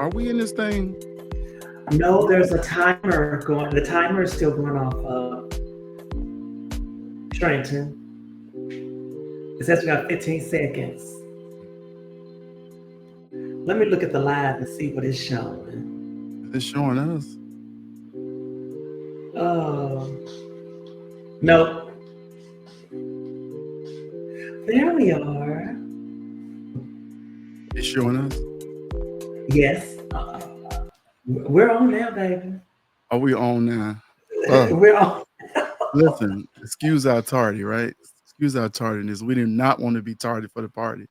Are we in this thing? No, there's a timer going. The timer is still going off. Trenton. It says we got 15 seconds. Let me look at the live and see what it's showing. It's showing us. No. There we are. It's showing us. Yes. We're on now, baby. Are we on now? We're on. Listen, excuse our tardy, right? Excuse our tardiness. We did not want to be tardy for the party,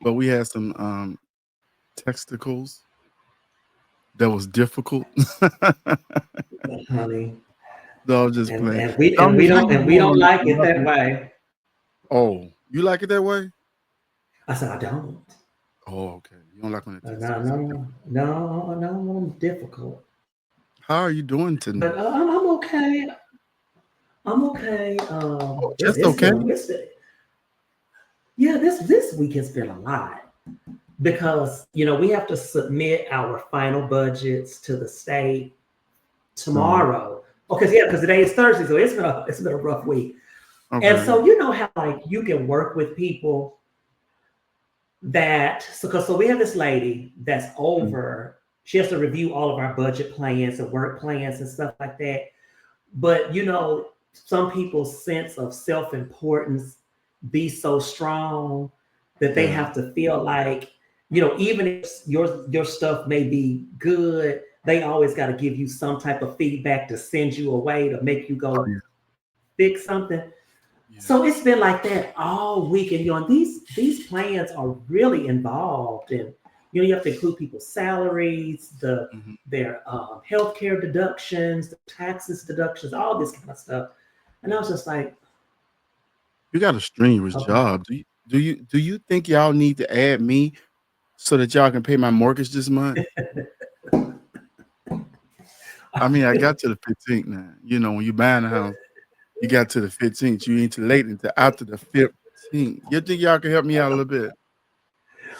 but we had some testicles that was difficult. Honey. No, I'm just playing. And we don't like it that way. Oh, you like it that way? I said I don't. Oh, okay. You don't like when it No, difficult. How are you doing tonight? But I'm okay. I'm okay. Just okay. This week has been a lot because we have to submit our final budgets to the state tomorrow. Because today is Thursday, so it's been a rough week. Okay. And so how like you can work with people so we have this lady that's over. She has to review all of our budget plans and work plans and stuff like that. But some people's sense of self-importance be so strong that they have to feel like, even if your stuff may be good, they always got to give you some type of feedback to send you away to make you go fix something. Yeah. So it's been like that all week. And these plans are really involved. And you have to include people's salaries, their healthcare deductions, the taxes deductions, all this kind of stuff. And I was just like, you got a strenuous job. Do you think y'all need to add me so that y'all can pay my mortgage this month? I mean, I got to the 15th now. When you buying a house, you got to the 15th. You ain't too late until after the 15th. You think y'all can help me out a little bit?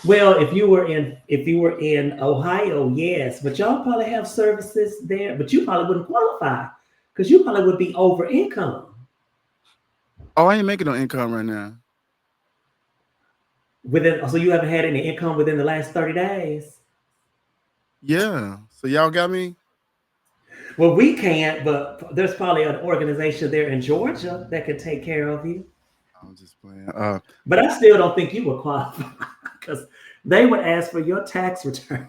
Well, if you were in Ohio, yes, but y'all probably have services there, but you probably wouldn't qualify because you probably would be over income. Oh, I ain't making no income right now. So you haven't had any income within the last 30 days? Yeah. So y'all got me? Well, we can't, but there's probably an organization there in Georgia that could take care of you. I'm just playing. But I still don't think you would qualify because they would ask for your tax returns.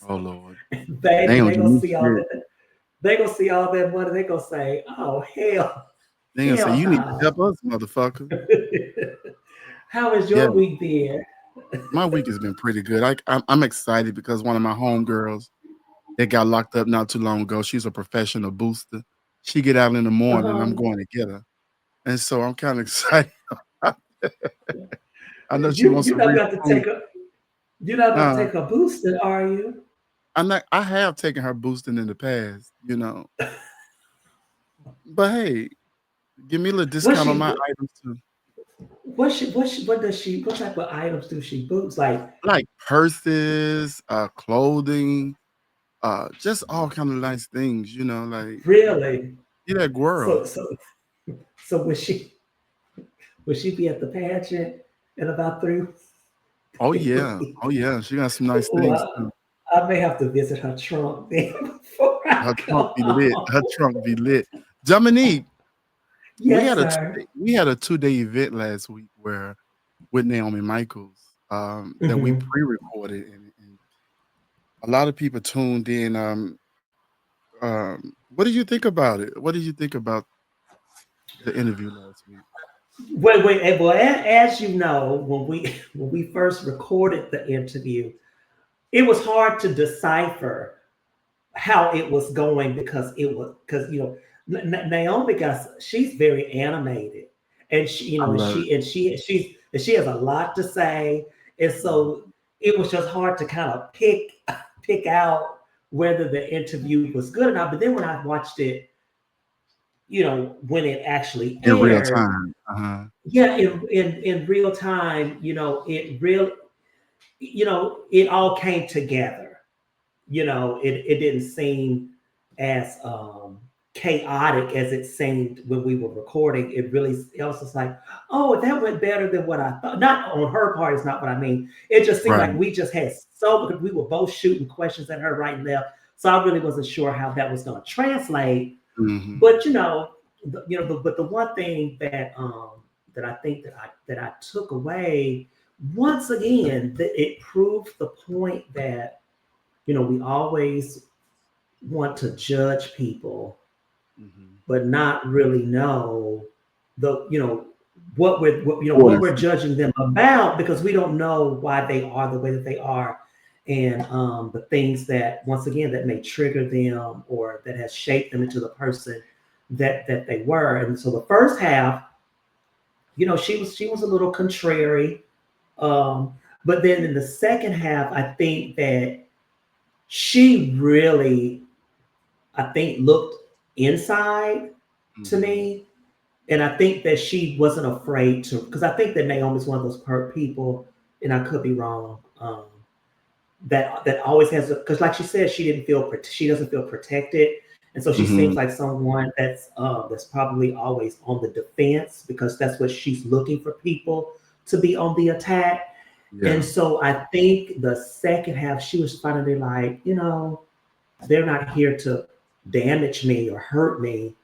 Oh Lord. They gonna see all that. They gonna see all that money. They gonna say, "Oh hell." They gonna say, "You need to help us, motherfucker." How is your week been? My week has been pretty good. I'm excited because one of my homegirls that got locked up not too long ago. She's a professional booster. She get out in the morning, and I'm going to get her, and so I'm kind of excited. I know she wants to. You're not about to take her boosting, are you? I have taken her boosting in the past, But hey, give me a little discount on my items too. What type of items do she boost? Like purses, clothing, just all kind of nice things, like really. Yeah, that girl. So would she be at the pageant in about 3 weeks? Oh yeah, she got some nice things too. I may have to visit her trunk then before her trunk be lit. Dominique, yes, we had a 2-day event last week with Naomi Michaels that we pre-recorded and a lot of people tuned in. What did you think about it? What did you think about the interview last week? Wait. Well, as you know, when we first recorded the interview, it was hard to decipher how it was going because Naomi she's very animated and she has a lot to say, and so it was just hard to kind of pick out whether the interview was good or not. But then when I watched it, when it actually aired, in real time, in real time, it really, it all came together. it didn't seem as chaotic as it seemed when we were recording. It was just like, oh, that went better than what I thought. Not on her part, is not what I mean. It just seemed Right. like we just had because we were both shooting questions at her right and left. So I really wasn't sure how that was going to translate. Mm-hmm. But but the one thing that I think that I took away once again, that it proved the point that we always want to judge people, Mm-hmm. but not really know the what Orders. we're judging them about, because we don't know why they are the way that they are, and the things that once again that may trigger them or that has shaped them into the person that they were. And so the first half, she was a little contrary, um, but then in the second half, I think that she really, I think, looked inside to Mm-hmm. me. And I think that she wasn't afraid to, because I think that Naomi's one of those people, and I could be wrong, that always has, because like she said, she doesn't feel protected, and so she seems Mm-hmm. like someone that's probably always on the defense, because that's what she's looking for, people to be on the attack. And Yeah. so I think the second half, she was finally like, they're not here to damage me or hurt me.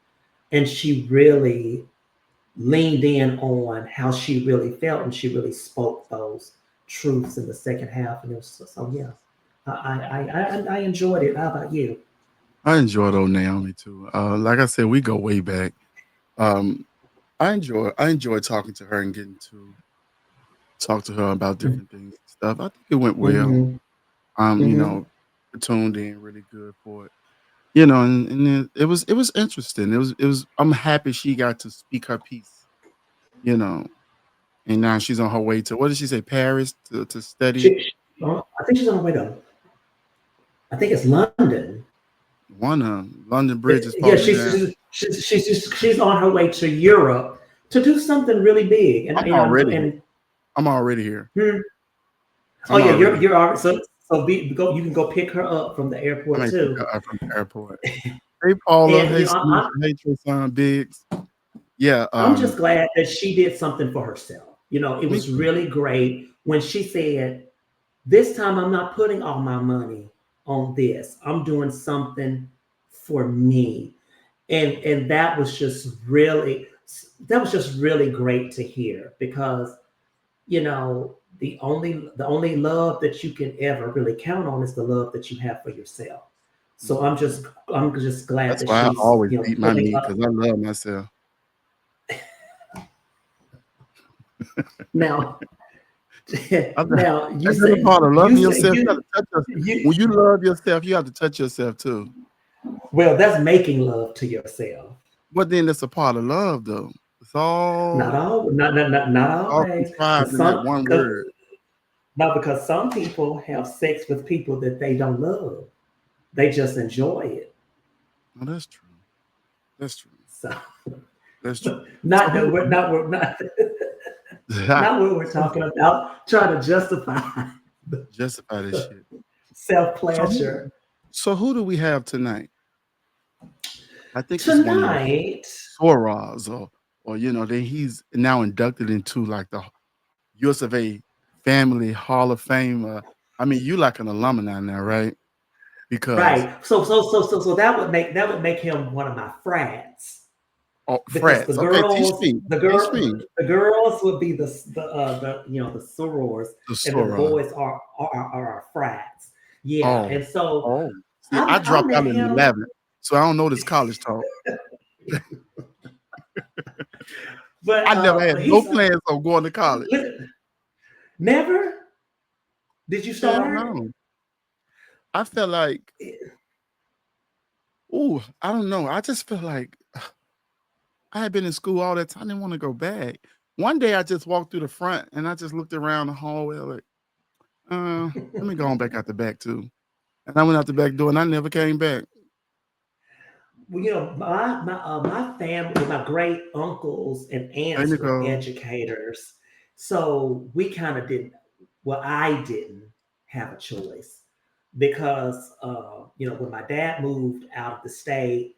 And she really leaned in on how she really felt, and she really spoke those truths in the second half. And it was so yeah, I enjoyed it. How about you? I enjoyed old Naomi too. Like I said, we go way back. Um, I enjoy talking to her and getting to talk to her about different things and stuff. I think it went well. Mm-hmm. You Mm-hmm. know, tuned in really good for it. And it was interesting. It was. I'm happy she got to speak her piece. You know, and now she's on her way to, what did she say, Paris to study I think she's on her way to. I think it's London. one London Bridge is Yeah, falling down. she's on her way to Europe to do something really big. And I'm already here. and I'm already here. hmm. Oh I'm yeah, already here. you're already go. You can go pick her up from the I airport may pick her too. up from the airport. Hey Paula. And Hey Sneaker. Hey Tristan Biggs. Yeah. I'm just glad that she did something for herself. It Me was too. really great when she said, "This time I'm not putting all my money on this. I'm doing something for me." And that was just really great to hear, because the only love that you can ever really count on is the love that you have for yourself. So I'm Mhm. just I'm just glad That's that why I she's always beat my putting meat up because I love myself. now. I, Now ain't that a part of you loving say yourself? You got to touch yourself. you When you love yourself, you have to touch yourself too. well, that's making love to yourself. But then it's a part of love, though. It's Not all all, not all always, contrived because in that one word. some people have sex with people that they don't love. They just enjoy it. Oh, that's true. That's true. So That's true. So not that who? we're not we're not not what we're so talking about. Trying to justify justify this shit. self So who? pleasure So who do we have tonight? I think it's one of the tonight. Soras, or then he's now inducted into like the Usofa Family Hall of Fame. I mean, you like an alumni now, right? Because Right. So that would make him one of my frats, because the frats. Okay, teach girls, me. the Teach girl, me the girls would be the sorors, the and the Sora. boys are our frats. Yeah, Oh, and so oh. See, I I dropped met out in the him, 11th, so I don't know this college talk. but I never had no he's plans on going to college. never. Did you Hell start? no. I felt like, ooh, I don't know. I just felt like I had been in school all that time. I didn't want to go back. One day I just walked through the front and I just looked around the hallway like, let me go on back out the back too. And I went out the back door and I never came back. Well, my family, my great uncles and Hey, aunts were Nicole. educators, so we kind of didn't. Well, I didn't have a choice. because when my dad moved out of the state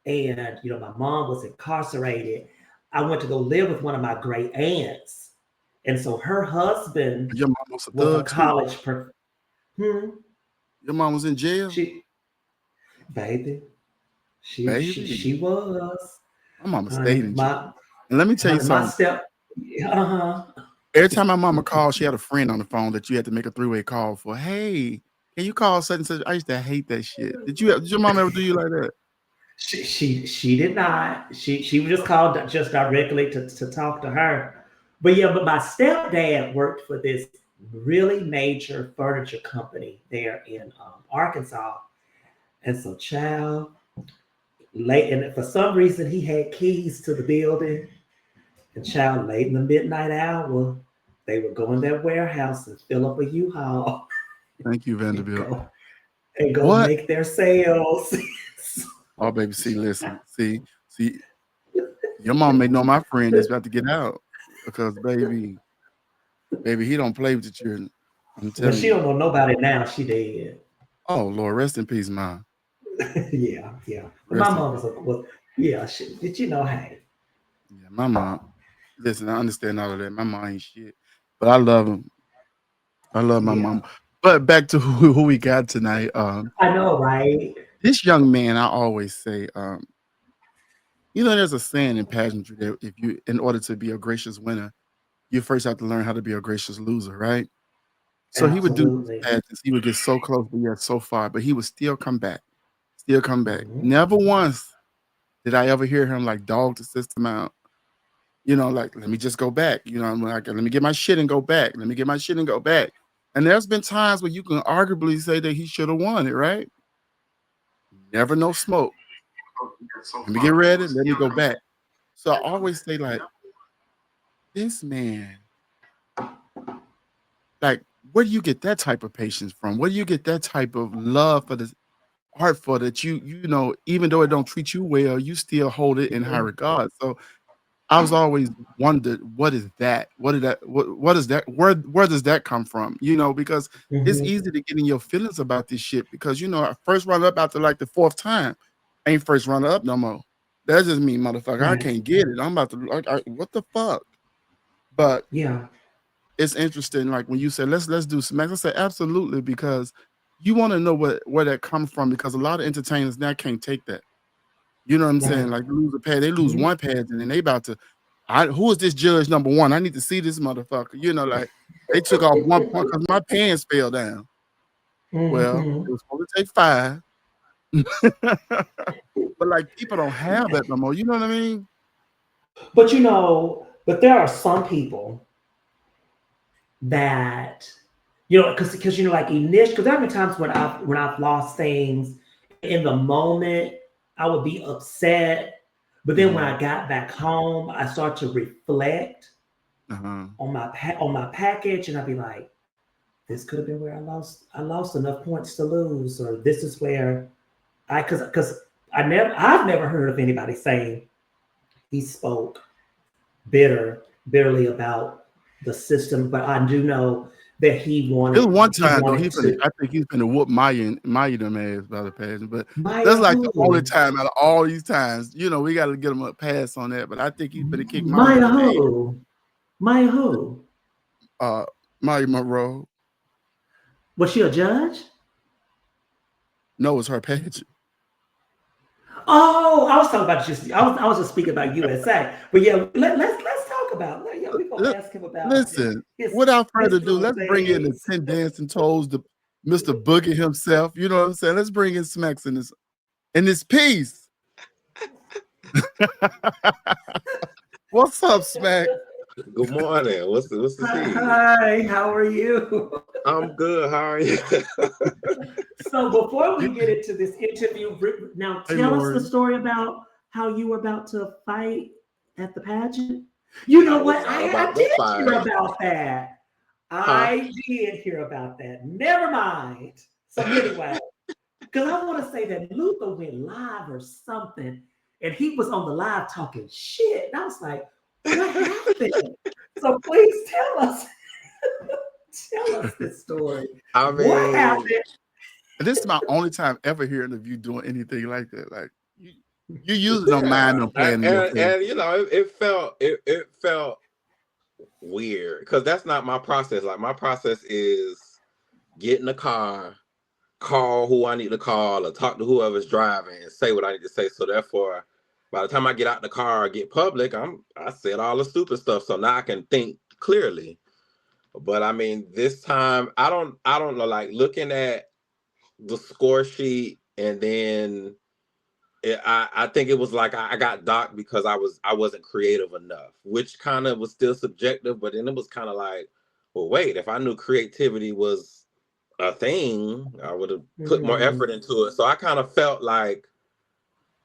and my mom was incarcerated, I went to go live with one of my great aunts, and so her husband Your mom was a was a thug too. college hmm, Your mom was in jail, she baby baby. she was, My mama stayed honey, in jail. And let me tell you my something. step, uh-huh. Every time my mama called, she had a friend on the phone that you had to make a three-way call for. Hey, can you call such and such? I used to hate that shit. Did your mom ever do you like that? She did not. She was just called just directly to talk to her. But yeah, but my stepdad worked for this really major furniture company there in Arkansas. And so, child, late, and for some reason he had keys to the building. And child, late in the midnight hour, they would go in that warehouse and fill up a U-Haul Thank you, and Vanderbilt. go What? make their sales. Oh, baby, see, listen, see, your mom may know my friend is about to get out because, baby, he don't play with the children. I'm But telling she you. don't know nobody now. She dead. Oh Lord, rest in peace, mom. Yeah. But my Rest in mom peace. was yeah. Did you know? Hey, Yeah, my mom. Listen, I understand all of that. My mom ain't shit, but I love him. I love my yeah. mom. But back to who we got tonight. I know, right? This young man, I always say, there's a saying in pageantry that if you, in order to be a gracious winner, you first have to learn how to be a gracious loser, right? So he would do these Absolutely. pageants. He would get so close, but yet so far, but he would still come back, still come back. Mhm. Never once did I ever hear him like dog the system out. Like, let me just go back. I'm like, let me get my shit and go back. Let me get my shit and go back. And there's been times where you can arguably say that he should have won it, right? Never no smoke. Let me get ready. Let me go back. So I always say, like, this man, like, where do you get that type of patience from? Where do you get that type of love for this art for that even though it don't treat you well, you still hold it in high Mhm. regard. So I was always wondered, what is that? What is that? Where does that come from? Because it's Mhm. easy to get in your feelings about this shit because I first run up after like the fourth time. Ain't first runner up no more. That's just me, motherfucker. I Right. can't get it. I'm about to what the fuck? But Yeah. it's interesting, like when you said let's do Smaxx. I said absolutely because you want to know where that comes from because a lot of entertainers now can't take that. You know what I'm saying? Right. Like they lose Mhm. one pad and then they about to who is this judge number one? I need to see this motherfucker. Like they took off 1 point because my pants fell down. Well, it Mhm. was supposed to take 5. But like people don't have that no more. You know what I mean? But but there are some people that because like initial because there have been times when I've lost things in the moment. I would be upset, but then when Mhm. I got back home, I start to reflect Uh-huh. on my package, and I'd be like, this could have been where I lost enough points to lose, or this is where because I've never heard of anybody saying he spoke bitterly about the system, but I do know that It was one he time though. wanted to. I think he's finna whoop Maya them ass by the passing. But that's Maya like the only who? time out of all these times. We gotta get him a pass on that. But I think he's finna kick Maya Maya them ass. who? Maya who? Uh Maya Monroe. Was she a judge? No, it's her page. Oh, I was talking about just I was just speaking about USA. But yeah, let's talk about yeah, we're gonna Li- ask him about Listen, his without his further ado, little let's bring in the things. 10 dancing toes, the Mr. Boogie himself. You know what I'm saying? Let's bring in Smaxx in this piece. What's up, Smack? Good morning. What's the deal? Hi, how are you? I'm good. How are you? So before we You, get into this interview, now hey, tell us the Lori. story about how you were about to fight at the pageant. You know I what? was not I about to did hear fight. about that. Huh? I did hear about that. Never mind. So anyway, because I want to say that Luther went live or something, and he was on the live talking shit. And I was like, what happened? So please tell us this story. I What mean, happened? And this is my only time ever hearing of you doing anything like that. Like you usually don't mind them playing in your face. And you know, it felt weird because that's not my process. Like my process is get in the car, call who I need to call, or talk to whoever's driving and say what I need to say. So therefore, by the time I get out the car or get public, I said all the stupid stuff. So now I can think clearly. But I mean, this time I don't know, like looking at the score sheet and then I think it was like I got docked because I wasn't creative enough, which kind of was still subjective. But then it was kind of like, well, wait, if I knew creativity was a thing, I would have put more effort into it. So I kind of felt like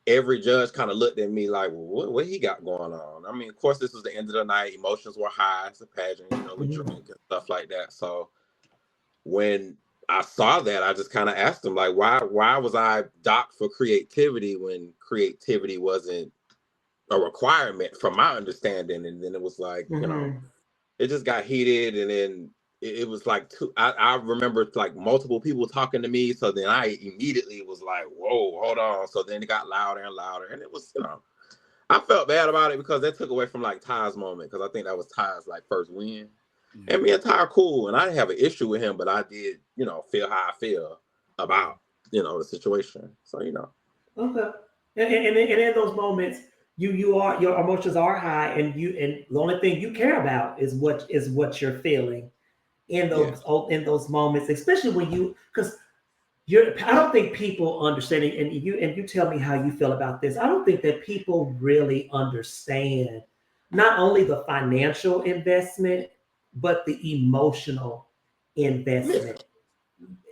every judge kind of looked at me like, well, what he got going on? I mean, of course, this was the end of the night. Emotions were high. It's a pageant, you know, we drink and stuff like that. So when I saw that, I just kind of asked him, like, why was I docked for creativity when creativity wasn't a requirement from my understanding? And then it was like, you know, it just got heated. And then it was like, I remember like multiple people talking to me. So then I immediately was like, whoa, hold on. So then it got louder and louder. And it was, you know, I felt bad about it because that took away from like Ty's moment. Because I think that was Ty's like first win. And me and Ty are cool, and I didn't have an issue with him, but I did, you know, feel how I feel about, you know, the situation. So, you know. Okay. And in those moments, your emotions are high, and the only thing you care about is what you're feeling in those moments, especially when because I don't think people understand it, and you tell me how you feel about this. I don't think that people really understand not only the financial investment, but the emotional investment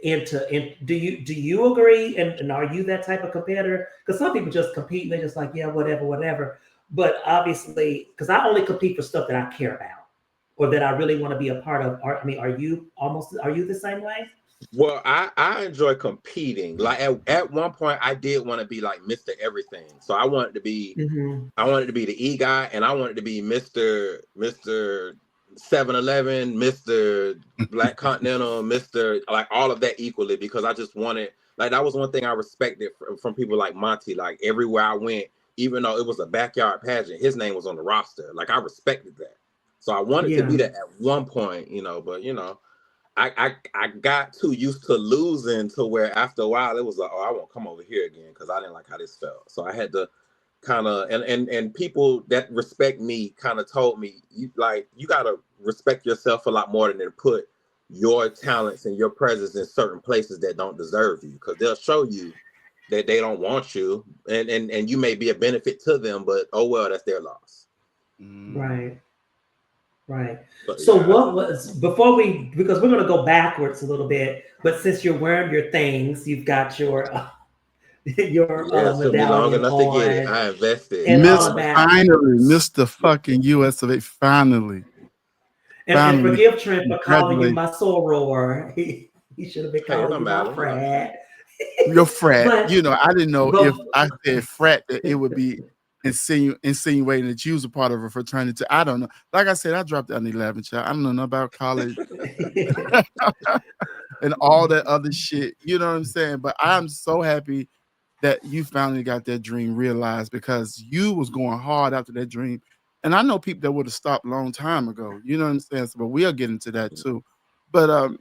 do you agree? And are you that type of competitor? Because some people just compete and they're just like, yeah, whatever. But obviously, because I only compete for stuff that I care about or that I really want to be a part of. I mean, are you the same way? Well, I enjoy competing. Like at one point I did want to be like Mr. Everything. So I wanted to be the E guy, and I wanted to be Mr. 7-Eleven, Mr. Black Continental, Mr. like all of that equally, because I just wanted, like, that was one thing I respected from people like Monty. Like everywhere I went, even though it was a backyard pageant, his name was on the roster. Like I respected that. So I wanted to be that at one point, you know, but you know, I got too used to losing to where after a while it was like, oh, I won't come over here again because I didn't like how this felt. So I had to kind of and people that respect me kind of told me, you gotta respect yourself a lot more than to put your talents and your presence in certain places that don't deserve you, because they'll show you that they don't want you, and you may be a benefit to them, but oh well, that's their loss. Right. But, so what was because we're going to go backwards a little bit, but since you're wearing your things, you've got your it took me long medallion enough to get it. on I invested. and all of that. Finally, Mr. fucking US of A, finally. And forgive Trent for calling you my soror. He should have been calling you my frat. Your frat. But, you know, I didn't know if I said frat that it would be insinuating that you was a part of a fraternity. I don't know. Like I said, I dropped out in 11, child. I don't know about college and all that other shit. You know what I'm saying? But I'm so happy that you finally got that dream realized, because you was going hard after that dream. And I know people that would have stopped a long time ago. You know what I'm saying? So, but we'll get into that too. But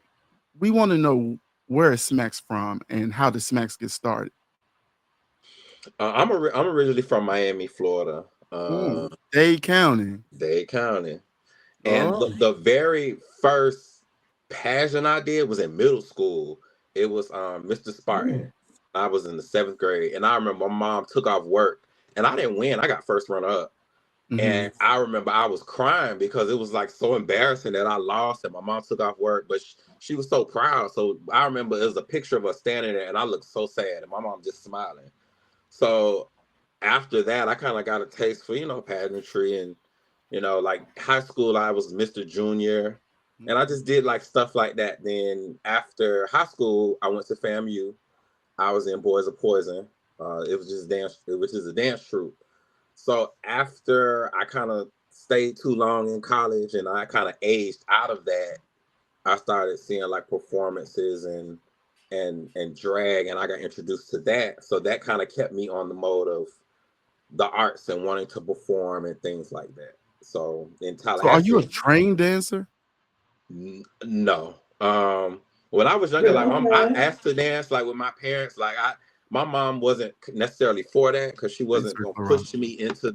we want to know, where is Smaxx from and how did Smaxx get started? I'm originally from Miami, Florida. Dade County. And the very first pageant I did was in middle school. It was Mr. Spartan. I was in the 7th grade, and I remember my mom took off work, and I didn't win. I got first runner up. And I remember I was crying because it was like so embarrassing that I lost, and my mom took off work, but she was so proud. So I remember it was a picture of us standing there, and I looked so sad, and my mom just smiling. So after that, I kind of got a taste for, you know, pageantry. And, you know, like high school, I was Mr. Junior, and I just did like stuff like that. Then after high school, I went to FAMU. I was in Boys of Poison. It was just dance, which is a dance troupe. So after I kind of stayed too long in college and I kind of aged out of that, I started seeing like performances and and drag, and I got introduced to that. So that kind of kept me on the mode of the arts and wanting to perform and things like that. So in So are you a Tallahassee, trained dancer? no. When I was younger, Really? like I Okay. asked to dance like with my parents. Like my mom wasn't necessarily for that because she Thanks wasn't for gonna around. push me into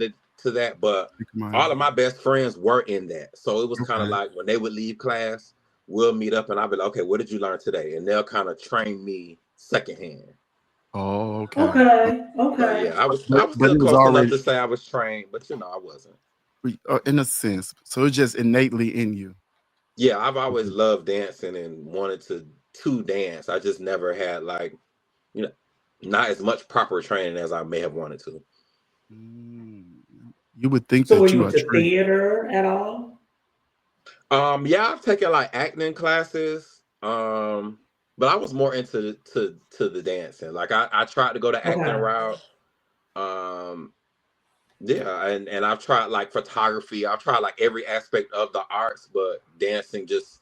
that. But all of my best friends were in that, so it was kind of Okay. like when they would leave class, we'll meet up and I'll be like, okay, what did you learn today? And they'll kind of train me secondhand. Oh, okay. Okay. But yeah, Okay. I was But still it was close enough already to say I was trained, but I wasn't. in a sense. So it's just innately in you. Yeah, I've always Mhm. loved dancing and wanted to dance. I just never had like, you know, not as much proper training as I may have wanted to. Mm. You would think So were that you you are into trained. theater at all? Yeah, I've taken like acting classes. But I was more into to the dancing. Like I tried to go the acting Okay. route. Um, yeah, and I've tried like photography. I've tried like every aspect of the arts, but dancing just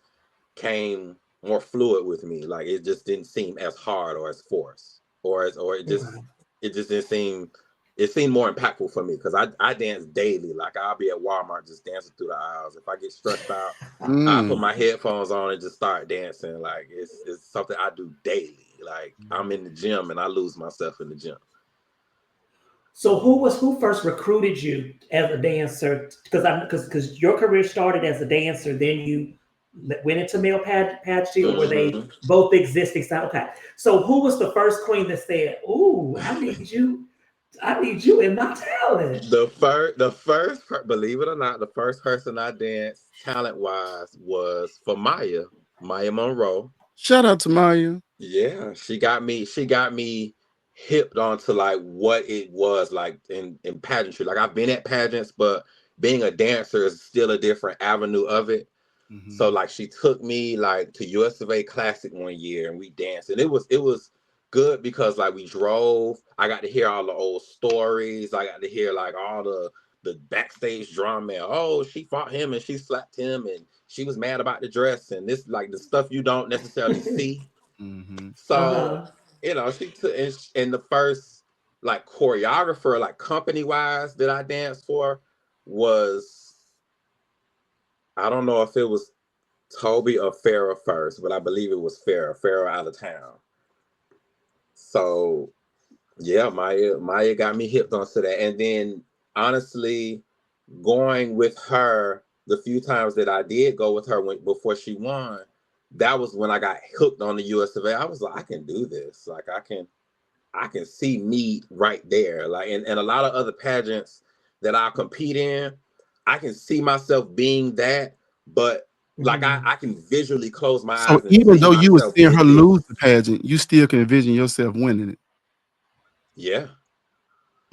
came more fluid with me. Like it just didn't seem as hard or as forced, or Okay. it just didn't seem it seemed more impactful for me because I dance daily. Like I'll be at Walmart just dancing through the aisles. If I get stressed out, I put Mm. my headphones on and just start dancing. Like it's something I do daily. Like I'm in the gym and I lose myself in the gym. So who first recruited you as a dancer? Because your career started as a dancer, then you went into male pageantry, or were they Mhm. both existing? Okay. So who was the first queen that said, "Ooh, I need you in my talent"? Believe it or not, the first person I danced talent wise was for Maya Monroe. Shout out to Maya. Yeah, she got me hipped onto like what it was like in pageantry. Like I've been at pageants, but being a dancer is still a different avenue of it. So Hmm. like she took me like to US of A Classic one year and we danced. And it was good because like we drove. I got to hear all the old stories. I got to hear like all the backstage drama. Oh, she fought him and she slapped him and she was mad about the dress and this like the stuff you don't necessarily see. Hmm. So, Uh-huh. she took and the first like choreographer, like company wise, that I danced for was I don't know if it was Toby or Farrah first, but I believe it was Farrah out of town. So yeah, Maya got me hipped onto that. And then honestly, going with her the few times that I did go with her before she won, that was when I got hooked on the US of A. I was like, I can do this. Like I can see me right there. Like and a lot of other pageants that I compete in, I can see myself being that, but like Mhm. I can visually close my So eyes and even see though you were myself seeing her with lose this. the pageant, you still can envision yourself winning it. Yeah.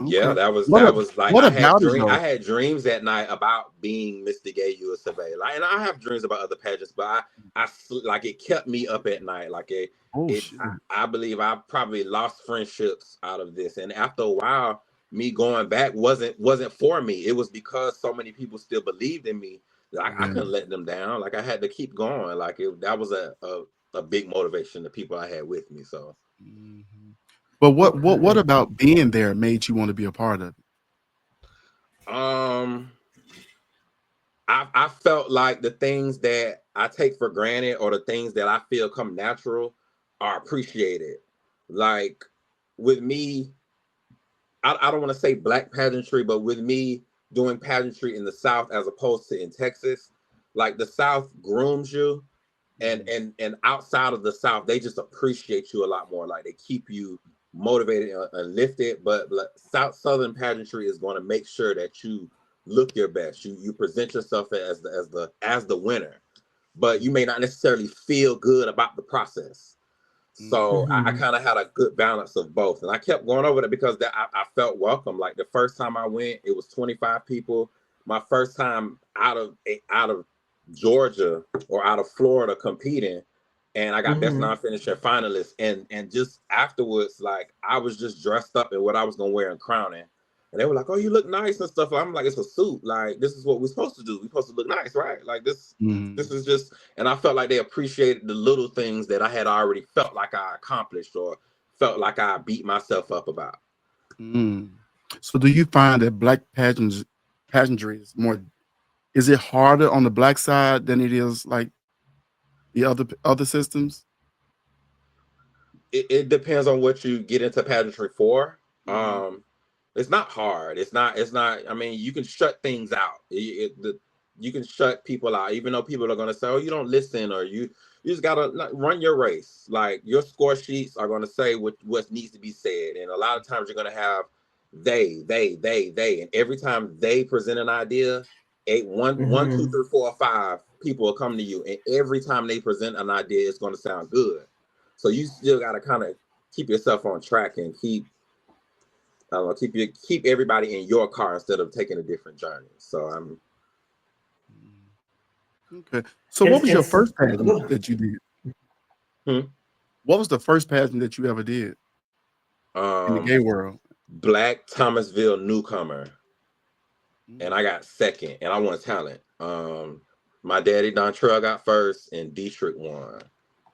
Yeah, Okay. that was like What about it I though? had dreams at night about being Mr. Gay US of A. Like, and I have dreams about other pageants, but like it kept me up at night. Like Oh shit. I believe I probably lost friendships out of this. And after a while, me going back wasn't for me. It was because so many people still believed in me that I Yeah. couldn't let them down. Like I had to keep going. Like that was a big motivation, the people I had with me. So Mhm. But what Okay. about being there made you want to be a part of it? um I felt like the things that I take for granted or the things that I feel come natural are appreciated. Like with me, I don't want to say black pageantry, but with me doing pageantry in the South as opposed to in Texas, like the South grooms you, Mhm. and outside of the South, they just appreciate you a lot more. Like they keep you motivated and lifted. But Southern pageantry is going to make sure that you look your best. You present yourself as the winner, but you may not necessarily feel good about the process. So I Mhm. kind of had a good balance of both, and I kept going over it because I felt welcome. Like the first time I went, it was 25 people. My first time out of Georgia or out of Florida competing, and I got best Mhm. non-finisher finalist. And just afterwards, like I was just dressed up in what I was gonna wear in crowning, And they were like, "Oh, you look nice and stuff." I'm like, "It's a suit. Like, this is what we're supposed to do. We're supposed to look nice, right? Like this is just." And I felt like they appreciated the little things that I had already felt like I accomplished or felt like I beat myself up about. So, do you find that black pageantry is more? Is it harder on the black side than it is like the other systems? It depends on what you get into pageantry for. Mhm. It's not hard. It's not. I mean, you can shut things out. You can shut people out, even though people are going to say, "Oh, you don't listen," or you just gotta run your race. Like your score sheets are going to say what needs to be said, and a lot of times you're going to have they, and every time they present an idea, one, two, three, four, five people will come to you, and every time they present an idea, it's going to sound good. So you still got to kind of keep yourself on track and keep everybody in your car instead of taking a different journey. So I'm okay. So what was your first pageant that you did? What was the first pageant that you ever did in the gay world? Black Thomasville newcomer, and I got second, and I won talent. My daddy Dontrell got first, and Dietrich won.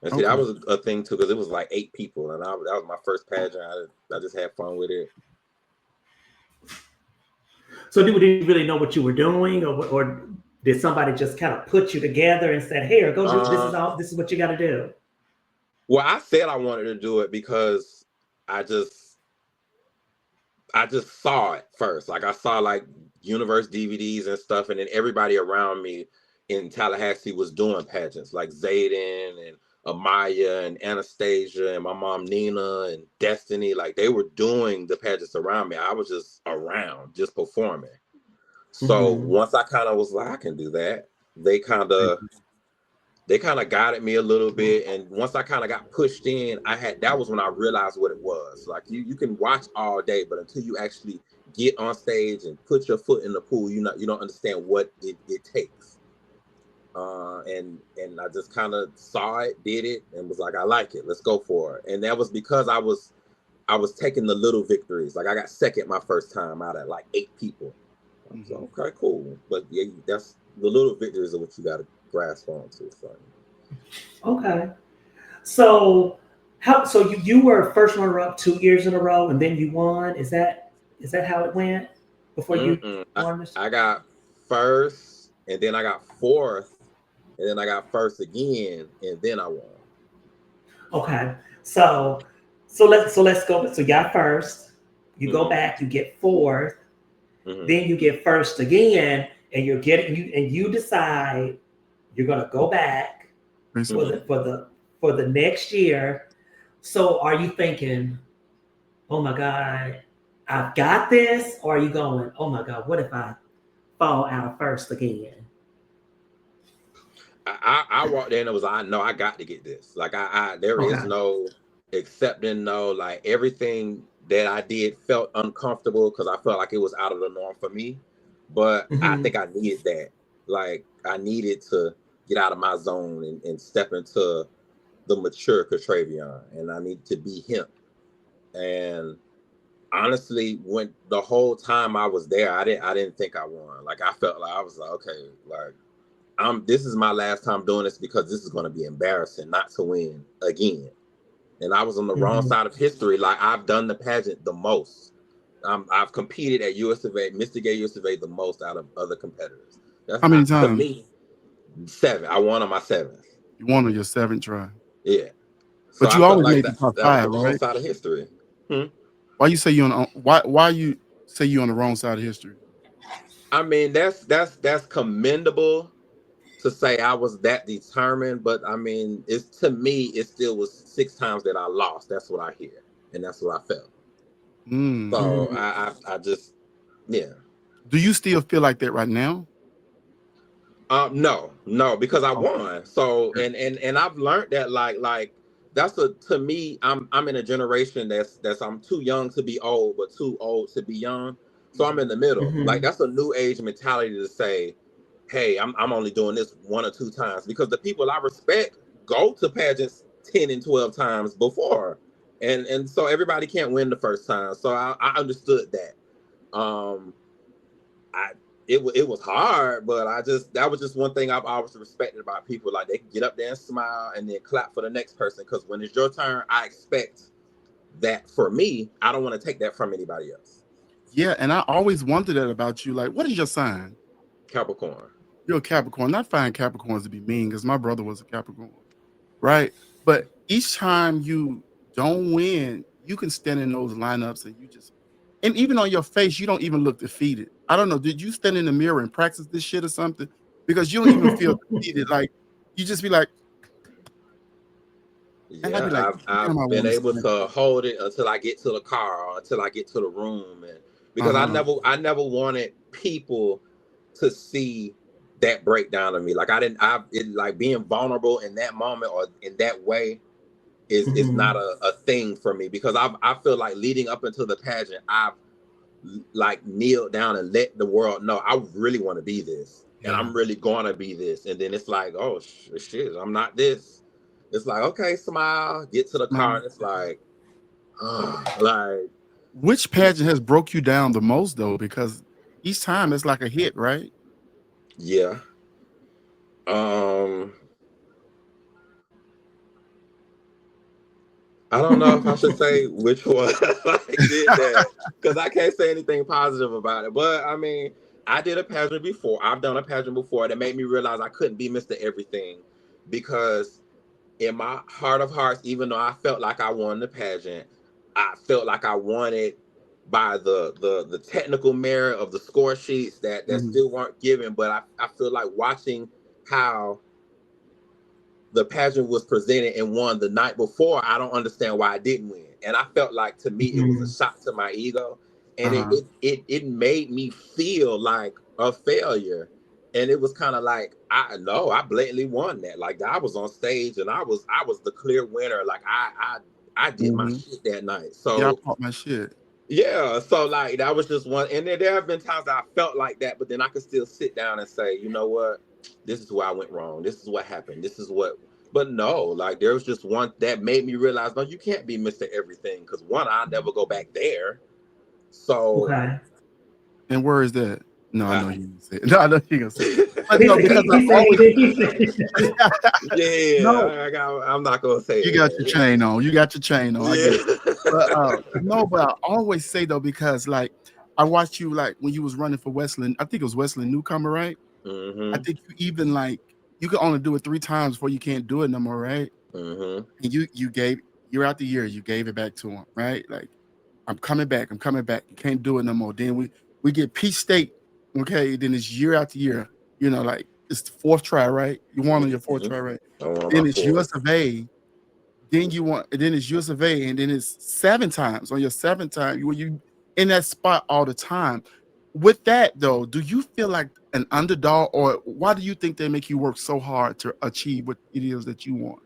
And see, that was a thing too, because it was like 8 people, and that was my first pageant. I just had fun with it. So did you really know what you were doing, or did somebody just kind of put you together and said, "Here, go do this is what you got to do"? Well, I said I wanted to do it because I just saw it first. Like I saw like universe DVDs and stuff, and then everybody around me in Tallahassee was doing pageants, like Zayden and Amaya and Anastasia and my mom Nina and Destiny. Like they were doing the pageants around me. I was just around, just performing. So once I kind of was like, I can do that, they kind of guided me a little bit. And once I kind of got pushed in, that was when I realized what it was. Like you can watch all day, but until you actually get on stage and put your foot in the pool, you don't understand what it takes. And I just kind of saw it, did it, and was like, I like it. Let's go for it. And that was because I was taking the little victories. Like I got second my first time out of like 8 people. So okay, cool. But yeah, that's the little victories are what you got to grasp onto. So. Okay. So you were first runner up 2 years in a row, and then you won. Is that how it went before you won this? I got first, and then I got fourth, and then I got first again, and then I won. Okay. So let's go. So you got first, you go back, you get fourth, then you get first again, and you decide you're gonna go back for the next year. So are you thinking, oh my God, I've got this? Or are you going, oh my God, what if I fall out of first again? I walked in and was like, I know I got to get this. Like there is no accepting, no, like everything that I did felt uncomfortable because I felt like it was out of the norm for me. But I think I needed that. Like I needed to get out of my zone and step into the mature Catrevion, and I needed to be him. And honestly, when the whole time I was there, I didn't think I won. Like I felt like I was like, okay, like this is my last time doing this because this is going to be embarrassing not to win again. And I was on the wrong side of history. Like I've done the pageant the most. I've competed at USFA, Mr. Gay USFA the most out of other competitors. How many times? To me, 7. I won on my 7th. You won on your 7th try. Yeah. But so you always made the top 5, that was the wrong right? side of history. Why you say you on the wrong side of history? I mean, that's commendable to say I was that determined, but I mean, to me, it still was 6 times that I lost. That's what I hear, and that's what I felt. So I just, yeah. Do you still feel like that right now? No, because I won. So and I've learned that like that's to me, I'm in a generation that's I'm too young to be old, but too old to be young. So I'm in the middle. Like that's a new age mentality to say, hey, I'm only doing this 1 or 2 times, because the people I respect go to pageants 10 and 12 times before. And so everybody can't win the first time. So I understood that. I it was hard, but that was just one thing I've always respected about people. Like they can get up there and smile and then clap for the next person. Because when it's your turn, I expect that for me. I don't want to take that from anybody else. Yeah, and I always wondered that about you. Like, what is your sign? Capricorn. You're a Capricorn. I find Capricorns to be mean because my brother was a Capricorn, right? But each time you don't win, you can stand in those lineups and and even on your face, you don't even look defeated. I don't know. Did you stand in the mirror and practice this shit or something? Because you don't even feel defeated. Like, you just be like, and I'd be like, Yeah, damn, I I've been want to able stand. to hold it until I get to the car or until I get to the room, and because Uh-huh. I never wanted people to see that breakdown of me. Like like being vulnerable in that moment or in that way is not a thing for me, because I feel like leading up into the pageant, I've like kneeled down and let the world know I really want to be this, and Yeah. I'm really going to be this. And then it's like, oh shit, I'm not this. It's like, okay, smile, get to the car, and it's like, like, Which pageant has broke you down the most though? Because each time it's like a hit, right? yeah. Um, I don't know if I should say which one like did that, because I can't say anything positive about it. But I mean, I did a pageant before. I've done a pageant before that made me realize I couldn't be Mr. Everything, because in my heart of hearts, even though I felt like I won the pageant, I felt like I won it by the technical merit of the score sheets that Mhm. still weren't given. But I feel like watching how the pageant was presented and won the night before, I don't understand why I didn't win. And I felt like, to me, it was a shot to my ego, and Uh-huh. it made me feel like a failure. And it was kind of like, I know I blatantly won that. Like, I was on stage and I was the clear winner. Like I did my Mhm. shit that night. Yeah, I So caught my shit. yeah, so like that was just one. And then there have been times that I felt like that, but then I could still sit down and say, you know what, this is where I went wrong. This is what happened. This is what. But no, like there was just one that made me realize, no, you can't be Mr. Everything, because one, I'll never go back there. So Okay. And where is that? No, I know uh, you gonna say it. No, I know you gonna say it. But He no, said, because I he said, always he said, yeah, no, I'm not gonna say you got your it. chain on. You got your chain on. I get it. But Yeah. no, but I always say though, because like I watched you like when you was running for Westland, I think it was Westland Newcomer, right? I hmm think you even like you could only do it 3 times before you can't do it no more, right? hmm And you gave year after year, you gave it back to him, right? Like, I'm coming back. I'm coming back. You can't do it no more. Then we get Peach State. Okay. Then it's year after year. Like it's the 4th try, right? You won on your 4th try, right? I want my Then it's US fourth. of A. Then it's US of A, and then it's 7 times. On your 7th time, you in that spot all the time. With that though, do you feel like an underdog, or why do you think they make you work so hard to achieve what it is that you want?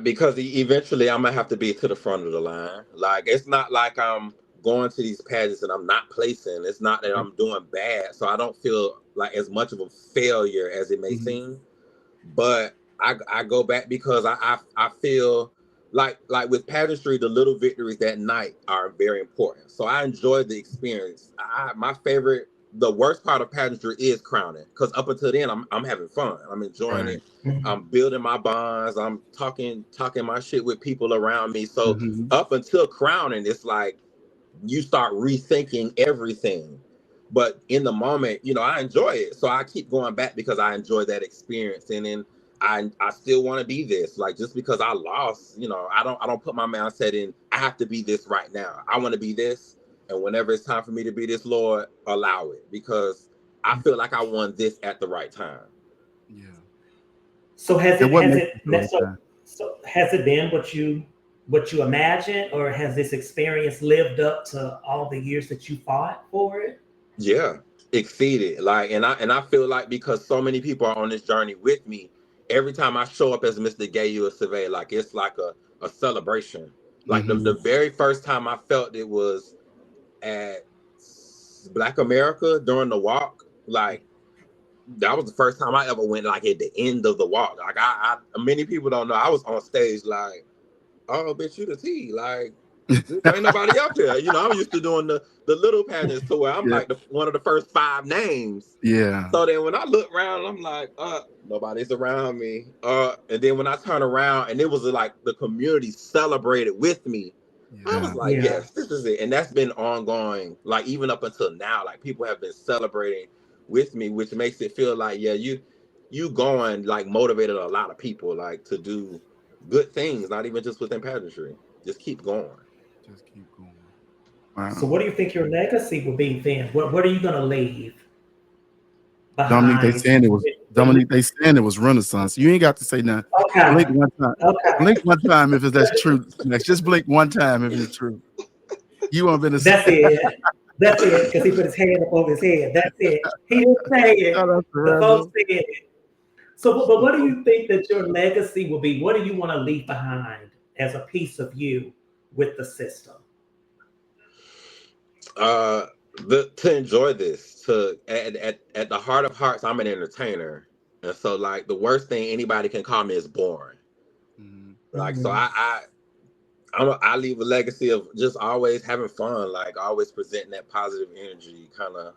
Because eventually I'm gonna have to be to the front of the line. Like, it's not like I'm going to these pageants and I'm not placing. It's not that I'm doing bad, so I don't feel like as much of a failure as it may Mhm. seem. But I go back because I feel like with pageantry, the little victories that night are very important. So I enjoyed the experience. My favorite, the worst part of pageantry is crowning, because up until then I'm having fun. I'm enjoying Right. it. I'm building my bonds. I'm talking my shit with people around me. So Mhm. up until crowning, it's like you start rethinking everything. But in the moment, I enjoy it. So I keep going back because I enjoy that experience. And then I still want to be this. Like, just because I lost, I don't put my mindset in I have to be this right now. I want to be this. And whenever it's time for me to be this, Lord, allow it. Because I feel like I won this at the right time. Yeah. so has And it what has makes it you feel like so that? so has it been what you imagined, or has this experience lived up to all the years that you fought for it? Yeah, exceeded. Like, and I feel like because so many people are on this journey with me, every time I show up as Mr. Gay USA, like it's like a celebration. Like the Mhm. very first time I felt it was at Black America during the walk. Like, that was the first time I ever went like at the end of the walk. Like, I many people don't know I was on stage like, oh bitch, you the T. Like, There ain't nobody up here. You know, I'm used to doing the little pageants to where I'm Yeah. like one of the first 5 names. Yeah. So then when I look around, I'm like, nobody's around me. And then when I turn around and it was like the community celebrated with me, I was Yeah. like, yes, this is it. And that's been ongoing, like even up until now, like people have been celebrating with me, which makes it feel like, yeah, you going like motivated a lot of people like to do good things, not even just within pageantry. Just keep going. Just keep going. Wow. So what do you think your legacy will be then? What are you gonna leave Dominique, they behind? saying it was Dominique. They saying it was Renaissance. You ain't got to say nothing. Okay. Blink one time. Okay. Blink one time if that's true. Next, just blink one time if it's true. You won't be the That's it. That's it. Because he put his hand up over his head. That's it. He didn't say it. Shout out to The Randall. folks said it. So, but what do you think that your legacy will be? What do you want to leave behind as a piece of you with the system? To enjoy this. At the heart of hearts, I'm an entertainer, and so like the worst thing anybody can call me is boring. Like so, I leave a legacy of just always having fun, like always presenting that positive energy, kind of,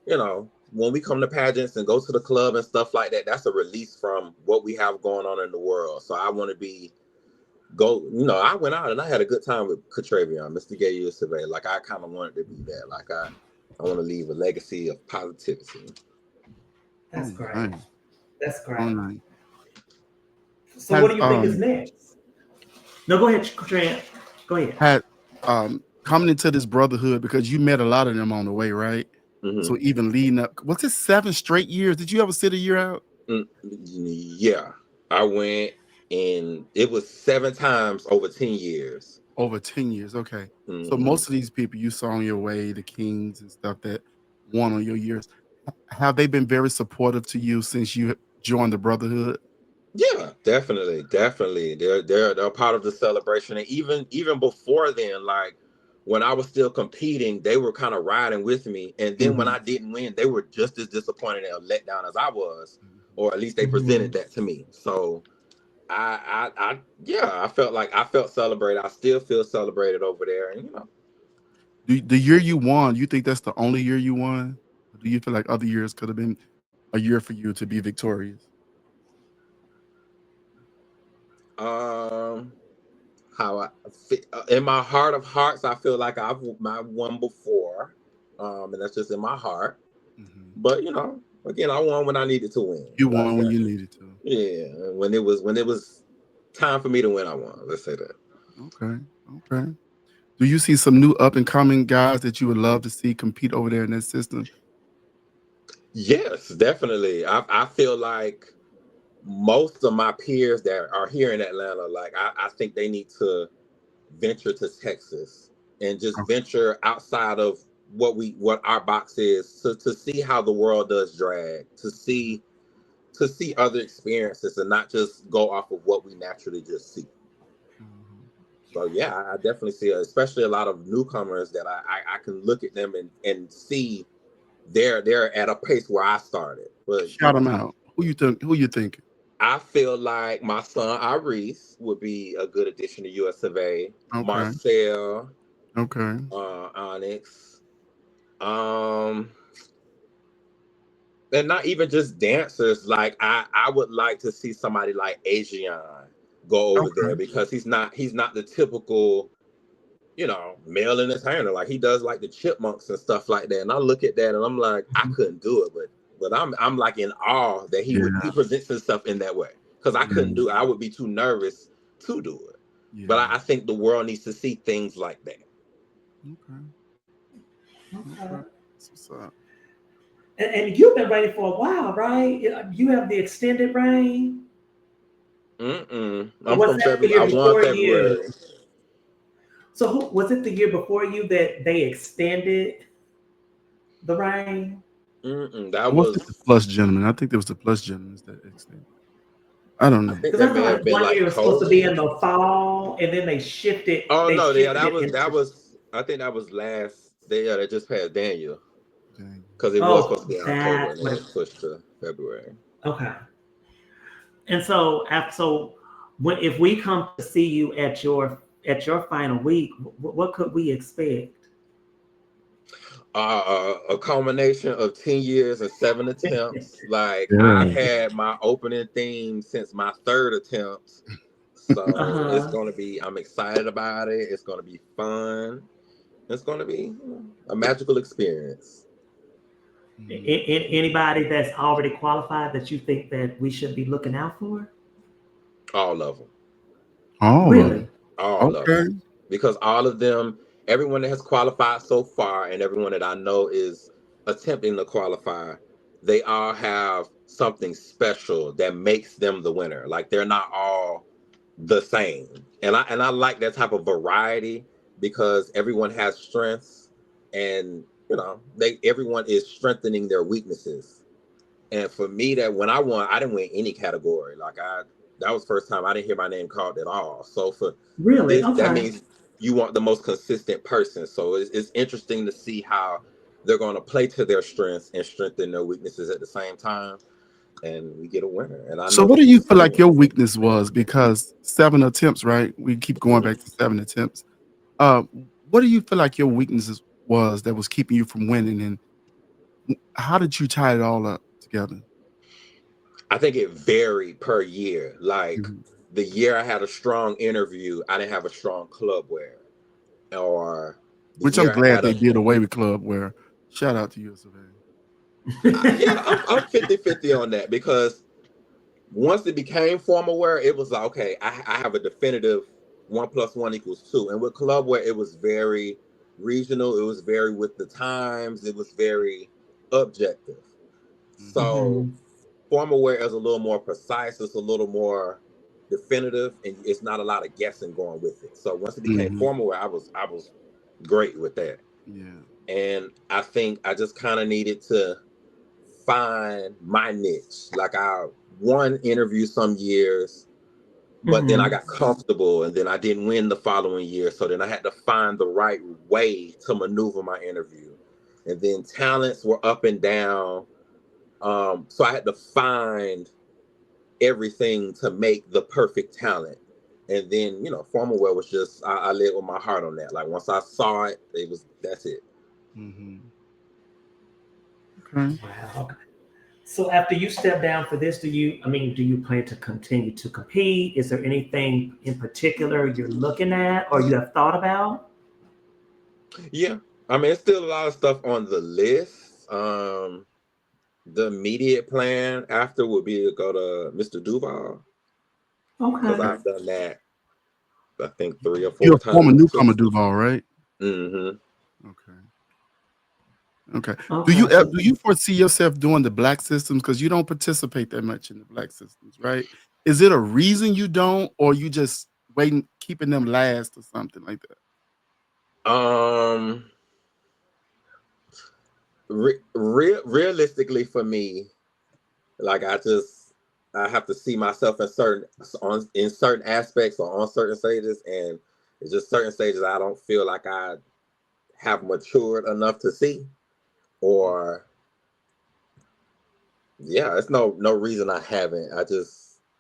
you know, when we come to pageants and go to the club and stuff like that, that's a release from what we have going on in the world. So I want to I went out and I had a good time with Catrevion, Mr. Gay Usofa. Like I kind of wanted to be that. Like I want to leave a legacy of positivity. That's great. Nice. That's great. Nice. So what do you think is next? No, go ahead, Trent. Go ahead. Coming into this brotherhood, because you met a lot of them on the way, right? So even leading up, was it 7 straight years? Did you ever sit a year out? Yeah, I went, and it was 7 times over 10 years. Over 10 years, okay. So most of these people you saw on your way, the Kings and stuff that won on your years, have they been very supportive to you since you joined the brotherhood? Yeah, definitely. They're part of the celebration, and even before then, like when I was still competing, they were kind of riding with me, and then when I didn't win, they were just as disappointed and let down as I was, or at least they presented that to me. So I felt celebrated. I still feel celebrated over there, and you know. The year you won, you think that's the only year you won? Or do you feel like other years could have been a year for you to be victorious? How in my heart of hearts, I feel like I've won before, and that's just in my heart. But you know, again, I won when I needed to win. You won when you needed to. Yeah, when it was time for me to win, I won. Let's say that. Okay. Do you see some new up and coming guys that you would love to see compete over there in that system? Yes, definitely. I feel like most of my peers that are here in Atlanta, like I think they need to venture to Texas and just venture outside of what our box is to see how the world does drag, to see other experiences and not just go off of what we naturally just see. So yeah, I definitely see, especially a lot of newcomers that I can look at them and see they're at a pace where I started. But shout them out. Who you think? I feel like my son Iris would be a good addition to US of A. Okay. Marcel. Okay. Onyx. And not even just dancers. Like I would like to see somebody like Asian go over there, because he's not the typical, you know, male entertainer. Like he does like the Chipmunks and stuff like that. And I look at that and I'm like, I couldn't do it, but I'm like in awe that he presents himself in that way, because I couldn't do it. I would be too nervous to do it. Yeah. But I think the world needs to see things like that. Okay. What's up? And you've been reigning for a while, right? You have the extended reign. I'm from February. I won February. So was it the year before you that they extended the reign? That was the Plus Gentlemen. I think there was the Plus Gentlemen that extended. I don't know. Because I thought one year was supposed to be in the fall, and then they shifted. Oh no, that was. I think that was last. They just passed Daniel, because it was supposed to be in October, and then it pushed to February. Okay. And so if we come to see you at your at your final week, what could we expect? A culmination of 10 years and 7 attempts. Like Yeah. I've had my opening theme since my 3rd attempt. So it's Uh-huh. gonna be, I'm excited about it. It's gonna be fun. It's gonna be a magical experience. Anybody that's already qualified that you think that we should be looking out for? All of them. All of Really? them. All of Okay. them. Because all of them, everyone that has qualified so far, and everyone that I know is attempting to qualify, they all have something special that makes them the winner. Like they're not all the same. And I like that type of variety because everyone has strengths and everyone is strengthening their weaknesses. And for me, that when I won, I didn't win any category. That was the first time I didn't hear my name called at all. So for Really? this, that Okay. means you want the most consistent person. So it's interesting to see how they're going to play to their strengths and strengthen their weaknesses at the same time. And we get a winner. And I So know what that do this you is feel going to like win. your weakness was? Because 7 attempts, right? We keep going back to 7 attempts. Uh, what do you feel like your weaknesses was that was keeping you from winning, and how did you tie it all up together? I think it varied per year. Like Mhm. the year I had a strong interview, I didn't have a strong club wear. Or the Which I'm year I glad had they a did away with club wear. Shout out to Usofa. yeah, I'm 50-50 on that because once it became formal wear, it was like, okay, I have a definitive 1+1=2. And with club wear, it was very regional. It was very with the times. It was very objective. Mhm. So Mhm. formal wear is a little more precise. It's a little more definitive, and it's not a lot of guessing going with it. So once it became Mhm. formal wear, I was great with that. Yeah. And I think I just kind of needed to find my niche. Like I won interviews some years, but then I Mhm. got comfortable and then I didn't win the following year. So then I had to find the right way to maneuver my interview. And then talents were up and down. So I had to find everything to make the perfect talent. And then, formal wear was just I led with my heart on that. Like once I saw it, that's it. Mhm. Okay. Wow. So after you step down for this, do you plan to continue to compete? Is there anything in particular you're looking at or you have thought about? Yeah. I mean, it's still a lot of stuff on the list. The immediate plan after would be to go to Mr. Duval because Okay. I've done that, I think 3 or 4 You're a former times too. newcomer, Duval, right? Hmm. Okay. Okay. Okay. Do you foresee yourself doing the black systems? Because you don't participate that much in the black systems, right? Is it a reason you don't, or you just waiting, keeping them last or something like that? Um, realistically for me, like I have to see myself in certain aspects or on certain stages, and it's just certain stages I don't feel like I have matured enough to see, or yeah, it's no reason I haven't.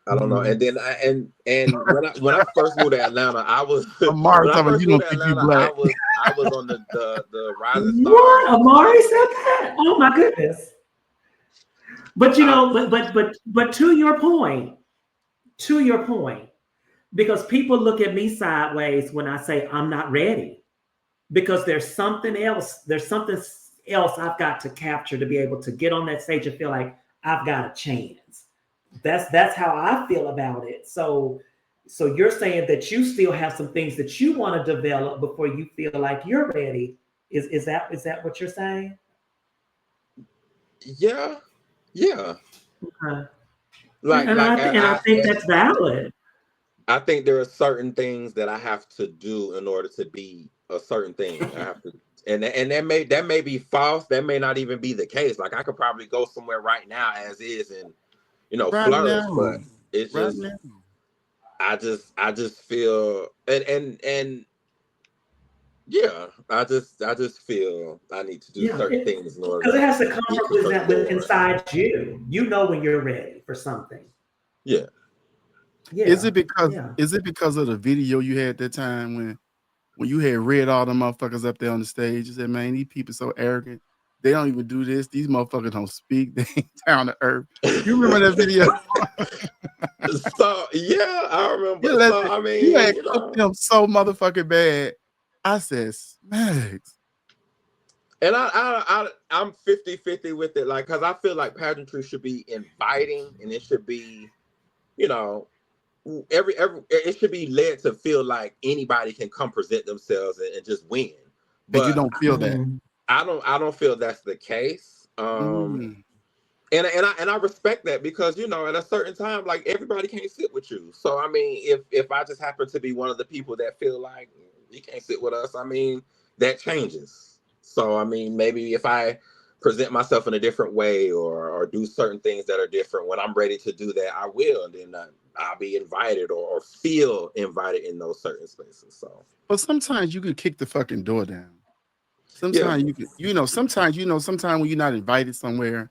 I don't know. And then and when I first moved to Atlanta, I was Amari when I told me first you moved don't to think you Atlanta, I black. was I was on the Rising What? Stars Amari said team. that? Oh my goodness. But I, to your point, because people look at me sideways when I say I'm not ready. Because there's something else I've got to capture to be able to get on that stage and feel like I've got a chance. That's how I feel about it. So you're saying that you still have some things that you want to develop before you feel like you're ready. Is that what you're saying? yeah, yeah. Okay. Like like And I think that's valid. I think there are certain things that I have to do in order to be a certain thing. I have to, and that may be false. That may not even be the case. Like I could probably go somewhere right now as is and Right flourish, now. but it's Right just now. I just feel and yeah, I just feel I need to do Yeah, certain things in order because it to has to come get from to certain with doors. inside you. You know when you're ready for something. Yeah. Yeah, yeah. is it because of the video you had that time when you had read all the motherfuckers up there on the stage? You said, man, these people so arrogant. They don't even do this. These motherfuckers don't speak. They ain't down to earth. You remember that video? So yeah, I remember. You let So the, I you mean, had cooked them so motherfucking bad. I said, Smaxx. and I'm 50-50 with it, like, because I feel like pageantry should be inviting, and it should be, you know, every it should be led to feel like anybody can come present themselves and just win. And you But don't feel that. Mhm. I don't feel that's the case. Mm. And I respect that, because at a certain time, like, everybody can't sit with you. So I mean, if I just happen to be one of the people that feel like you can't sit with us, I mean, that changes. So I mean, maybe if I present myself in a different way, or do certain things that are different, when I'm ready to do that, I will, and then I'll be invited, or feel invited in those certain spaces. So But sometimes you could kick the fucking door down. yeah. Sometimes you could, sometimes when you're not invited somewhere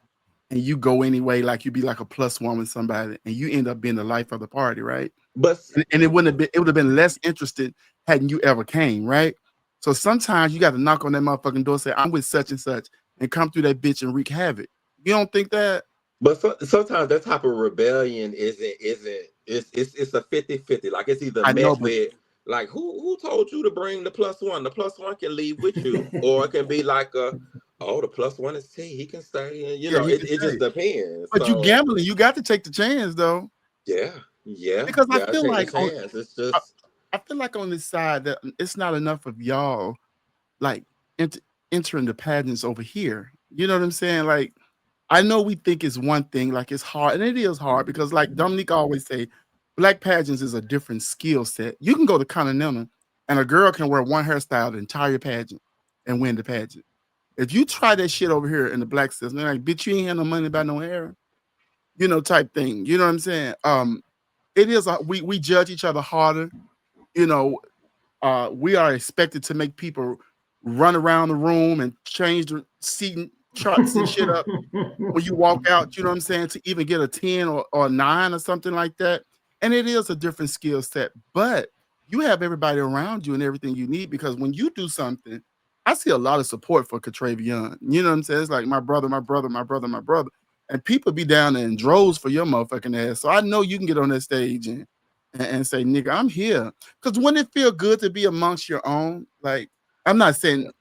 and you go anyway, like you be like a plus one with somebody and you end up being the life of the party, right? But And it would have been less interested hadn't you ever came, right? So sometimes you got to knock on that motherfucking door, say, I'm with such and such, and come through that bitch and wreak havoc. You don't think that? sometimes that type of rebellion isn't it's a 50-50. Like, it's either I know, met but with, like, who told you to bring the plus one? The plus one can leave with you, or it can be like, oh, the plus one is T, he can stay, and yeah, he can it just stay. depends. But you So gambling, you got to take the chance though. yeah, Because you gotta take the chance. It's I, just I feel like on this side that it's not enough of y'all like ent- entering the pageants over here. You know what I'm saying? Like, I know we think it's one thing, like it's hard, and it is hard because, like Dominique always say, black pageants is a different skill set. You can go to Continental, and a girl can wear one hairstyle the entire pageant and win the pageant. If you try that shit over here in the black system, they're like, bitch, you ain't had no money about no hair, type thing. You know what I'm saying? It is we judge each other harder. You know, we are expected to make people run around the room and change the seating charts and shit up when you walk out, you know what I'm saying, to even get a 10 or a 9 or something like that. And it is a different skill set, but you have everybody around you and everything you need, because when you do something, I see a lot of support for Catrevion. You know what I'm saying? It's like my brother, my brother, my brother, my brother. And people be down there in droves for your motherfucking ass. So I know you can get on that stage and say, nigga, I'm here. Because wouldn't it feel good to be amongst your own? Like, I'm not saying,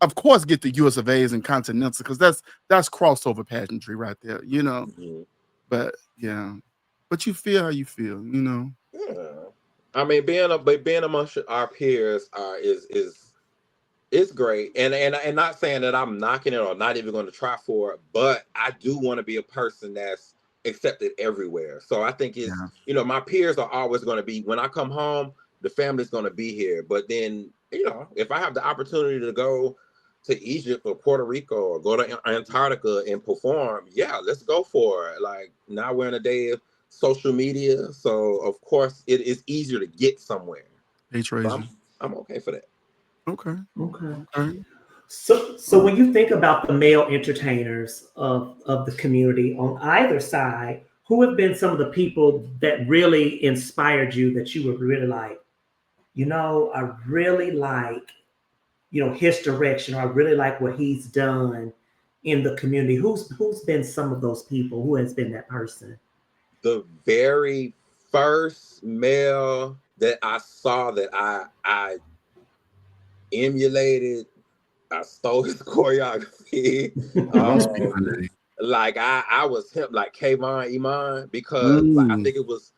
of course, get the US of A's and Continental, because that's crossover pageantry right there, mhm. But yeah, but you feel how you feel. Yeah. I mean, being amongst our peers is great, and not saying that I'm knocking it or not even going to try for it, but I do want to be a person that's accepted everywhere. So I think it's, Yeah, my peers are always going to be, when I come home, the family's going to be here. But then, if I have the opportunity to go to Egypt or Puerto Rico or go to Antarctica and perform, yeah, let's go for it. Like, now we're in a day of social media, so of course it is easier to get somewhere. they So Tracy. I'm okay for that. Okay, Okay. okay. So when you think about the male entertainers of the community on either side, who have been some of the people that really inspired you, that you were really like, I really like, his direction, or I really like what he's done in the community. Who's been some of those people? Who has been that person? The very first male that I saw that I emulated, I stole his choreography. Oh, don't speak Um, my name. like, I was him, like Kayvon Iman, because, like, I Mm, think it was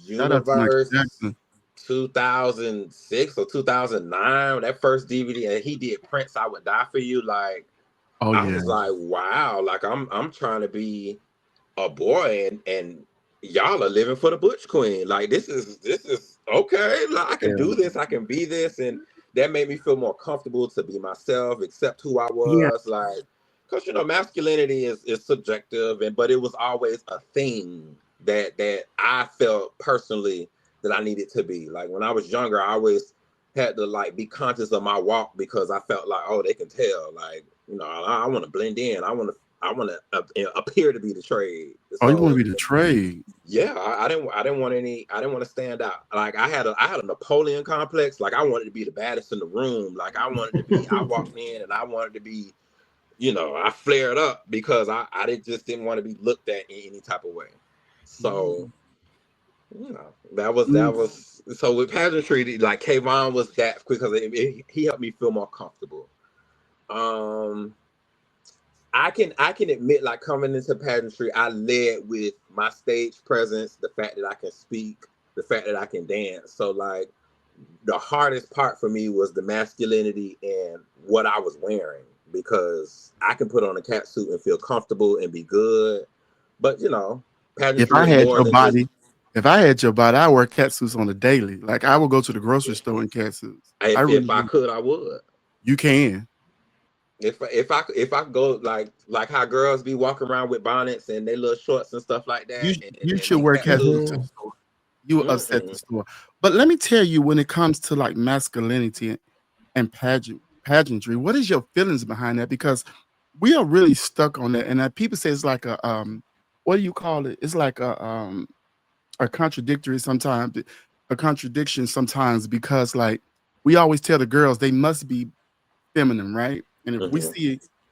shout out to Michael Universe Jackson. 2006 or 2009, that first DVD, and he did Prince I Would Die For You. Like, Oh I yeah, was like, wow, like, I'm trying to be a boy, and y'all are living for the Butch Queen. Like, this is okay. Like, I can yeah, do this, I can be this, and that made me feel more comfortable to be myself, accept who I Yeah, was. Like, because masculinity is subjective, but it was always a thing that I felt personally that I needed to be. Like, when I was younger, I always had to, like, be conscious of my walk, because I felt like, oh, they can tell. Like, I want to blend in. I want to I want to appear to be the trade. Oh, you want So to be the trade? yeah, I didn't want to stand out. Like I had a Napoleon complex. Like I wanted to be the baddest in the room. Like I wanted to be. I walked in and I wanted to be. I flared up because just didn't want to be looked at in any type of way. So that was so with pageantry. Like Kayvon was that because he helped me feel more comfortable. I can admit, like coming into pageantry, I led with my stage presence, the fact that I can speak, the fact that I can dance. So like the hardest part for me was the masculinity and what I was wearing, because I can put on a cat suit and feel comfortable and be good. But If pageantry I is had more your than just body, I wear cat suits on a daily. Like I will go to the grocery store in cat suits. I if really I would. could, I would. You can. If I go like how girls be walking around with bonnets and they little shorts and stuff like You that you and should they wear cat cat suits suits. to the store. You will upset the Mm-mm. store. But let me tell you, when it comes to like masculinity and pageantry, what is your feelings behind that? Because we are really stuck on that. And people say it's like a what do you call it? It's like a contradictory sometimes, a contradiction sometimes, because like we always tell the girls they must be feminine, right? And Mhm. if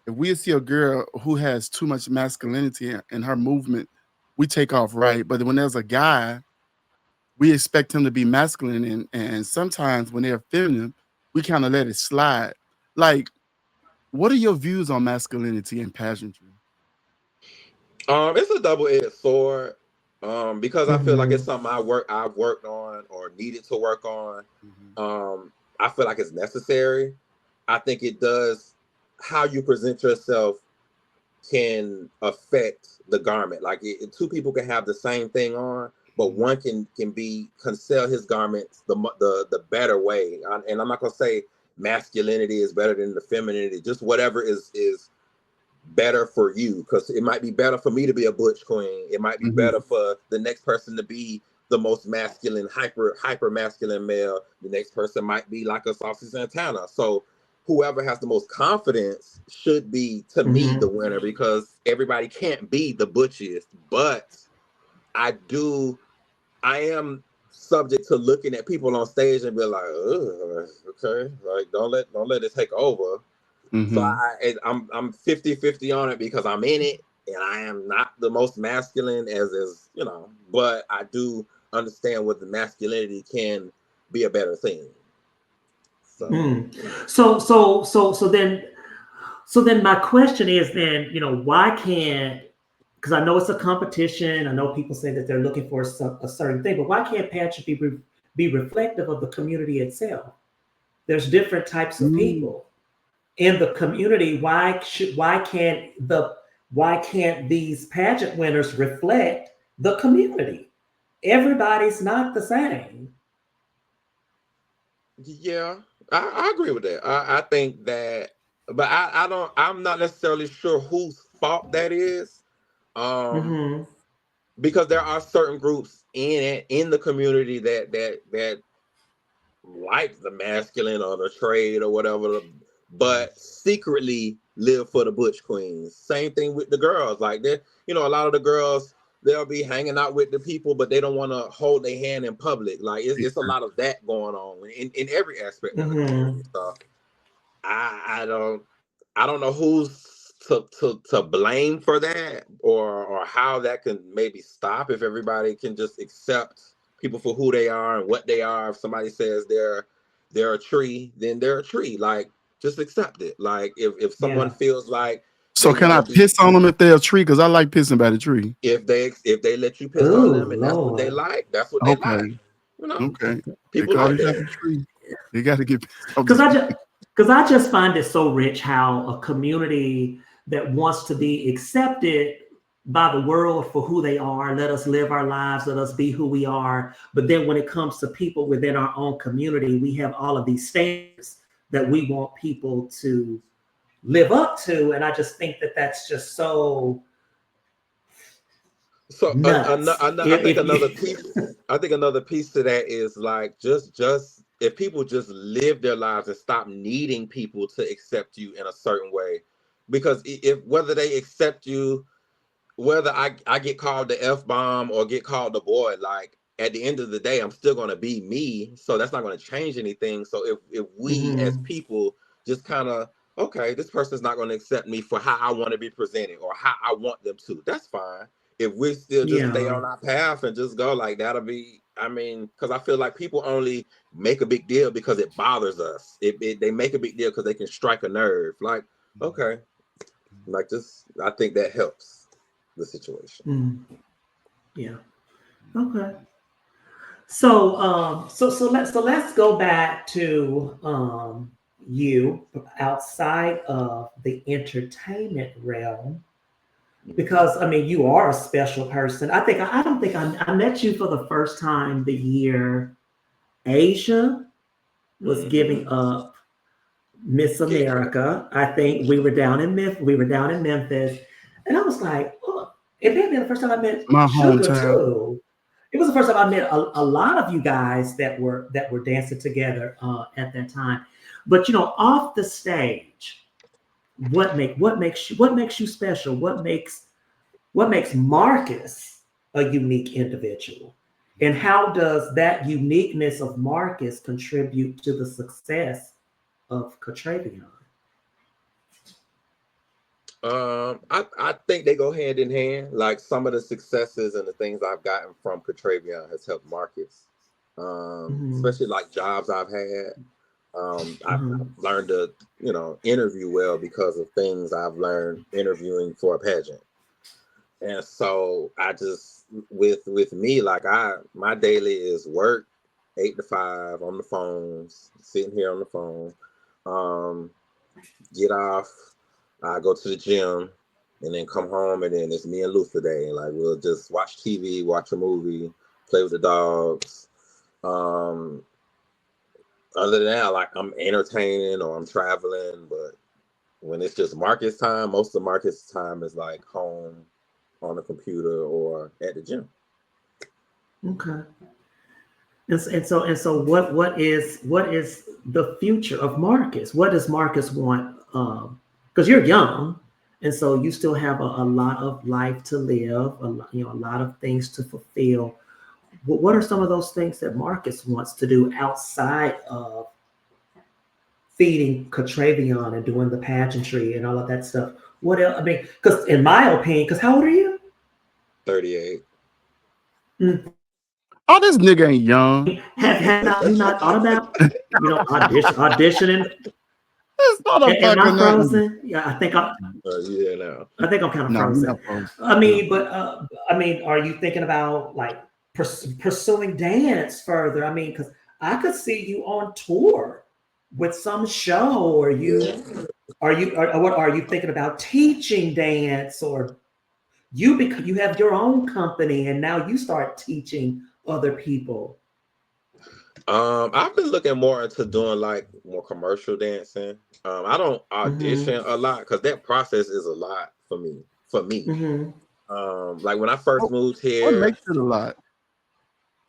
we see a girl who has too much masculinity in her movement, we take off right. But when there's a guy, we expect him to be masculine, and sometimes when they're feminine, we kind of let it slide. Like, what are your views on masculinity and pageantry? It's a double-edged sword. Because I feel like it's Mhm. something I've worked on or needed to work on. Mhm. I feel like it's necessary. I think it does. How you present yourself can affect the garment. Like two people can have the same thing on, but Mhm. one can sell his garments the better way. And I'm not gonna say masculinity is better than the femininity. Just whatever is better for you, because it might be better for me to be a butch queen. It might be Mhm. better for the next person to be the most masculine, hyper masculine male. The next person might be like a Saucy Santana. So whoever has the most confidence should be, to me, the Mhm. winner, because everybody can't be the butchiest. But I am subject to looking at people on stage and be like, ugh, okay, like don't let it take over. So Mhm. I'm 50-50 on it, because I'm in it and I am not the most masculine but I do understand what the masculinity can be a better thing. So Mm. So then my question is then, why can't, because I know it's a competition. I know people say that they're looking for a certain thing, but why can't pageant be reflective of the community itself? There's different types of Mm. people in the community. Why can't these pageant winners reflect the community? Everybody's not the same. yeah, I agree with that. I think that, but I'm not necessarily sure whose fault that is. Um, Hmm. because there are certain groups in the community that like the masculine or the trade or whatever, Mhm. but secretly live for the butch queens. Same thing with the girls. Like a lot of the girls, they'll be hanging out with the people, but they don't want to hold their hand in public. Like it's a lot of that going on in every aspect of the community. Hmm. So I don't know who's to blame for that, or how that can maybe stop, if everybody can just accept people for who they are and what they are. If somebody says they're a tree, then they're a tree. Like, just accept it. Like if someone Yeah. feels like So they can want I to be, piss on them if they're a tree? Because I like pissing by the tree. if they let you piss on them Oh and that's what they Lord. like, that's what they like. Okay. You know, Okay. people Because like you got that. a tree. You got to get pissed on the Because I tree. just because I just find it so rich how a community that wants to be accepted by the world for who they are, let us live our lives, let us be who we are. But then when it comes to people within our own community, we have all of these standards that we want people to live up to. And I just think that that's just so So nuts. I If, think if another you piece. I think another piece to that is like just if people just live their lives and stop needing people to accept you in a certain way, because if whether they accept you, whether I get called the F-bomb or get called the boy, like at the end of the day, I'm still gonna be me. So that's not gonna change anything. So if we as people just kind of, okay, this person's not gonna accept me for how I want to be presented or how I want them to, that's fine. If we still just stay Yeah. on our path and just go, like that'll be, I mean, because I feel like people only make a big deal because it bothers us. They make a big deal because they can strike a nerve. Like, okay, like just I think that helps the situation. Yeah. Okay. So let's go back to you outside of the entertainment realm, because I mean you are a special person. I don't think I met you for the first time the year Asia was giving up Miss America. I think we were down in Memphis, and I was like, oh, it may have been the first time I met My Sugar hometown. too. It was the first time I met a lot of you guys that were dancing together at that time. But you know, off the stage, what makes you special? What makes Marcus a unique individual? And how does that uniqueness of Marcus contribute to the success of Catrevion? I think they go hand in hand. Like some of the successes and the things I've gotten from Catrevion has helped Marcus. Mm-hmm. Especially like jobs I've had. I've Mm-hmm. learned to, interview well because of things I've learned interviewing for a pageant. And so I just with me, like my daily is work 8 to 5 on the phones, sitting here on the phone. Um, get off, I go to the gym, and then come home, and then it's me and Luther Day. Like we'll just watch TV, watch a movie, play with the dogs. Um, Other than that, like I'm entertaining or I'm traveling, but when it's just Marcus time, most of Marcus time is like home on the computer or at the gym. Okay. And so what is the future of Marcus? What does Marcus want? Because you're young, and so you still have a lot of life to live, a lot of things to fulfill. What are some of those things that Marcus wants to do outside of feeding Catrevion and doing the pageantry and all of that stuff? What else? I mean, because in my opinion, because how old are you? 38. Mm, Oh, this nigga ain't young. have you not thought about auditioning? This Am I motherfucker nothing. frozen? Yeah, Yeah, no. I think I'm kind of No, we frozen. not supposed. I No. mean, but I mean, are you thinking about like pursuing dance further? I mean, because I could see you on tour with some show, or Yeah. what are you thinking about teaching dance, or you have your own company and now you start teaching other people? I've been looking more into doing like more commercial dancing. I don't Mm-hmm. audition a lot because that process is a lot for me. For me, Mm-hmm. like when I first What, moved what here, makes it a lot?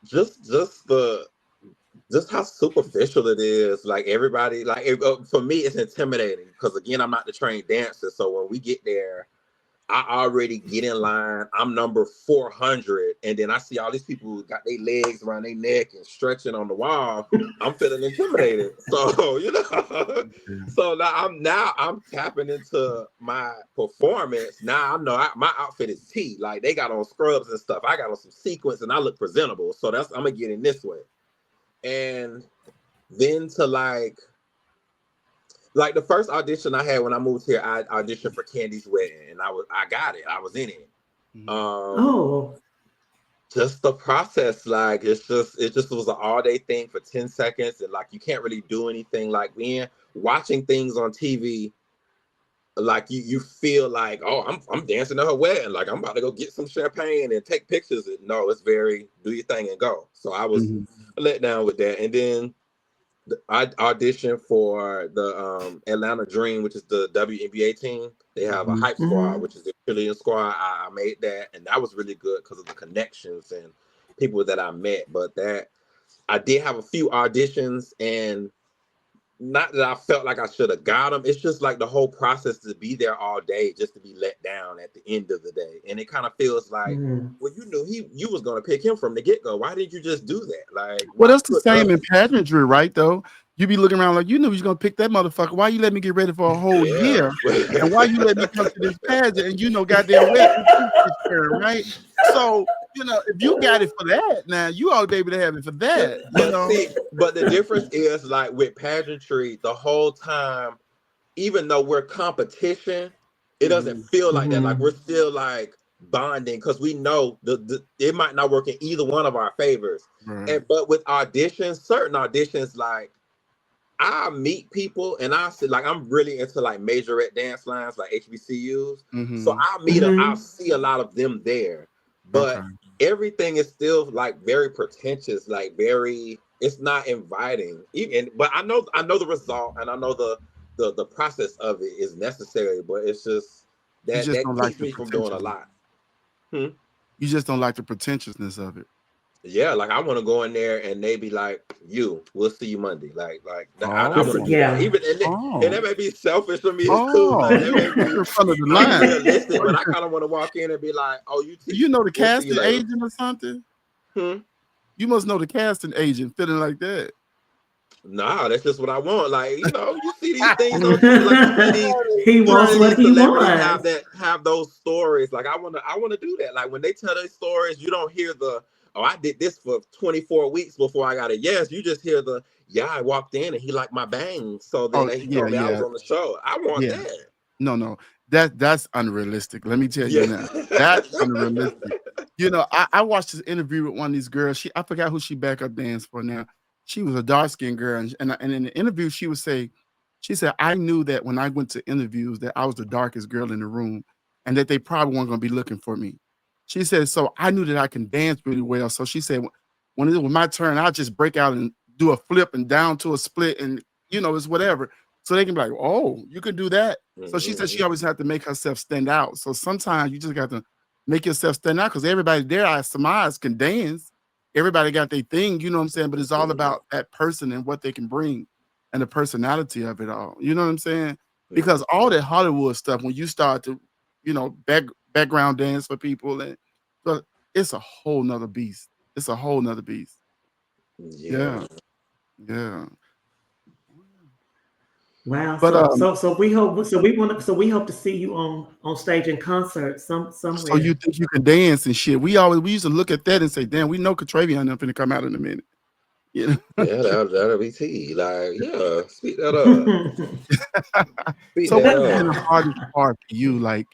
just the just how superficial it is. Like everybody, like for me, it's intimidating because again, I'm not the trained dancer. So when we get there, I already get in line. I'm number 400, and then I see all these people who got their legs around their neck and stretching on the wall. I'm feeling intimidated. So Yeah. so now I'm tapping into my performance. Now I know my outfit is T. Like they got on scrubs and stuff. I got on some sequins, and I look presentable. So I'm gonna get in this way. And then to like the first audition I had when I moved here, I auditioned for Candy's Wedding, and I got it. I was in it. Mhm. Um, Oh. just the process, like it just was an all day thing for 10 seconds, and like you can't really do anything. Like when watching things on TV, like you feel like, oh, I'm dancing at her wedding, like I'm about to go get some champagne and take pictures. No, it's very do your thing and go. So I was Mhm. let down with that, and then I auditioned for the Atlanta Dream, which is the WNBA team. They have a Mhm. hype squad, Mm-hmm. which is the cheerleading squad. I made that, and that was really good because of the connections and people that I met. But that I did have a few auditions, and not that I felt like I should have got him. It's just like the whole process to be there all day just to be let down at the end of the day. And it kind of feels like, well, you knew you was gonna pick him from the get-go. Why didn't you just do that? Like, Well, why that's the put same in us? pageantry, right? Though you be looking around like you knew you was gonna pick that motherfucker. Why you let me get ready for a whole Yeah. year? And why you let me come to this pageant and goddamn well it's this bitch turn, right? So, if you got it for that, now you ought to be able to have it for that, But the difference is like with pageantry, the whole time, even though we're competition, it doesn't feel like that. Like we're still like bonding because we know it might not work in either one of our favors. Right. But with auditions, certain auditions, like I meet people and I see, like, I'm really into like majorette dance lines, like HBCUs. So I meet them, I see a lot of them there, Okay. but everything is still like very pretentious, like very, it's not inviting. Even, but I know the result, and I know the process of it is necessary, but it's just You that just don't like keeps the me from doing a pretentiousness. lot. Hmm? You just don't like the pretentiousness of it. Yeah, like I want to go in there and they be like, we'll see you Monday. I want to Oh. do that. Yeah. Even and Oh. that may be selfish for me. It's cool. Oh. Like that may Put you be in front of the line. unrealistic, but I kind of want to walk in and be like, oh, you Do teach. you know the We'll see you casting later. agent or something? Hmm? You must know the casting agent feeling like that. Nah, that's just what I want. Like, you see these things on TV, like you see these He wants what he celebrities wants. have those stories. Like I wanna do that. Like when they tell their stories, you don't hear oh, I did this for 24 weeks before I got a yes. You just hear I walked in and he liked my bangs. So then Oh, he yeah, told me I was yeah, on the show. I want yeah. that. No. That's unrealistic. Let me tell you Yeah. now. That's unrealistic. I watched this interview with one of these girls. I forgot who she backup danced for now. She was a dark-skinned girl. And in the interview, she said, I knew that when I went to interviews that I was the darkest girl in the room and that they probably weren't going to be looking for me. She said, so I knew that I can dance really well. So she said, when it was my turn, I'll just break out and do a flip and down to a split and, it's whatever. So they can be like, oh, you can do that. So she said she always had to make herself stand out. So sometimes you just got to make yourself stand out because everybody there, I surmise, can dance. Everybody got their thing, you know what I'm saying? But it's all about that person and what they can bring and the personality of it all. You know what I'm saying? Because all that Hollywood stuff, when you start to, background dance for people, and but it's a whole nother beast. It's a whole nother beast. Yeah. Yeah. Yeah. Wow. But So we hope to see you on stage in concert so you somewhere. think you can dance and shit. We used to look at that and say, damn, we know Catrevion not finna come out in a minute. Yeah, that'll be tea. Like, yeah, speak that up. Speak So that what has been the up. hardest part for you, like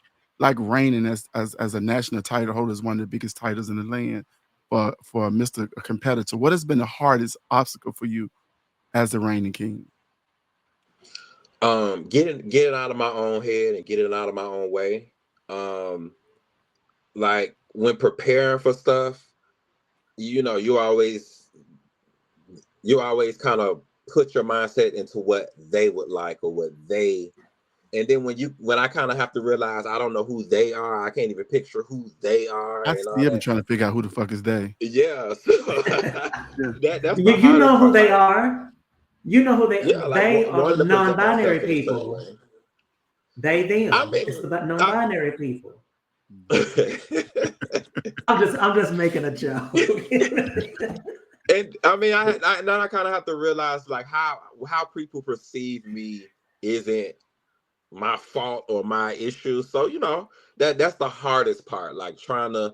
reigning as a national title holder, as one of the biggest titles in the land for Mr. Competitor? What has been the hardest obstacle for you as the reigning king? Getting out of my own head and getting out of my own way. Like when preparing for stuff, you always kind of put your mindset into what they would like or what they, and then when I kind of have to realize I don't know who they are, I can't even picture who they are I and all still been that. trying to figure out who the fuck is they. Yeah, so that's the You know hardest who part. they Like, are. You know who yeah, like they are the wanting to present non-binary myself in a certain people. way. They I them. mean, It's the I, non-binary people. and I'm just making a joke. I mean, now I kind of have to realize like how people perceive me isn't my fault or my issue. So that's the hardest part. Like trying to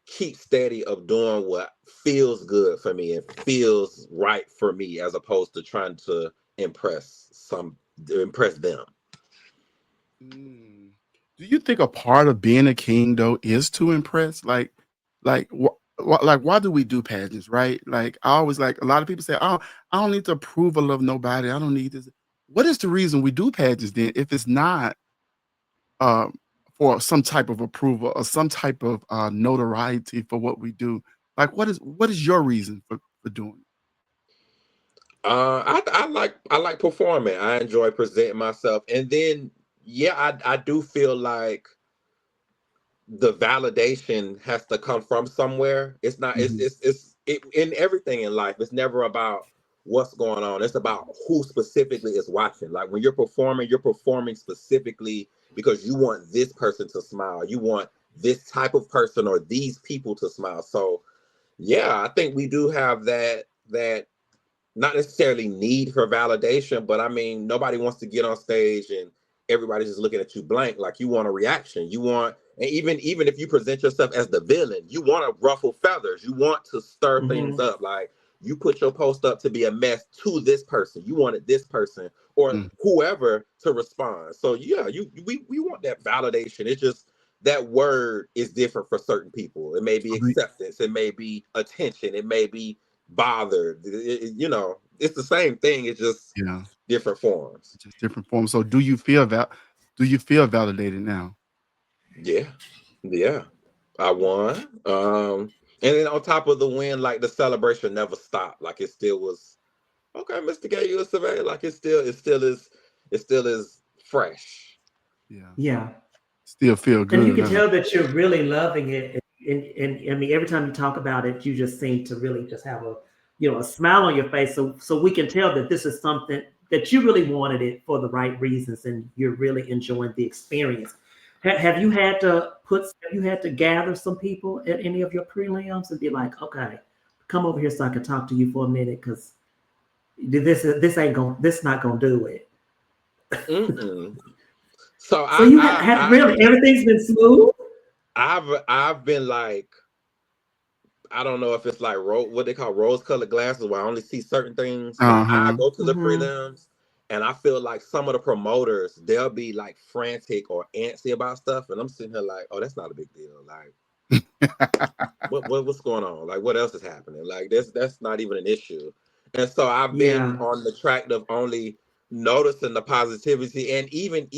keep steady of doing what feels good for me and feels right for me, as opposed to trying to impress them. Mm. Do you think a part of being a king though is to impress? Like why do we do pageants, right? Like I always like a lot of people say, "Oh, I don't need the approval of nobody. I don't need this." What is the reason we do pageants then if it's not um for some type of approval or some type of notoriety for what we do? Like what is your reason for doing it? I like performing. I enjoy presenting myself, and then yeah, I do feel like the validation has to come from somewhere. It's not. Mhm. In everything in life. It's never about what's going on. It's about who specifically is watching. Like when you're performing specifically because you want this person to smile. You want this type of person or these people to smile. So yeah, I think we do have that not necessarily need for validation, but I mean, nobody wants to get on stage and everybody's just looking at you blank. Like you want a reaction. You want, and even if you present yourself as the villain, you want to ruffle feathers. You want to stir things up. Like you put your post up to be a mess to this person. You wanted this person or whoever to respond. So yeah, we want that validation. It's just that word is different for certain people. It may be acceptance. It may be attention. It may be bothered. You know, it's the same thing. It's just different forms. Just different forms. So do you feel validated now? Yeah. I won. And then on top of the win, like the celebration never stopped. Like it still was okay, Mr. K, you a surveyor. Like it still is fresh. Yeah. Still feel good. And you can tell that you're really loving it. And I mean, every time you talk about it, you just seem to really just have a smile on your face. So we can tell that this is something that you really wanted it for the right reasons, and you're really enjoying the experience. Have you had to gather some people at any of your prelims and be like, okay, come over here so I can talk to you for a minute because this not gonna do it. So you have really everything's been smooth. I've been like, I don't know if it's like what they call rose-colored glasses, where I only see certain things. I go to the prelims, and I feel like some of the promoters, they'll be like frantic or antsy about stuff, and I'm sitting here like, oh, that's not a big deal. Like, what's going on? Like, what else is happening? Like, that's not even an issue. And so I've been on the track of only noticing the positivity, and even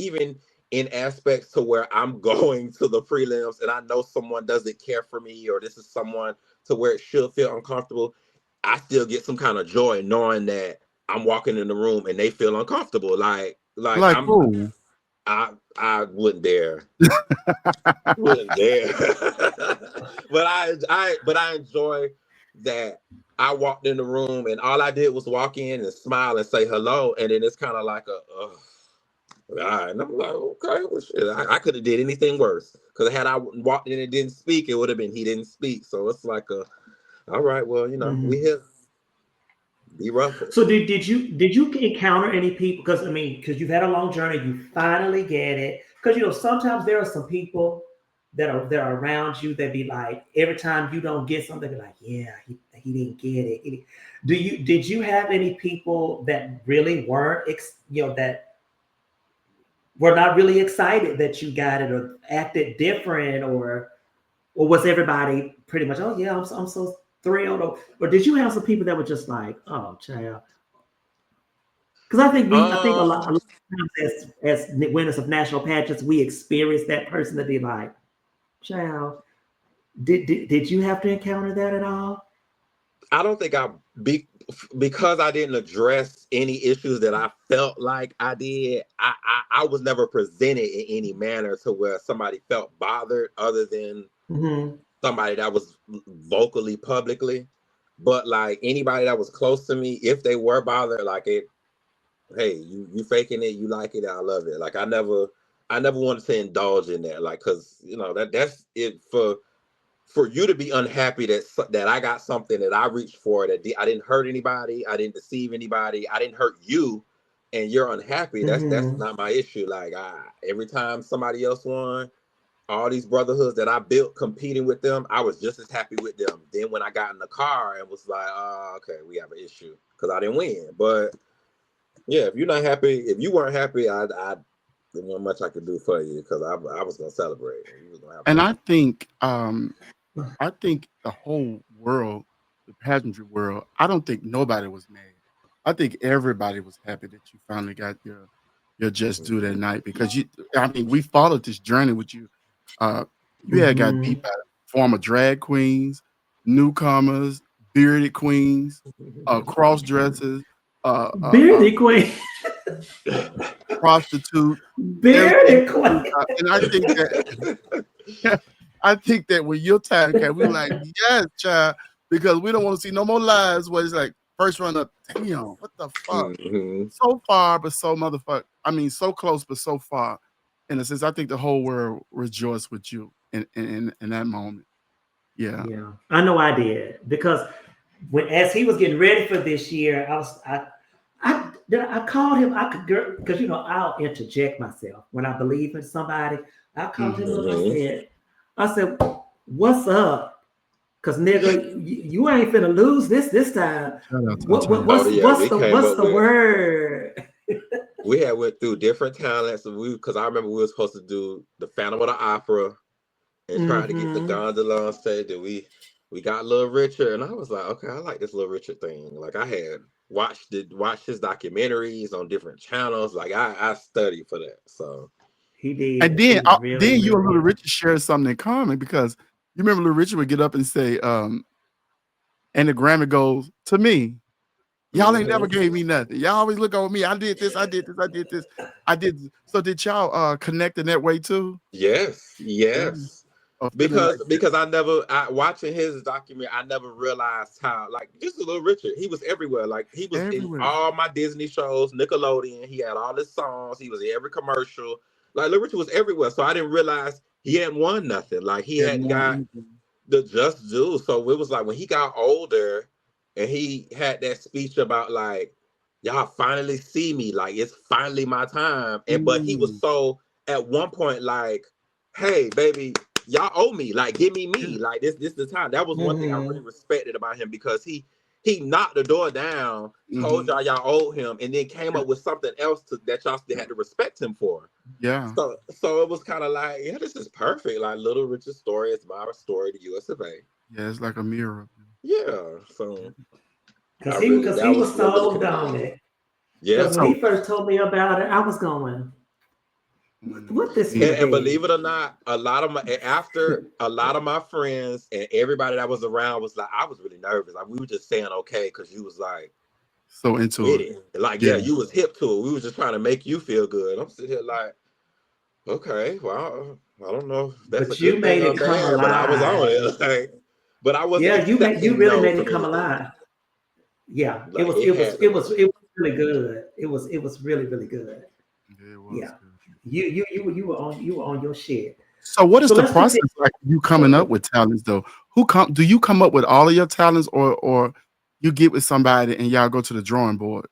in aspects to where I'm going to the prelims and I know someone doesn't care for me, or this is someone to where it should feel uncomfortable, I still get some kind of joy knowing that I'm walking in the room and they feel uncomfortable. Like who? I wouldn't dare. Wouldn't dare. But I enjoy that I walked in the room and all I did was walk in and smile and say hello, and then it's kind of like all right, and I'm like, okay, well, shit, I could have did anything worse, because had I walked in and didn't speak, it would have been he didn't speak. So it's like all right, well, we here. Be ruffled. So did you encounter any people? Because you've had a long journey, you finally get it. Because sometimes there are some people that are around you that be like, every time you don't get something, they're like, yeah, he didn't get it. Did you have any people that really weren't that were not really excited that you got it, or acted different, or was everybody pretty much, oh yeah, I'm so thrilled, or did you have some people that were just like, oh child? Because I think a lot of times as winners of national pageants, we experience that person to be like, child, did you have to encounter that at all? I don't think because I didn't address any issues that I felt like I did. I was never presented in any manner to where somebody felt bothered, other than somebody that was vocally publicly. But like anybody that was close to me, if they were bothered, like hey, you faking it, you like it, I love it. Like I never wanted to indulge in that, like, because that's it. For you to be unhappy that I got something that I reached for, that I didn't hurt anybody, I didn't deceive anybody, I didn't hurt you, and you're unhappy. That's not my issue. Like every time somebody else won, all these brotherhoods that I built competing with them, I was just as happy with them. Then when I got in the car and was like, okay, we have an issue because I didn't win. But yeah, if you're not happy, if you weren't happy, I there wasn't much I could do for you, because I was gonna celebrate. And you was gonna have and I think the whole world, the pageantry world, I don't think nobody was mad. I think everybody was happy that you finally got your just due that night, because we followed this journey with you. You had got beat by former drag queens, newcomers, bearded queens, cross dressers, bearded queen, prostitute, bearded queen. And I think that when your time came, we were like, yes, child, because we don't want to see no more lives where it's like, first run up. Damn, what the fuck? Mm-hmm. So far, but so motherfucker. I mean, so close, but so far. In a sense, I think the whole world rejoiced with you in that moment. Yeah. Yeah, I know I did because as he was getting ready for this year, I called him. I could, because I'll interject myself when I believe in somebody. I called him up. I said, "What's up?" Because nigga, you ain't finna lose this time. What's the word? We had went through different talents, because I remember we were supposed to do the Phantom of the Opera and tried to get the gondola on stage. And we got Little Richard, and I was like, okay, I like this Little Richard thing. Like I had watched his documentaries on different channels. Like I studied for that. So he did. And then then you and Little Richard shared something in common, because you remember Little Richard would get up and say, and the Grammy goes to me. Y'all ain't never gave me nothing. Y'all always look over me. I did this. I did this. I did this. I did. So did y'all connect in that way too? Yes. Yeah. Because watching his documentary, I never realized how, like, just a Little Richard, he was everywhere. Like he was in all my Disney shows, Nickelodeon. He had all his songs. He was in every commercial. Like Little Richard was everywhere. So I didn't realize he hadn't won nothing. Like he hadn't got the just due. So it was like when he got older and he had that speech about like, y'all finally see me, like it's finally my time. And but he was so at one point like, hey baby, y'all owe me, like give me like this is the time. That was one thing I really respected about him, because he knocked the door down, told y'all owed him, and then came up with something else that y'all still had to respect him for. Yeah. So it was kind of like, yeah, this is perfect. Like Little Richard's story is my story, the US of A. Yeah, it's like a mirror. Yeah. So because he was sold on it. Yeah. Because when he first told me about it, I was going, what this here? And believe it or not, a lot of my friends and everybody that was around was like, I was really nervous. Like we were just saying okay, because you was like so into it. Like you was hip to it. We was just trying to make you feel good. I'm sitting here like, okay, well, I don't know if that's but a good thing or bad, but I was on it. Like, but I wasn't. You really made it come alive. Yeah, like, it was really good. It was really really good. It was good. You were on your shit. So what is the process like you coming up with talents though? Do you come up with all of your talents, or you get with somebody and y'all go to the drawing board?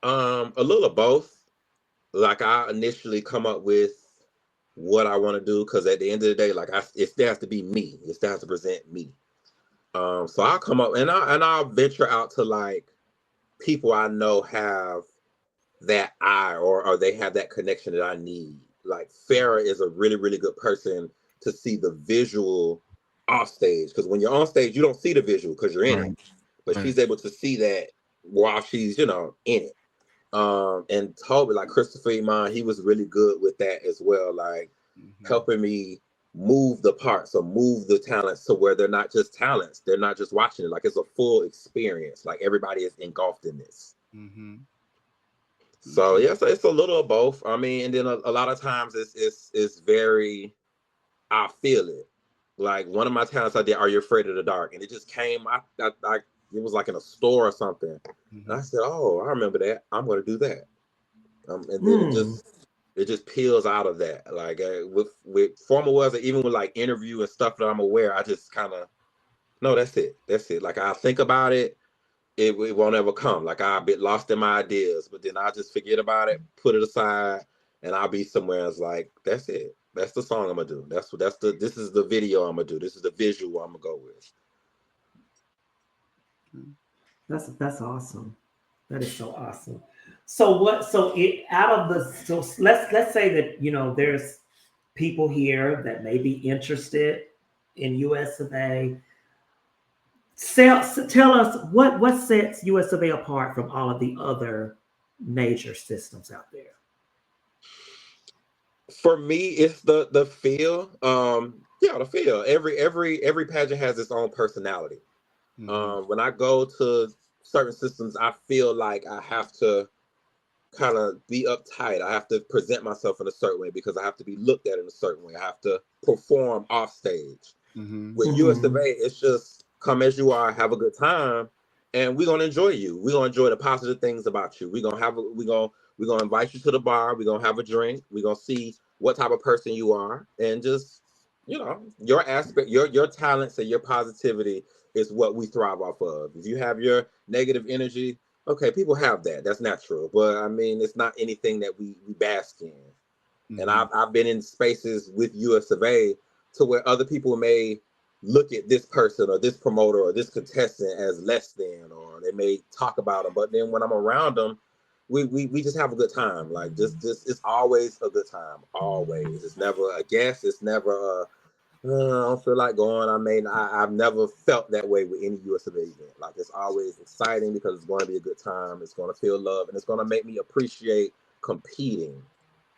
A little of both. Like I initially come up with what I want to do, because at the end of the day, like it still has to be me. It still has to present me. So I'll come up and I'll venture out to like people I know have that eye, or they have that connection that I need. Like Farrah is a really, really good person to see the visual off stage, because when you're on stage, you don't see the visual because you're in it. But she's able to see that while she's, in it. And Toby, like Christopher Iman, he was really good with that as well, like helping me move the parts or move the talents to where they're not just talents, they're not just watching it, like it's a full experience, like everybody is engulfed in this. So yeah, so it's a little of both. I mean, and then a lot of times it's very, I feel it. Like one of my talents I did, Are You Afraid of the Dark? And it just came, it was like in a store or something. And I said, oh, I remember that. I'm going to do that. And then it just peels out of that. Like with formal was, even with like interview and stuff that I'm aware, I just kind of, no, that's it. That's it. Like I think about it, it won't ever come. Like I'll be lost in my ideas, but then I'll just forget about it, put it aside, and I'll be somewhere. It's like, that's it. That's the song I'm gonna do. This is the video I'm gonna do. This is the visual I'm gonna go with. That's awesome. That is so awesome. So let's say that there's people here that may be interested in US of A. Tell us what sets US of A apart from all of the other major systems out there. For me, it's the feel. The feel. Every pageant has its own personality. When I go to certain systems, I feel like I have to kind of be uptight. I have to present myself in a certain way because I have to be looked at in a certain way. I have to perform off stage. With US of A, it's just come as you are, have a good time, and we're gonna enjoy you. We're gonna enjoy the positive things about you. We're gonna invite you to the bar. We're gonna have a drink. We're gonna see what type of person you are, and just your aspect, your talents and your positivity is what we thrive off of. If you have your negative energy, okay, people have that. That's natural, but I mean, it's not anything that we bask in. And I've been in spaces with US of A to where other people may look at this person or this promoter or this contestant as less than, or they may talk about them. But then when I'm around them, we just have a good time. Like just it's always a good time. Always. It's never a guess. It's never a I don't feel like going. I've never felt that way with any US of A event. Like it's always exciting because it's going to be a good time. It's going to feel love, and it's going to make me appreciate competing.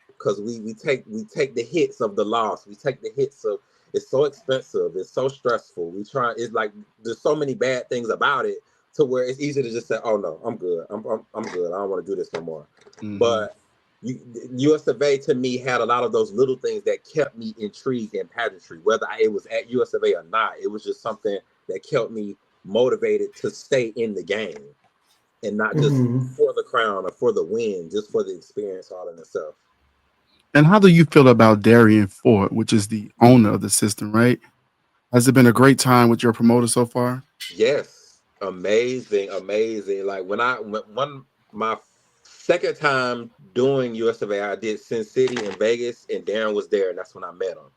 Because we take the hits of the loss. We take the hits of it's so expensive. It's so stressful. It's like there's so many bad things about it to where it's easy to just say, "Oh no, I'm good. I'm good. I don't want to do this no more." But US of A to me had a lot of those little things that kept me intrigued in pageantry. Whether it was at US of A or not, it was just something that kept me motivated to stay in the game and not just for the crown or for the win, just for the experience all in itself. And how do you feel about Darian Ford, which is the owner of the system, right? Has it been a great time with your promoter so far? Yes, amazing. Like when my second time doing US of A, I did Sin City in Vegas, and Darren was there, and that's when I met him.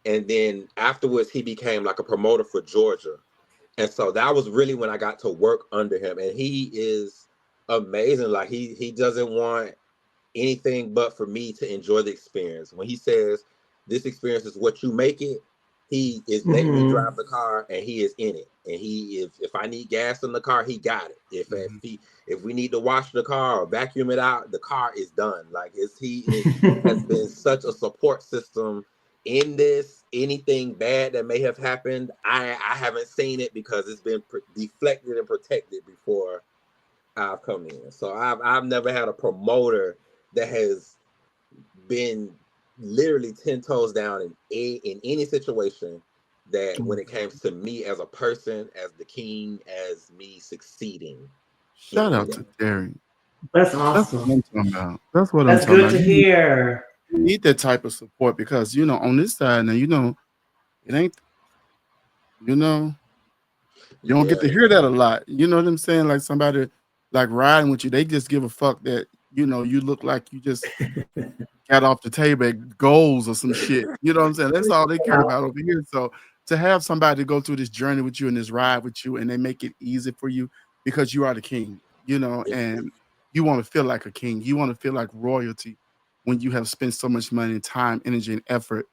And then afterwards, he became like a promoter for Georgia, and so that was really when I got to work under him. And he is amazing. Like he doesn't want anything but for me to enjoy the experience. When he says this experience is what you make it, he is letting me drive the car and he is in it. And if I need gas in the car, he got it. If we need to wash the car or vacuum it out, the car is done. Like he has been such a support system in this. Anything bad that may have happened, I haven't seen it because it's been deflected and protected before I've come in. So I've never had a promoter that has been literally 10 toes down in any situation that when it comes to me as a person, as the king, as me succeeding. Shout out to Darian. That's That's what awesome. I'm talking about. That's what I'm That's talking good about. to hear. You need that type of support because on this side now, it ain't, you know, you don't get to hear that a lot. You know what I'm saying? Like somebody like riding with you, they just give a fuck that you look like you just got off the table at goals or some shit. You know what I'm saying? That's all they care about over here. So to have somebody go through this journey with you and this ride with you, and they make it easy for you because you are the king, and you want to feel like a king. You want to feel like royalty when you have spent so much money, time, energy, and effort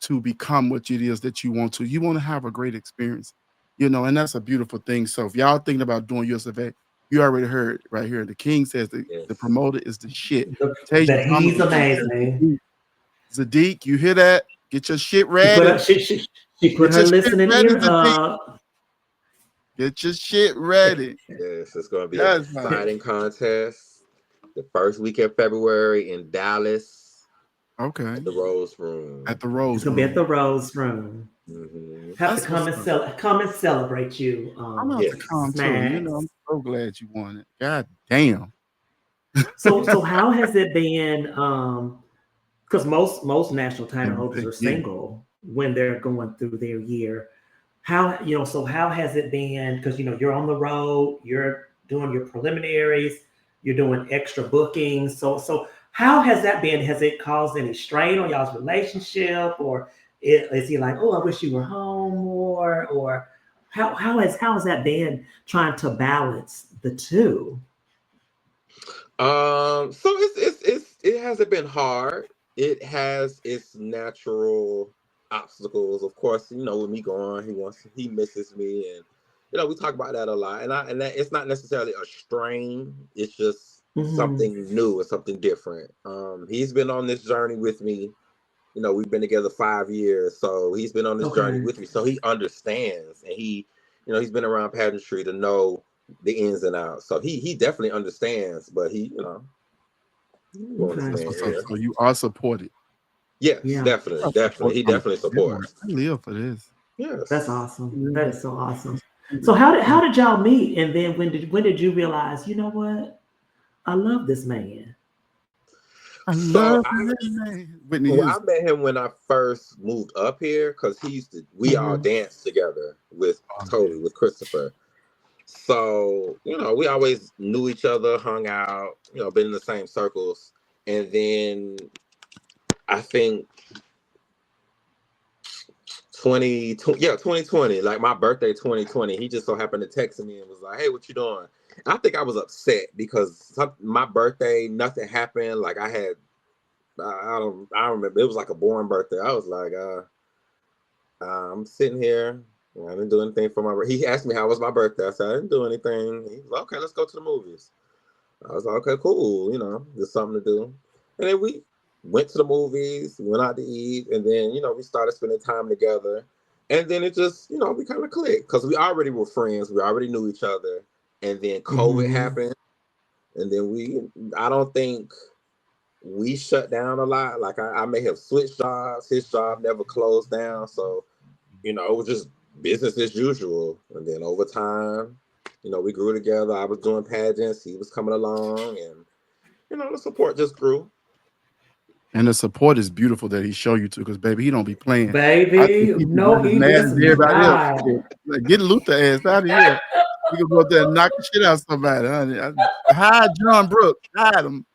to become what it is that you want to. You want to have a great experience, and that's a beautiful thing. So if y'all thinking about doing USFA, you already heard right here. The king says the promoter is the shit. That he's amazing. Zadiq, you hear that? Get your shit She ready. put her listening ear Zadiq. up. Get your shit ready. Yes, it's going to be an exciting contest. The first week of February in Dallas. Okay. At the Rose Room. At the Rose It's gonna Room. be at the Rose Room. Have to come and celebrate you. I'm gonna have to come too. I'm so glad you won it. God damn. So how has it been? Because most national title holders are single when they're going through their year. How how has it been? Because you're on the road, you're doing your preliminaries, you're doing extra bookings. So how has that been? Has it caused any strain on y'all's relationship, or is he like, oh, I wish you were home more, or how has that been trying to balance the two? So it hasn't been hard. It has its natural obstacles. Of course, with me going, he misses me, and we talk about that a lot. And that it's not necessarily a strain. It's just something new and something different. He's been on this journey with me. We've been together 5 years, so he's been on this journey with me. So he understands, and he's been around pageantry to know the ins and outs. So he definitely understands, but he So you are supported. Yes, definitely. He definitely supports. I live for this. Yes. That's awesome. That is so awesome. So how did y'all meet? And then when did you realize, you know what? I love this man. I So love I this man. Whitney well, I Houston. met him when I first moved up here because we all Mhm. danced together with Oh, totally with Christopher. So, we always knew each other, hung out, been in the same circles. And then I think 2020, like my birthday 2020, he just so happened to text me and was like, "Hey, what you doing?" And I think I was upset because my birthday, nothing happened. Like I don't remember. It was like a boring birthday. I was like, I'm sitting here. I didn't do anything for my birthday. He asked me how was my birthday. I said, I didn't do anything. He was like, okay, let's go to the movies. I was like, okay, cool. There's something to do. And then we went to the movies, went out to eat, and then, we started spending time together. And then it just, we kind of clicked because we already were friends. We already knew each other. And then COVID Mhm. happened. And then I don't think we shut down a lot. Like I may have switched jobs. His job never closed down. So, it was just business as usual. And then over time, we grew together. I was doing pageants. He was coming along. And, the support just grew. and the support is beautiful that he show you too, because baby, he don't be playing. I think Baby, he be no, just as he mad does as everybody else. not. Yeah, like, get Luther ass out of here. He can go out there and knock the shit out of somebody, honey. Hide John Brooks. Hide him.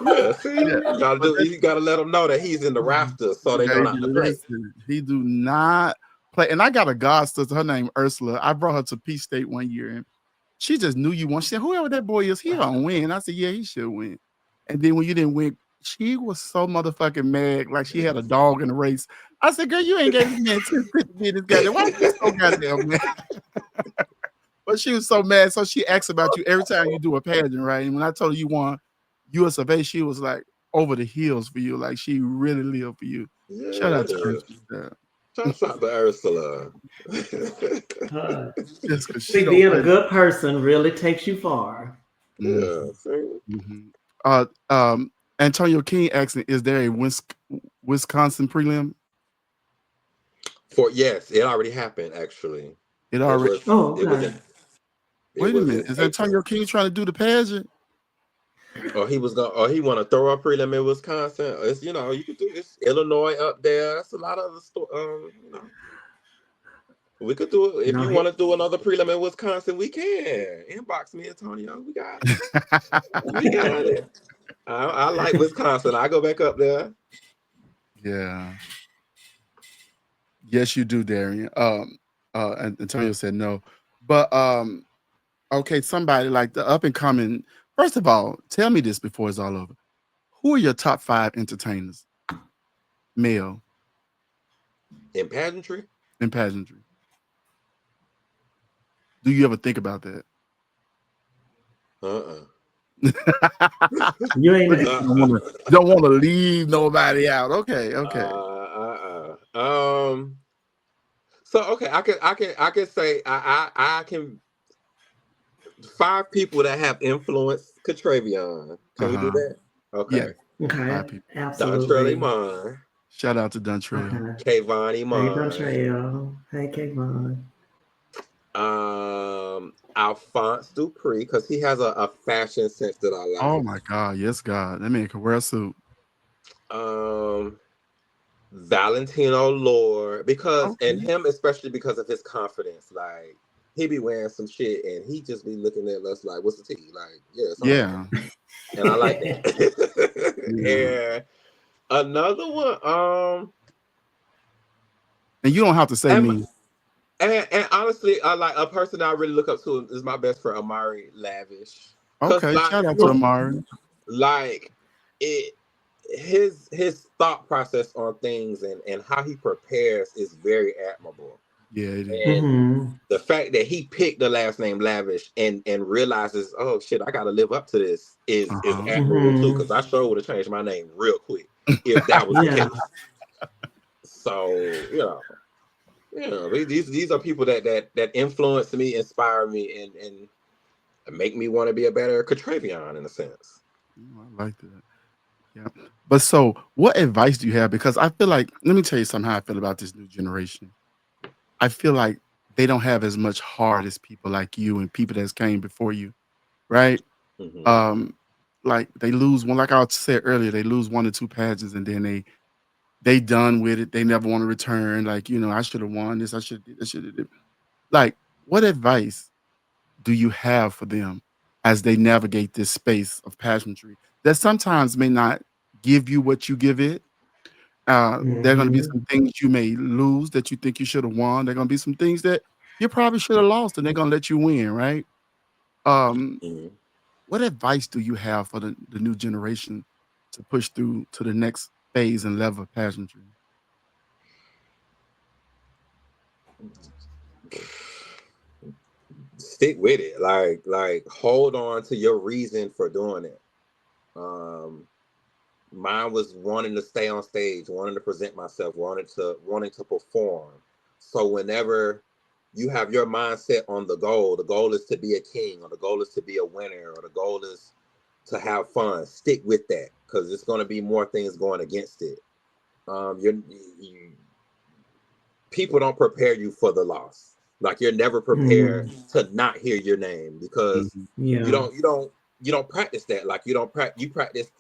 Yeah, see, Yeah. But you gotta let him know that he's in the rafters so they know baby, not to play. listen, he do not play. And I got a god sister, her name Ursula. I brought her to Peace State one year, and she just knew you won. She said, whoever that boy is, he don't win. I said, yeah, he should win. And then when you didn't win, she was so motherfucking mad, like she had a dog in the race. I said, girl, you ain't gave this man 10 50 minutes, goddamn. Why you so goddamn mad? But she was so mad. So she asks about you every time you do a pageant, right? And when I told her you won US of A, she was like over the heels for you. Like she really lived for you. Shout out to Yeah. Ursula. Shout out to Ursula. Uh, Just because she see, don't being a play. good person really takes you far. Yeah, Mhm, see? mhm. Antonio King asking, is there a Wisconsin prelim? Yes, it already happened actually. It It already. was Oh, it was okay. in it Wait a was minute. in Is April. Antonio King trying to do the pageant? He wanna throw a prelim in Wisconsin. It's you could do this. Illinois up there. That's a lot of we could do it. If No, you want to do another prelim in Wisconsin, we can. Inbox me, Antonio. We got it. We got it. I like Wisconsin. I go back up there. Yeah. Yes, you do, Darian. And Antonio said no. But okay, somebody like the up and coming. First of all, tell me this before it's all over. Who are your top 5 entertainers, male, In pageantry? in pageantry? Do you ever think about that? Uh-uh. you ain't. Look at you, don't want to leave nobody out. Okay, okay. So okay, I can say I can 5 people that have influenced Catrevion. Can we do Uh-huh. that? Yeah, Okay. Okay, 5 people. Dontrell absolutely. Iman, Shout out to Dontrell. Okay. Kayvon Hey, Iman, Dontrell. Hey, Kayvon. Alphonse Dupree, because he has a fashion sense that I Oh like. my God, yes, God. That man can wear a suit. Um, Valentino Lord, and Okay. him especially because of his confidence. Like he be wearing some shit and he just be looking at us like, "What's the tea?" Like, yeah, it's on. Yeah. And I like that. Yeah. And another one, And you don't have to say and, me. and honestly, I like a person I really look up to is my best friend Amari Lavish, cause Okay, shout out to Amari. like it his thought process on things and how he prepares is very admirable. Yeah, it is. And Mm-hmm. the fact that he picked the last name Lavish and realizes, oh shit, I gotta live up to this is Uh-huh. admirable too. Mm-hmm. Because I sure would have changed my name real quick if that was the Yeah. case. So these are people that influence me, inspire me, and make me want to be a better Catrevion in a sense. I like that. Yeah. But so, what advice do you have? Because I feel like, let me tell you something how I feel about this new generation. I feel like they don't have as much heart as people like you and people that's came before you, right? Hmm. Um, like they lose one, like I said earlier, they lose one or two pageants and then they done with it. They never want to return. Like, I should have won this. I should have did. Like, what advice do you have for them as they navigate this space of pageantry that sometimes may not give you what you give it? There are going to be Hmm. some things you may lose that you think you should have won. There are going to be some things that you probably should have lost, and they're going to let you win, right? Um, Hmm. what advice do you have for the new generation to push through to the next phase and level of pageantry? Stick with it. Like hold on to your reason for doing it. Um, Mine was wanting to stay on stage, wanting to present myself, wanting to perform. So whenever you have your mindset on the goal is to be a king, or the goal is to be a winner, or the goal is to have fun. Stick with that because it's going to be more things going against it. You People don't prepare you for the loss. Like you're never prepared Hmm. to not hear your name because Mhm, you Yeah. don't you don't you don't practice that. Like you practice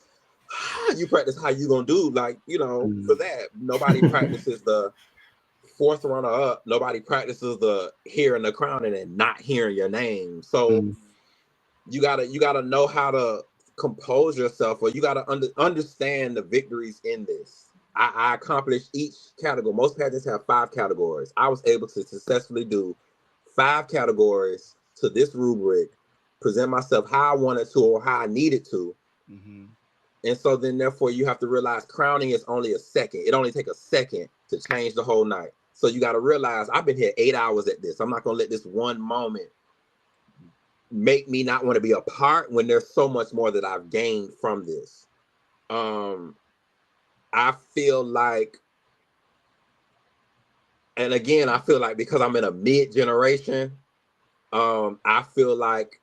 you practice how you gonna do. Like for mhm, that nobody practices the fourth runner up. Nobody practices the hearing the crown and then not hearing your name. So mhm, you gotta know how to compose yourself, or you gotta understand the victories in this. I accomplished each category. Most pageants have 5 categories. I was able to successfully do 5 categories to this rubric, present myself how I wanted to or how I needed to. mhm, And so then therefore you have to realize crowning is only a second. It only takes a second to change the whole night. So you got to realize I've been here 8 hours at this. I'm not gonna let this one moment make me not want to be a part when there's so much more that I've gained from this. Um, I feel like, and again, I feel like because I'm in a mid generation, I feel like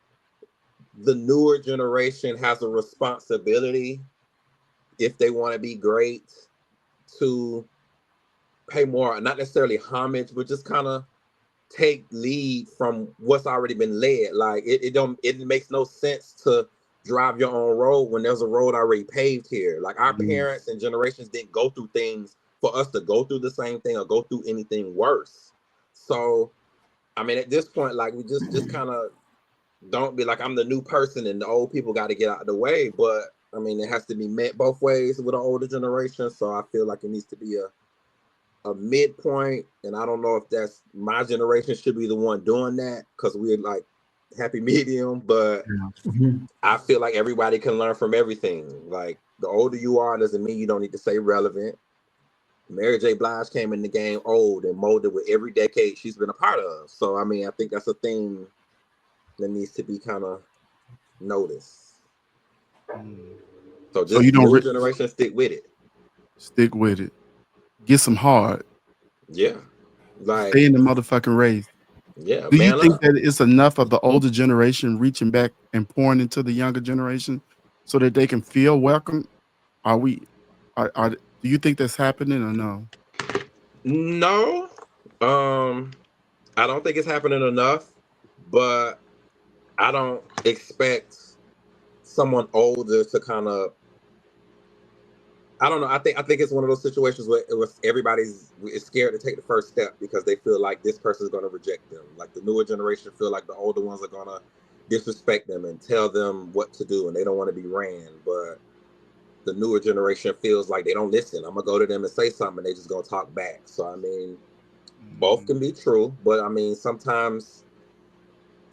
the newer generation has a responsibility if they want to be great to pay more, not necessarily homage, but just kind of take lead from what's already been led. Like it makes no sense to drive your own road when there's a road already paved here. Like our mhm, parents and generations didn't go through things for us to go through the same thing or go through anything worse. So I mean at this point, like we just kind of don't be like I'm the new person and the old people got to get out of the way. But I mean it has to be met both ways with the older generation. So I feel like it needs to be a midpoint, and I don't know if that's my generation should be the one doing that because we're like happy medium, but yeah, Mhm. I feel like everybody can learn from everything. Like the older you are doesn't mean you don't need to stay relevant. Mary J. Blige came in the game old and molded with every decade she's been a part of. So I mean, I think that's a thing that needs to be kind of noticed. mm. So So you just don't newer generation, stick with it. stick with it. Get some hard. Yeah, Stay like in the motherfucking race. yeah, Do you man think up. that it's enough of the older generation reaching back and pouring into the younger generation so that they can feel welcome? Are we are do you think that's happening or no? No, I don't think it's happening enough, but I don't expect someone older to kind of. I don't know. I think it's one of those situations where it was everybody's is scared to take the first step because they feel like this person is going to reject them. Like the newer generation feel like the older ones are going to disrespect them and tell them what to do, and they don't want to be ran. But the newer generation feels like they don't listen. I'm gonna go to them and say something, and they just gonna talk back. So I mean, both Mm, can be true, but I mean sometimes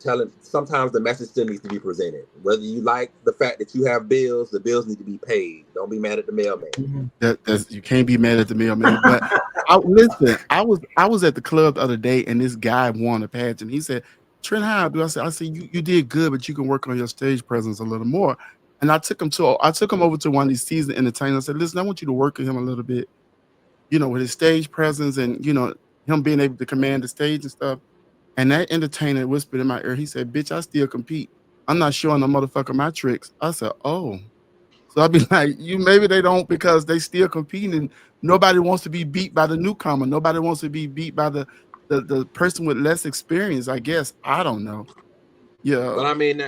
the message still needs to be presented. Whether you like the fact that you have bills, the bills need to be paid. Don't be mad at the mailman. Mhm. that's you can't be mad at the mailman. But I listen, I was at the club the other day and this guy won a pageant. He said, Trent, how I do? I said, you did good, but you can work on your stage presence a little more. And I took him over to one of these seasoned entertainers. I said, listen, I want you to work with him a little bit, with his stage presence and him being able to command the stage and stuff. And that entertainer whispered in my ear, he said, bitch, I still compete. I'm not showing the motherfucker my tricks. I said, oh. So I'd be like, maybe they don't because they still competing. Nobody wants to be beat by the newcomer. Nobody wants to be beat by the person with less experience. I guess I don't know. Yeah, But I mean,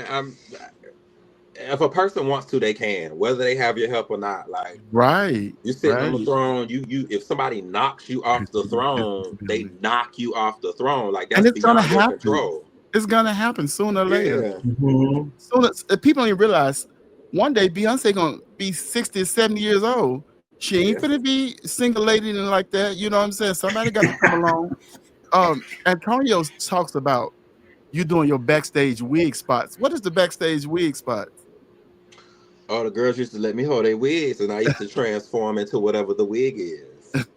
if a person wants to, they can, whether they have your help or not. Like right, you sitting on the right. throne, if somebody knocks you off the throne, they knock you off the throne. Like And that's it's gonna beyond their happen. control. It's gonna happen sooner or later. Yeah. Mhm. Soon as people don't even realize one day Beyonce gonna be 60 or 70 years old. She ain't Yeah. gonna be single lady and like that. You know what I'm saying? Somebody got to come along. Antonio talks about you doing your backstage wig spots. What is the backstage wig spots? All the girls used to let me hold their wigs, and I used to transform into whatever the wig is.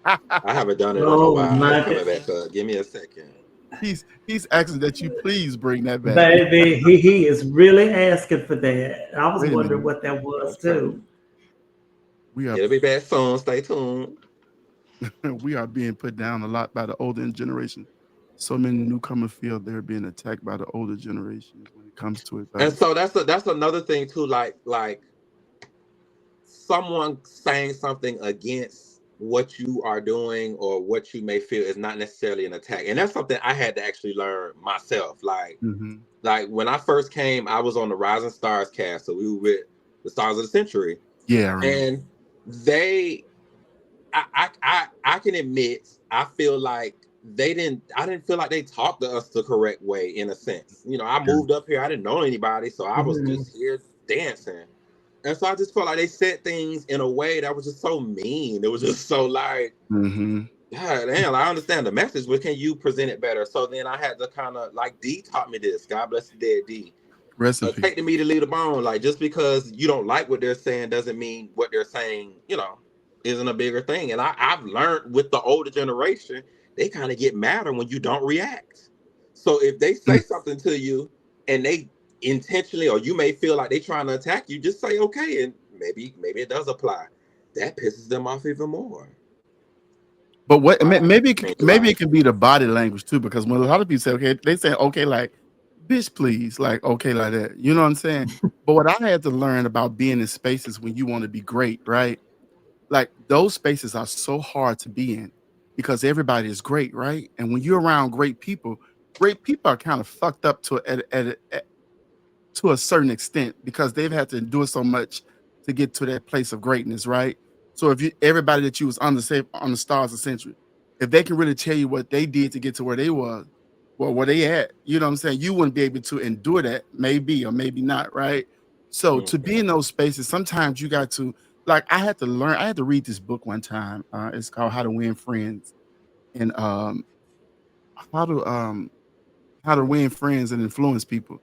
I haven't done it in a Oh while. It's my coming God. back up. Give me a second. He's asking that you please bring that back. Baby, he is really asking for that. I was Wait a wondering minute. what that was Okay. too. We are It'll be back soon. Stay tuned. we are being put down a lot by the older generation. So many newcomers feel they're being attacked by the older generations when it comes to And advice. so that's another thing too. Like someone saying something against what you are doing or what you may feel is not necessarily an attack, and that's something I had to actually learn myself. Hmm. Like when I first came, I was on the Rising Stars cast, so we were with the Stars of the Century, Yeah, I remember. and they, I can admit, I feel like I didn't feel like they talked to us the correct way in a sense. You know, I Yeah. moved up here, I didn't know anybody, so I was Mhm. just here dancing. And so I just felt like they said things in a way that was just so mean. It was just so like, Hmm. God damn, I understand the message, but can you present it better? So then I had to kind of like D taught me this. God bless the dead D. Rest in peace. Take the meat to leave the bone. Like just because you don't like what they're saying doesn't mean what they're saying, isn't a bigger thing. And I've learned with the older generation, they kind of get madder when you don't react. So if they say something to you and they intentionally, or you may feel like they trying to attack you, just say okay, and maybe it does apply. That pisses them off even more. But what Wow, maybe change your maybe life. it can be the body language too, because when a lot of people say okay, they say okay like bitch please, like okay like that. You know what I'm saying? But what I had to learn about being in spaces when you want to be great, right? Like those spaces are so hard to be in because everybody is great, right? And when you're around great people are kind of fucked up to a certain extent because they've had to endure so much to get to that place of greatness, right? So if you everybody that you was on the say on the stars of century, if they can really tell you what they did to get to where they was, well, where they at, you know what I'm saying? You wouldn't be able to endure that, maybe or maybe not, right? So to be Mhm. in those spaces, sometimes you got to like I had to read this book one time. It's called How to Win Friends and how to um how to Win Friends and Influence People.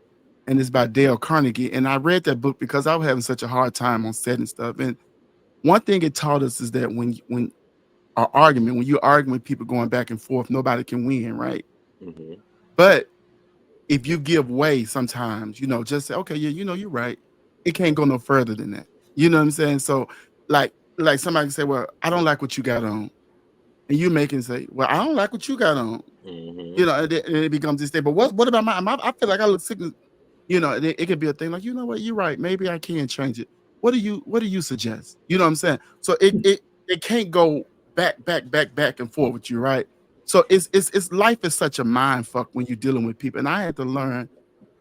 And it's by Dale Carnegie. And I read that book because I was having such a hard time on setting stuff. And one thing it taught us is that when you're arguing with people going back and forth, nobody can win, right? Mhm. But if you give way sometimes, just say, okay, yeah, you're right. It can't go no further than that. You know what I'm saying? So like somebody can say, well, I don't like what you got on. And you make it say, well, I don't like what you got on. Mhm. And it becomes this thing. But what about I feel like I look sick. It could be a thing like, you know what, you're right. Maybe I can change it. What do you suggest? You know what I'm saying? So it can't go back and forth with you, right? So it's life is such a mind fuck when you're dealing with people. And I had to learn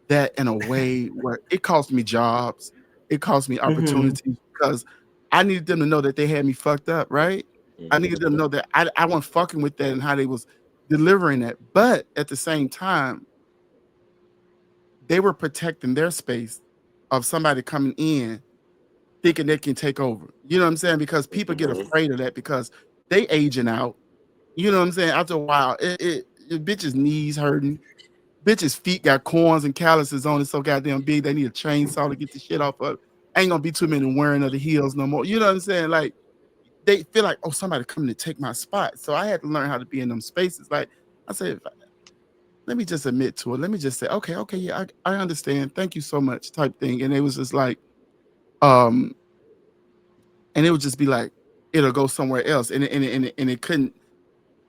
that in a way where it cost me jobs, it cost me Mhm. opportunities because I needed them to know that they had me fucked up, right? I needed them to Mhm. know that I wasn't fucking with that and how they was delivering that. But at the same time, they were protecting their space of somebody coming in thinking they can take over. You know what I'm saying? Because people get Mhm. afraid of that because they aging out. You know what I'm saying? After a while, your bitch's knees hurting. Bitch's feet got corns and calluses on it so goddamn big they need a chainsaw to get the shit off of it. Ain't gonna be too many wearing of the heels no more. You know what I'm saying? Like they feel like, oh, somebody coming to take my spot. So I had to learn how to be in them spaces. Like I said, let me just admit to it. Let me just say, okay, yeah, I understand. Thank you so much, type thing. And it was just like, um, and it would just be like, it'll go somewhere else. And it couldn't,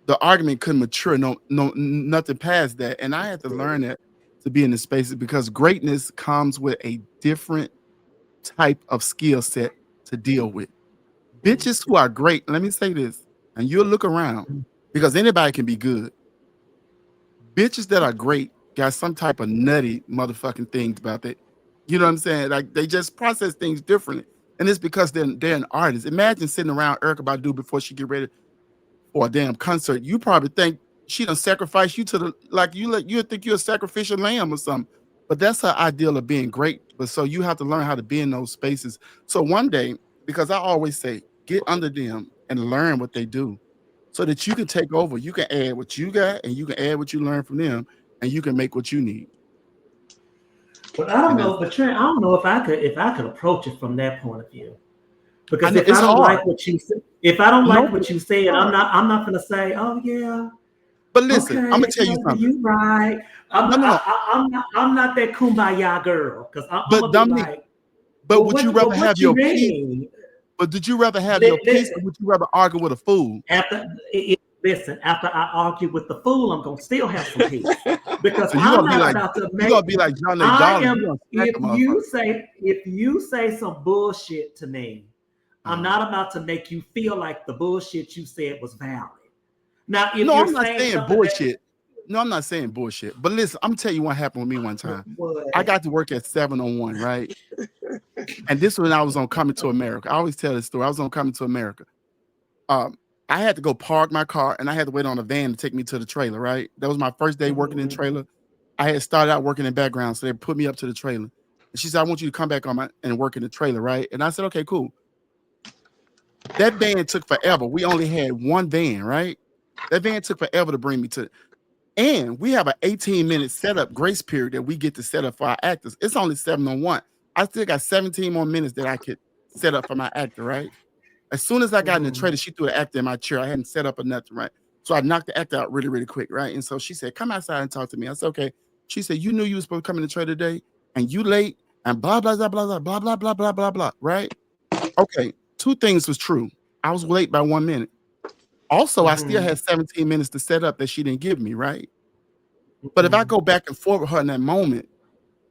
the argument couldn't mature, no, nothing past that. And I had to learn that to be in the spaces because greatness comes with a different type of skill set to deal with. Bitches who are great, let me say this, and you'll look around because anybody can be good. Bitches that are great got some type of nutty motherfucking things about it. You know what I'm saying? Like they just process things differently. And it's because they're an artist. Imagine sitting around Erykah Badu before she get ready for a damn concert. You probably think she done sacrificed you to the like you think you're a sacrificial lamb or something. But that's her ideal of being great. But so you have to learn how to be in those spaces. So one day, because I always say, get under them and learn what they do so that you can take over. You can add what you got and you can add what you learn from them and you can make what you need. But I don't And know, but Trent, I don't know if I could approach it from that point of view. I Because know if I it's don't hard. like what you said, if I don't No, like but what you it's said, hard. I'm not gonna say, oh yeah, But listen, I'm gonna okay, tell you something. you right. No. I'm not that kumbaya girl because I'm But gonna be Dominique, like, but would you rather what have you your peace? mean? But did you rather have your peace or Listen, would you rather argue with a fool? listen, after I argue with the fool, I'm gonna still have some peace because So I'm not about to you make. gonna be like John A. I Dollar, you am. gonna smack a motherfucker. If you say some bullshit to me, I'm Uh-huh. not about to make you feel like the bullshit you said was valid. Now, if No, you're I'm not saying saying something that bullshit. No, I'm not saying bullshit. But listen, I'm tell you what happened with me one time. I what got to work at 701, right? And this when I was on Coming to America. I always tell this story. I was on Coming to America. Um, I had to go park my car and I had to wait on a van to take me to the trailer, right? That was my first day working in trailer. I had started out working in background, so they put me up to the trailer. And she said, I want you to come back on my and work in the trailer, right? And I said, okay, cool. That van took forever. We only had one van, right? That van took forever to bring me to. And we have an 18-minute setup grace period that we get to set up for our actors. It's only 7:01. I still got 17 more minutes that I could set up for my actor, right? As soon as I got in the trailer, she threw the actor in my chair. I hadn't set up or nothing, right? So I knocked the actor out really, really quick, right? And so she said, come outside and talk to me. I said, okay. She said, you knew you were supposed to come in the trailer today and you late and blah, blah, blah, blah, blah, blah, blah, blah, blah, blah, blah, right? Okay. Two things was true. I was late by 1 minute. Also, I still had 17 minutes to set up that she didn't give me, right? But if I go back and forth with her in that moment,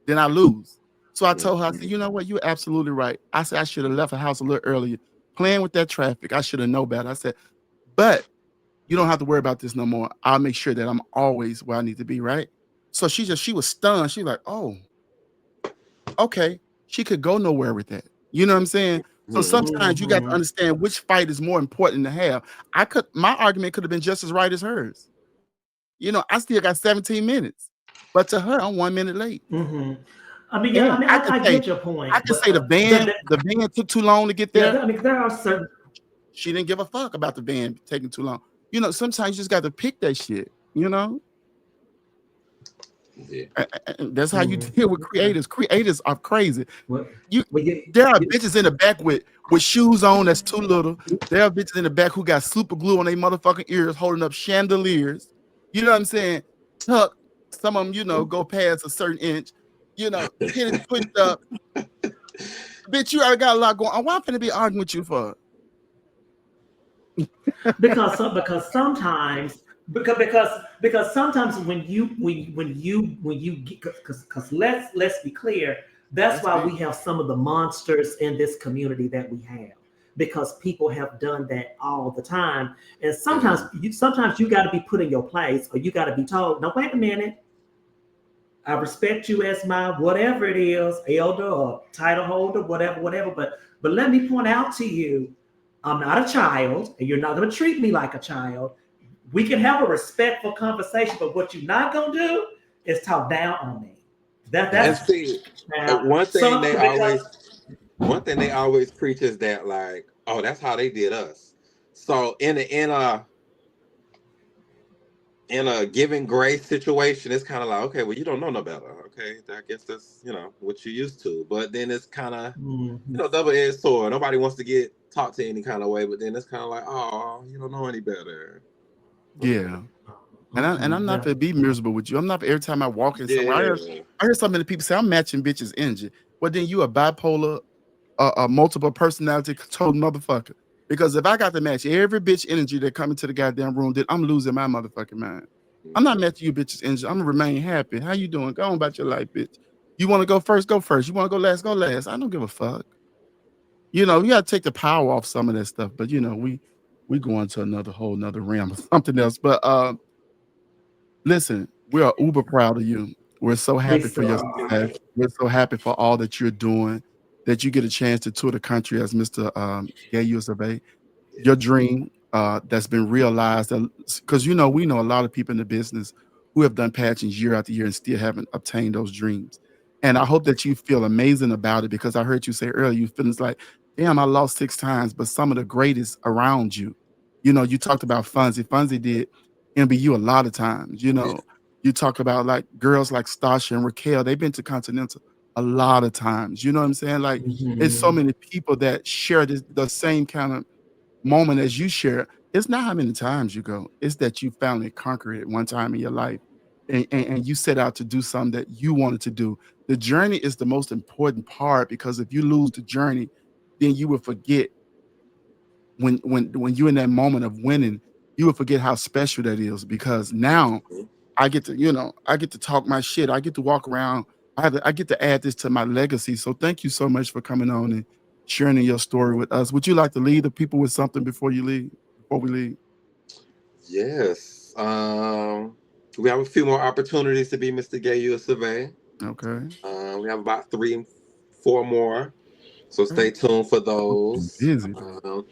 then I lose. So I told her, I said, you know what? You're absolutely right. I said, I should have left the house a little earlier. Playing with that traffic, I should have known better. I said, but you don't have to worry about this no more. I'll make sure that I'm always where I need to be, right? So she was stunned. She's like, oh, okay. She could go nowhere with that. You know what I'm saying? So sometimes you got to understand which fight is more important to have. My argument could have been just as right as hers. You know, I still got 17 minutes, but to her, I'm 1 minute late. I mean, yeah, And I get your point. I can But say the van took too long to get yeah, there. I mean, there are certain. She didn't give a fuck about the van taking too long. You know, sometimes you just got to pick that shit, you know? Yeah. And that's how you deal with creators. Creators are crazy. Well, There are bitches in the back with shoes on that's too little. There are bitches in the back who got super glue on their motherfucking ears holding up chandeliers. You know what I'm saying? Tuck. Some of them, you know, go past a certain inch. You know, titties pushed up. Bitch, you already got a lot going on. Why am I finna be arguing with you for? because sometimes when you get, because let's be clear, that's why we have some of the monsters in this community that we have, because people have done that all the time. And sometimes you got to be put in your place, or you got to be told, no, wait a minute, I respect you as my whatever it is, elder or title holder, whatever. But let me point out to you, I'm not a child, and you're not going to treat me like a child. We can have a respectful conversation, but what you're not going to do is talk down on me. That's see, now, one thing they always preach is that, like, oh, that's how they did us. So in a giving grace situation, it's kind of like, okay, well, you don't know no better. Okay, I guess that's, you know, what you're used to. But then it's kind of, you know, double-edged sword. Nobody wants to get talked to any kind of way, but then it's kind of like, oh, you don't know any better. Yeah. And I'm not gonna be miserable with you. I'm not every time I walk in somewhere. I hear so many people say I'm matching bitches' energy. Well, then you a bipolar, a multiple personality total motherfucker. Because if I got to match every bitch energy that come into the goddamn room, then I'm losing my motherfucking mind. I'm not matching you bitches' energy. I'm gonna remain happy. How you doing? Go on about your life, bitch. You want to go first? Go first. You want to go last? Go last. I don't give a fuck. You know, you got to take the power off some of that stuff. But you know, we go into another whole another realm of something else. But listen, we are uber proud of you. We're so We happy for still your are. success. We're so happy for all that you're doing. That you get a chance to tour the country as Mr. Gay Usofa. Your dream that's been realized, because you know we know a lot of people in the business who have done pageants year after year and still haven't obtained those dreams. And I hope that you feel amazing about it, because I heard you say earlier you feel it's like, damn, I lost 6 times, but some of the greatest around you. You know, you talked about Fonzie. Fonzie did MBU a lot of times. You know, you talk about like girls like Stasha and Raquel. They've been to Continental a lot of times. You know what I'm saying? Like, it's so Mhm. many people that share the same kind of moment as you share. It's not how many times you go, it's that you finally conquer it one time in your life, and you set out to do something that you wanted to do. The journey is the most important part, because if you lose the journey, then you will forget when you're in that moment of winning, you will forget how special that is. Because now I get to, you know, I get to talk my shit. I get to walk around. I get to add this to my legacy. So thank you so much for coming on and sharing your story with us. Would you like to leave the people with something before you leave? Before we leave? Yes. We have a few more opportunities to be Mr. Gay USA. Okay. We have about 4 more. So Okay. stay tuned for I'm those. busy though.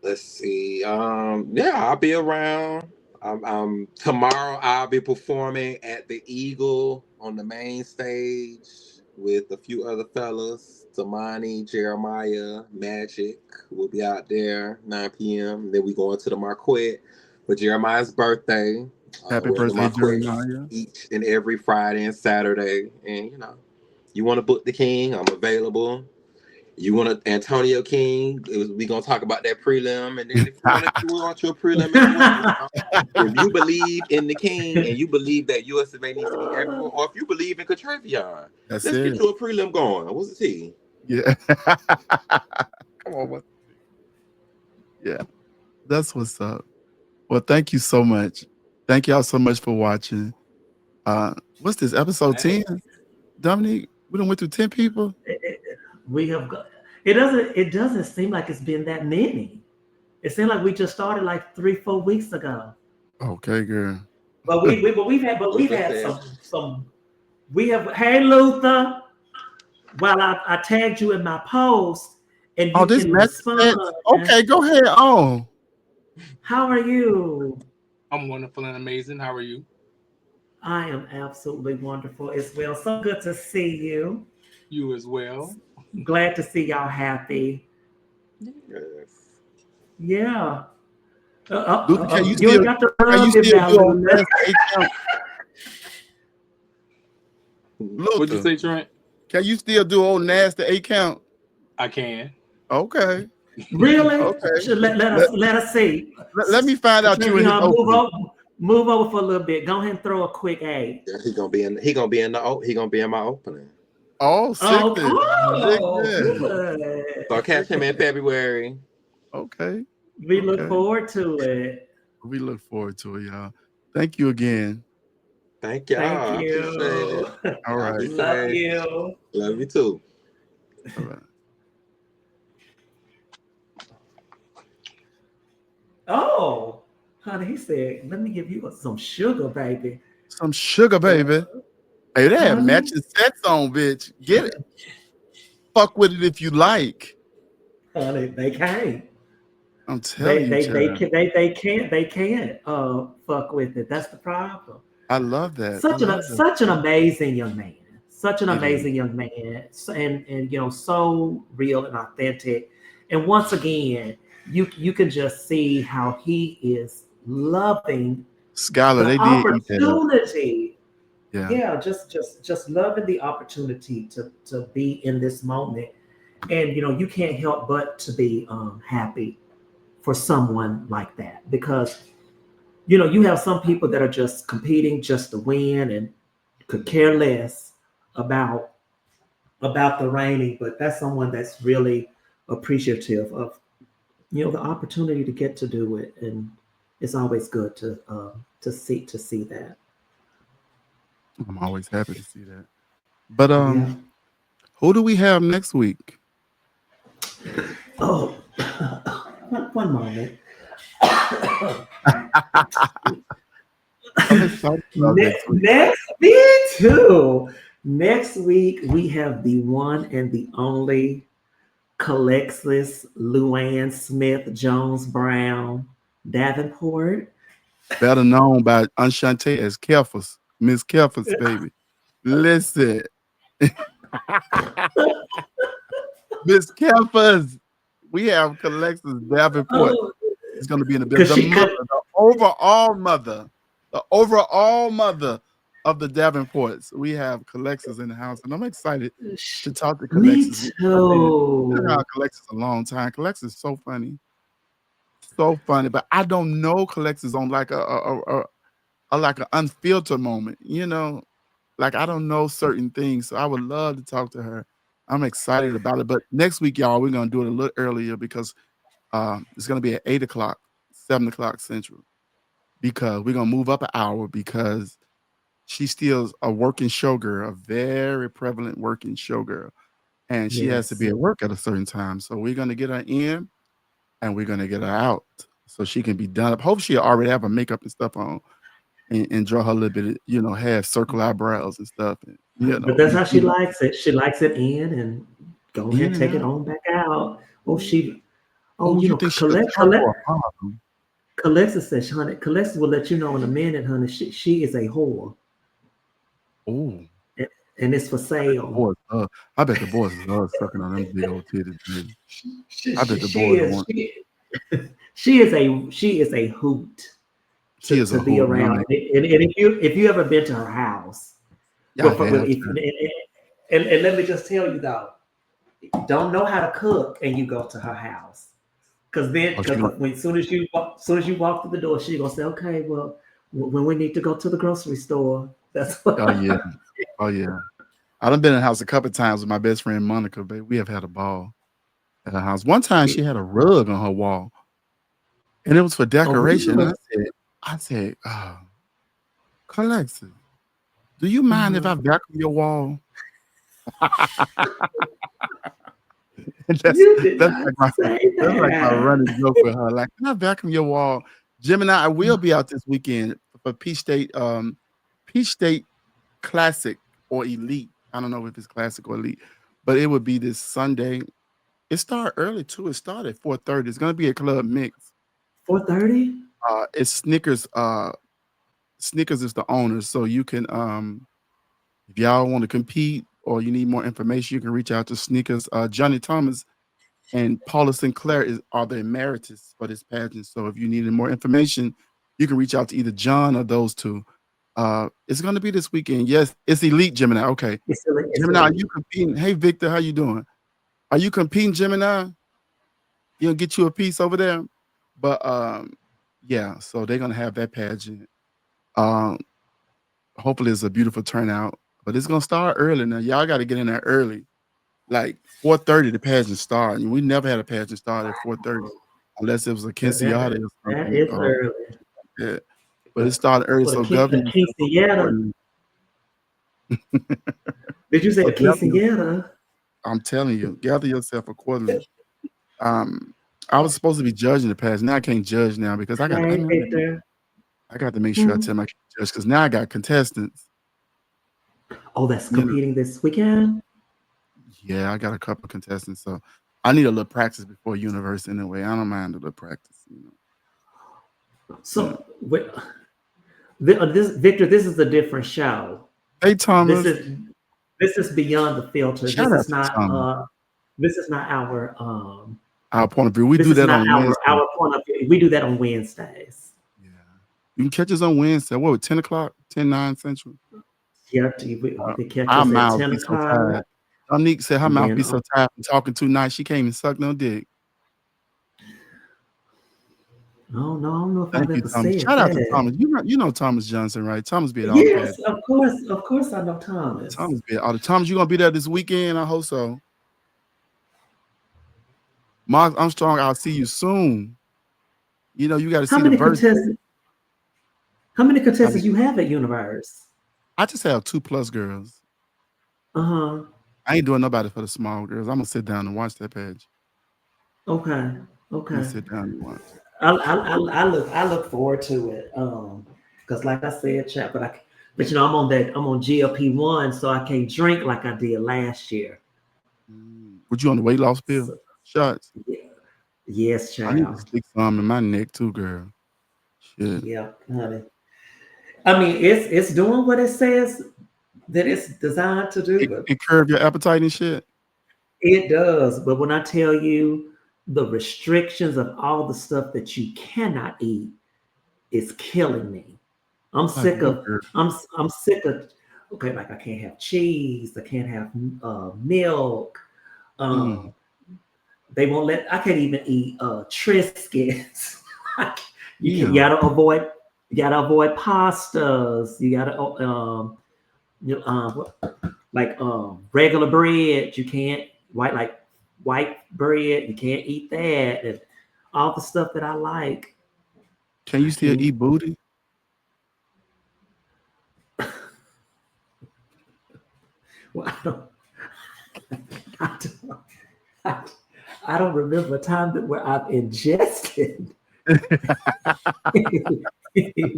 Let's see. Yeah, I'll be around. Tomorrow I'll be performing at the Eagle on the main stage with a few other fellas. Tamani, Jeremiah, Magic will be out there 9 p.m. Then we go into the Marquette for Jeremiah's birthday. Happy We're at the birthday, Marquette Jeremiah. each and every Friday and Saturday. And you want to book the King? I'm available. You want to Antonio King? We gonna talk about that prelim, and then if you want your prelim as well, if you believe in the King and you believe that USMA needs to be everywhere, or if you believe in Catrevion, That's let's get it. you a prelim going. What's the tea? Yeah. Come on, what? Yeah, that's what's up. Well, thank you so much. Thank y'all so much for watching. What's this, episode 10? Dominique, we done went through 10 people. We have got. It doesn't seem like it's been that many. It seemed like we just started like 3, 4 weeks ago. Okay, girl. But we've Luther had said, some. We have. Hey Luther, while I tagged you in my post, and Oh, you this can message said, respond. okay, go ahead. Oh, How are you? I'm wonderful and amazing. How are you? I am absolutely wonderful as well. So good to see you. You as well. Glad to see y'all happy. yes. Yeah. Luther, You ain't got to can you run me still now, do old Luna. nasty 8 count? What'd you Luther, say, Trent? can you still do old nasty 8 count? I can. Okay, Really? okay. Let, Let us see. let me find out you in his Catrevion, opening. move over for a little bit. Go ahead and throw a quick A. Yeah, he gonna be in my opening. Oh, Oh, sickness. oh, Sickness. So good. catch him in Sickness. February. Okay, We look okay. forward to it. We look forward to it, y'all. Thank you again. Thank Thank y'all. I appreciate you. it. All Y'all be right. Love safe. you. Love you too. All right. Oh, honey, he said, let me give you some sugar, baby. Some sugar, baby. Hey, they have Honey, matching sets on, bitch. Get it. Fuck with it if you like. honey, they can't. I'm telling you, child. They can't fuck with it. That's the problem. I love that. I love that. Such an amazing young man. Such an It is. amazing young man. And so real and authentic. And once again, you can just see how he is loving Skylar, the they did eat that up. opportunity. Yeah. Yeah, just loving the opportunity to be in this moment. And you can't help but to be happy for someone like that, because you have some people that are just competing just to win and could care less about the reigning, but that's someone that's really appreciative of the opportunity to get to do it, and it's always good to see that. I'm always happy to see that. But Yeah. who do we have next week? Oh, one moment. I'm excited about next week. Next, me too. Next week we have the one and the only Calexis Luann Smith Jones Brown Davenport. Better known by Unshante as Kelfus. Miss Kelfus, baby. Listen. Miss Kelfus. We have Calexis Davenport. Oh, Is going to be in the building. because The she mother, could. the overall mother of the Davenports. We have Calexis in the house, and I'm excited to talk to Me Calexis. I've been too. around Calexis a long time. Calexis is so funny. So funny, but I don't know Calexis on like a like an unfiltered moment, you know, like I don't know certain things. So I would love to talk to her. I'm excited about it. But next week, y'all, we're gonna do it a little earlier because it's gonna be at 8 o'clock, 7 o'clock Central. Because we're gonna move up an hour because she's still a working showgirl, a very prevalent working showgirl. And she has to be Yes. at work at a certain time. So we're gonna get her in and we're gonna get her out so she can be done up. Hope she'll already have her makeup and stuff on and draw her a little bit of, you know, have circle eyebrows and stuff and, you But know, that's be how she cute likes it. She likes it in and go in ahead, and take it out. on back out. Oh, you think she'll turn for a problem? Calexis says, honey, Calexis will let you know in a minute, honey. She is a whore. Oh, And, and it's for I bet the sale. boys I bet the boys love sucking on them big old titties, baby. She, I bet she, the she boys is want she is a hoot she is to a be hoot and I'm around. like, And if you ever been to her house, I but have if to. and let me just tell you though, don't know how to cook and you go to her house. Oh, she gonna When soon as you walk through the door, she gonna say, "Okay, well, when we need to go to the grocery store." That's what. oh yeah. Oh yeah. I done been in the house a couple of times with my best friend Monica, baby. We have had a ball at her house. One time she had a rug on her wall and it was for Oh, decoration. really? And I said, oh, Calexis, do you mind if I vacuum your wall? And You did that's not like my say that's like my that. running joke with her. Like, can I vacuum your wall? Gemini, I will be out this weekend for Peach State Classic or Elite. I don't know if it's Classic or Elite, but it would be this Sunday. It started early too. It started at 4:30. It's gonna be a club mix. 4:30. It's Snickers. Snickers is the owner, so you can if y'all want to compete or you need more information, you can reach out to Snickers. Johnny Thomas and Paula Sinclair are the emeritus for this pageant. So if you needed more information, you can reach out to either John or those two. It's going to be this weekend. Yes, it's Elite Gemini. Okay, It's Gemini, are silly. you competing? Hey Victor, how you doing? Are you competing, Gemini? You'll get you a piece over there. But yeah, so they're gonna have that pageant. Um, hopefully it's a beautiful turnout. But it's gonna start early now. Y'all got to get in there early. Like 4:30, the pageant start. And we never had a pageant start at 4:30 unless it was a That, Quincyada or that something. is early. Yeah. But it started early, For so govern the yourself quinceañera. accordingly. Did you say So a quinceañera? I'm telling you, gather yourself accordingly. Um, I was supposed to be judging the pageant. Now I can't judge now because Hey, Victor. I got to make sure I Hmm. tell my judge because now I got contestants. Oh, that's You know, competing this weekend. yeah, I got a couple of contestants, so I need a little practice before universe anyway. I don't mind a little practice, you know. Yeah. So, this Victor, this is a different show. Hey This Thomas, is beyond the filter. shout out to Thomas. This is not our Our point of view. We this do is that not on Wednesday. our point of view. We do that on Wednesdays. Yeah. You can catch us on Wednesday. What, 10 o'clock? 10, 9 Central. Yeah, you can catch Our us at mouths 10 be so o'clock. tired. Dominique said her And mouth then be so tired from talking too nice. She can't even suck no dick. oh no, I don't know if Thank I've you, ever Thomas. said Shout out to that. Thomas. You know Thomas Johnson, right? Thomas be at all the Yes, pads. of course I know Thomas. Thomas be at all the Thomas. You gonna be there this weekend? I hope so. Mark Armstrong, I'll see you soon. You know, you got to How see the many verse. contestants? How many I mean, contestants you have at Universe? I just have 2+ girls. Uh-huh. I ain't doing nobody for the small girls. I'm gonna sit down and watch that page. Okay. I'm gonna Okay. sit down and watch. I look forward to it. Because like I said, chat, but I'm on GLP-1, so I can't drink like I did last year. Would you on the weight loss pill? So, Shots. yeah. Yes, I need to child. stick some in my neck too, girl. Shit. Yeah, honey. I mean, it's doing what it says that it's designed to do, but It curb your appetite and shit. it does. But when I tell you the restrictions of all the stuff that you cannot eat is killing me. I'm Like sick what, of girl? I'm sick of okay, like I can't have cheese, I can't have milk. Mm. Um, they won't let I can't even eat Triscuits. You Yeah. gotta avoid pastas. You gotta regular bread. You can't white bread. You can't eat that, and all the stuff that I like. Can you I still can't. eat booty? Well, I don't, I, I don't remember a time where I've ingested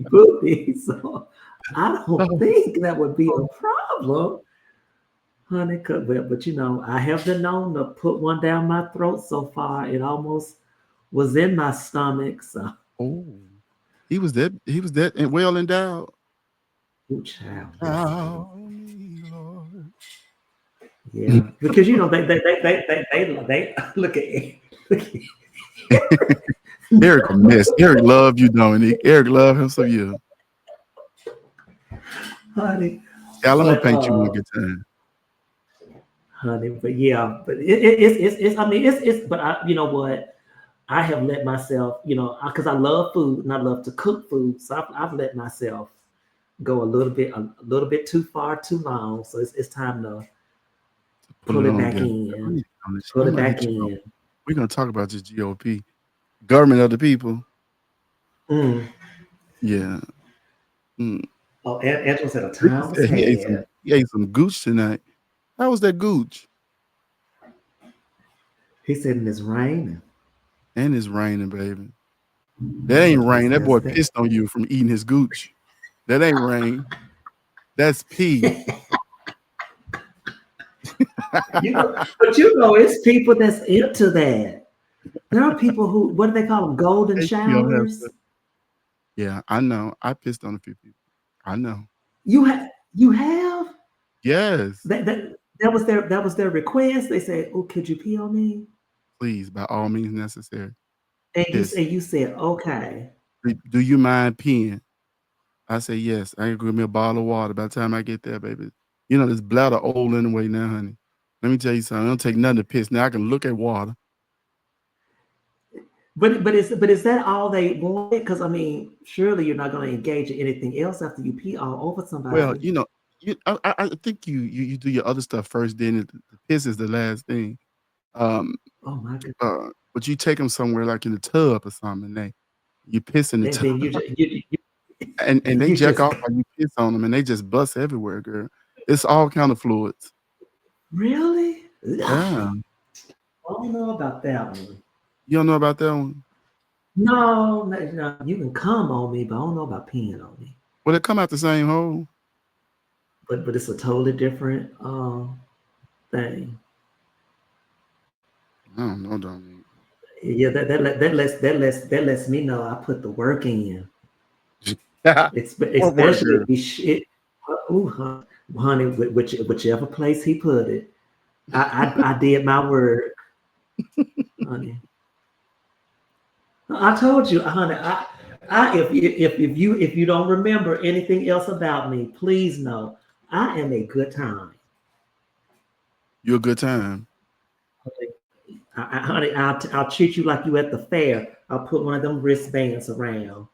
booty, so I don't think that would be a problem, honey. But I have been known to put one down my throat so far. It almost was in my stomach. So, Oh, he was that and well endowed. ooh, child, listen. Allow me, Lord. Yeah, because they look at Eric a mess. Eric love you, Dominique. Eric love him some you. honey. Yeah, I'm gonna But paint you one good time. honey, but yeah, but it's I mean it's but you know what, I have let myself, because I love food and I love to cook food, so I've let myself go a little bit too far too long, so it's time to Pull pull it it on back together. in, I pull it might back hit you up. in. We're gonna talk about this GOP. Government of the people. Mm. Yeah. Mm. Oh, Angela said a Ricky time was said had. he ate some gooch tonight. How was that gooch? He said in his rain. And it's raining, baby. That ain't He rain. That says boy that. pissed on you from eating his gooch. That ain't rain. That's pee. But it's people that's into that. There are people who, what do they call them? Golden Hey, she gonna have showers. to. Yeah, I know. I pissed on a few people. I know. You have Yes. that was their request. They said, "Oh, could you pee on me?" Please, by all means necessary. And Yes. you said, "Okay." Do you mind peeing? I say yes. I can give me a bottle of water by the time I get there, baby. You know, this bladder old anyway now, honey. Let me tell you something. It don't take nothing to piss. Now I can look at water. But is that all they wanted? Because I mean, surely you're not going to engage in anything else after you pee all over Well, somebody. I think you do your other stuff first, then the piss is the last thing. Um, Oh my god! but you take them somewhere like in the tub or something, and you piss in the tub, Then and they you jack just off while you piss on them, and they just bust everywhere, girl. It's all kind of fluids. really. I Yeah, don't know about that one. you don't know about that one? No, no, you can come on me, but I don't know about peeing on me. Well, it come out the same hole. But it's a totally different thing. I don't know, Dominique. Yeah, that lets me know I put the work in. It's What work, especially girl? if honey, whichever place he put it, I did my work, honey. I told you, honey. If you don't remember anything else about me, please know I am a good time. You a good time. Honey, I'll treat you like you at the fair. I'll put one of them wristbands around,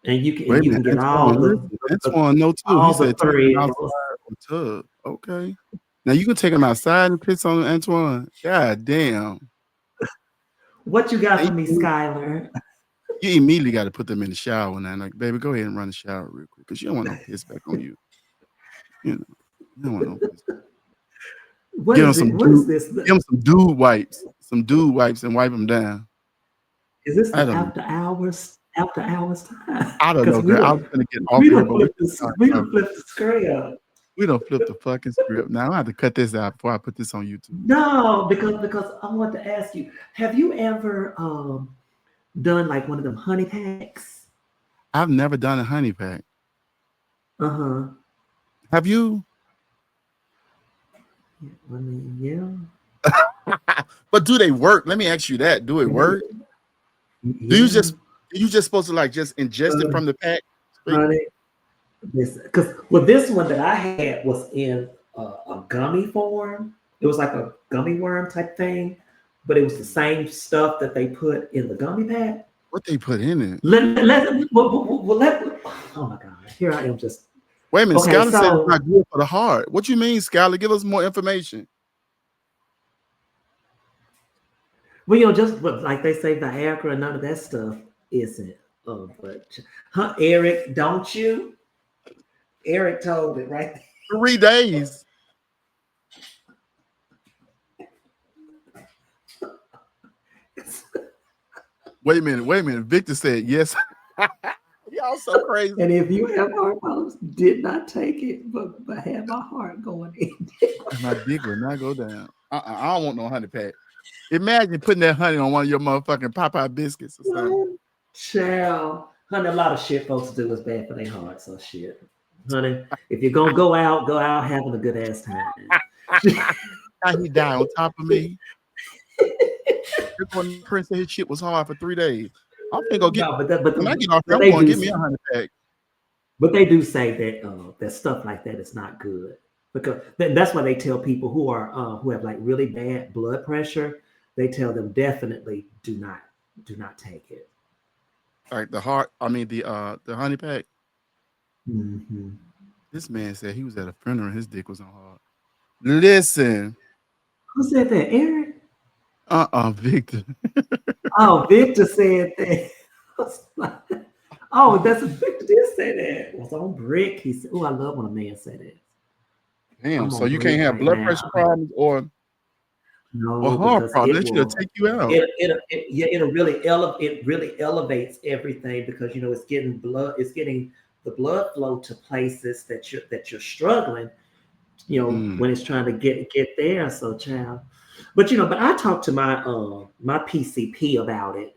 and you can Wait and a you minute, can get Antoine. Listen, Antoine, no too. He all the said take him thrills. outside or tub. Okay. Now you can take him outside and piss on Antoine. God damn. What you got Now for me, Skylar? you immediately got to put them in the shower now. Like, baby, go ahead and run the shower real quick because you don't want no piss back on you. You know. You don't want no. What Give him is it? some What is dude. this? Give him some dude wipes. Some dude wipes and wipe him down. Is this I the don't know. after hours time? I don't Because know, girl. I was gonna get off we of here, don't but flip the script. we don't flip the fucking script. Now I have to cut this out before I put this on YouTube. No, because I want to ask you, have you ever done like one of them honey packs? I've never done a honey pack. Uh-huh. Have you? I mean, yeah. But do they work? Let me ask you that. Do it work? Yeah. Do you just supposed to like just ingest it from the pack? Honey, because this one that I had was in a gummy form. It was like a gummy worm type thing, but it was the same stuff that they put in the gummy pack. What they put in it? Oh my God! Here I am just. Wait a minute, Okay, Skylar said it's not good for the heart. What you mean, Skylar? Give us more information. Well, just like they say, Viagra and none of that stuff isn't. But Eric, don't you? Eric told it right there. 3 days. Wait a minute. Victor said yes. Y'all so crazy. And if you have heart problems, did not take it, but had my heart going in. My dick will not go down. I don't want no honey pack. Imagine putting that honey on one of your motherfucking Popeye biscuits or something. Child, honey, a lot of shit folks do is bad for their heart. So shit, honey, if you're gonna go out having a good ass time. How he died on top of me. When Prince said his shit was hard for 3 days. I'm gonna go get. No, when I get off, I'm going to get me a honey pack. But they do say that that stuff like that is not good, because that's why they tell people who have like really bad blood pressure. They tell them definitely do not take it. Like the heart. I mean the honey pack. Mm-hmm. This man said he was at a funeral and his dick was on hard. Listen. Who said that? Eric? Victor. Oh, Victor said that. Oh, Victor did say that. It was on Brick. He said, "Oh, I love when a man say that." Damn. So you can't have blood pressure problems or heart problems. They should take you out. It really elevates everything, because it's getting the blood flow to places that you're struggling. When it's trying to get there. So, child. But but I talked to my my PCP about it,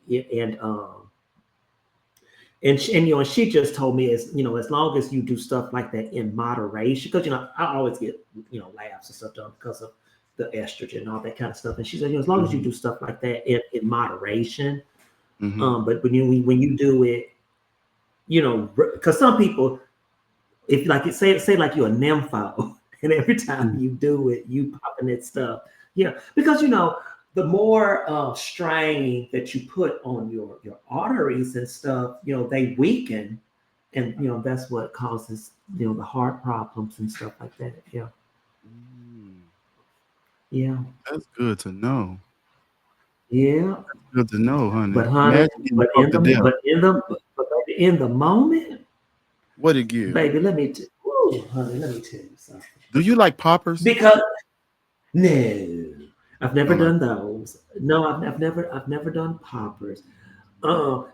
and she just told me, as long as you do stuff like that in moderation, because I always get labs and stuff done because of the estrogen and all that kind of stuff. And she said, as long as you do stuff like that in moderation, but when you do it, because some people, if like it say like you're a nympho, and every time you do it, you popping that stuff. Yeah, because the more strain that you put on your arteries and stuff, they weaken, and that's what causes the heart problems and stuff like that. Yeah. Yeah. That's good to know. Yeah. That's good to know, honey. But honey, in the moment, what it give? Baby, let me tell you something. Do you like poppers? Because no, I've never done those. No, I've never done poppers.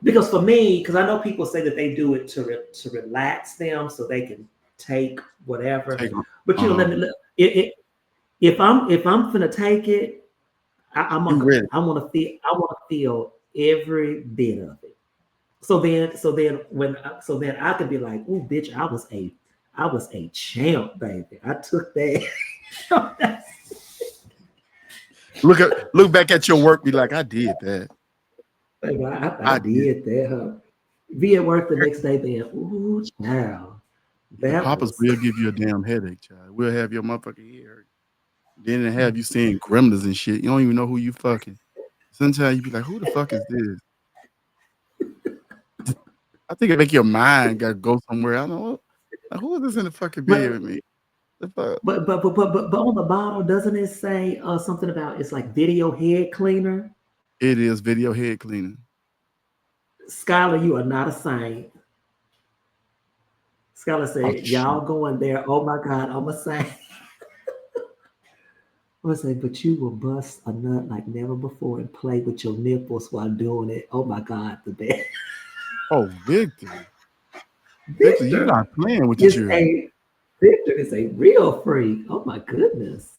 Because for me, because I know people say that they do it to relax them so they can take whatever. But let me if I'm gonna take it, I want to feel every bit of it. So then I could be like, "Ooh, bitch, I was a champ, baby. I took that." Look back at your work, be like, I did that. Baby, I did that. Huh? Be at work the next day, being, ooh, child. Poppers will give you a damn headache, child. We'll have your motherfucking ear. Then they have you seeing gremlins and shit. You don't even know who you fucking. Sometimes you be like, who the fuck is this? I think it make your mind gotta go somewhere. I don't know. Like, who is this in the fucking bed with me? The fuck? But on the bottle, doesn't it say something about it's like video head cleaner? It is video head cleaner. Skylar, you are not a saint. Skylar said, y'all going there. Oh my God, I'm a saint. I say, but you will bust a nut like never before and play with your nipples while doing it. Oh my God, the best. Oh, Victor. Victor, you're Victor not playing with the is children. a Victor is a real freak. Oh my goodness,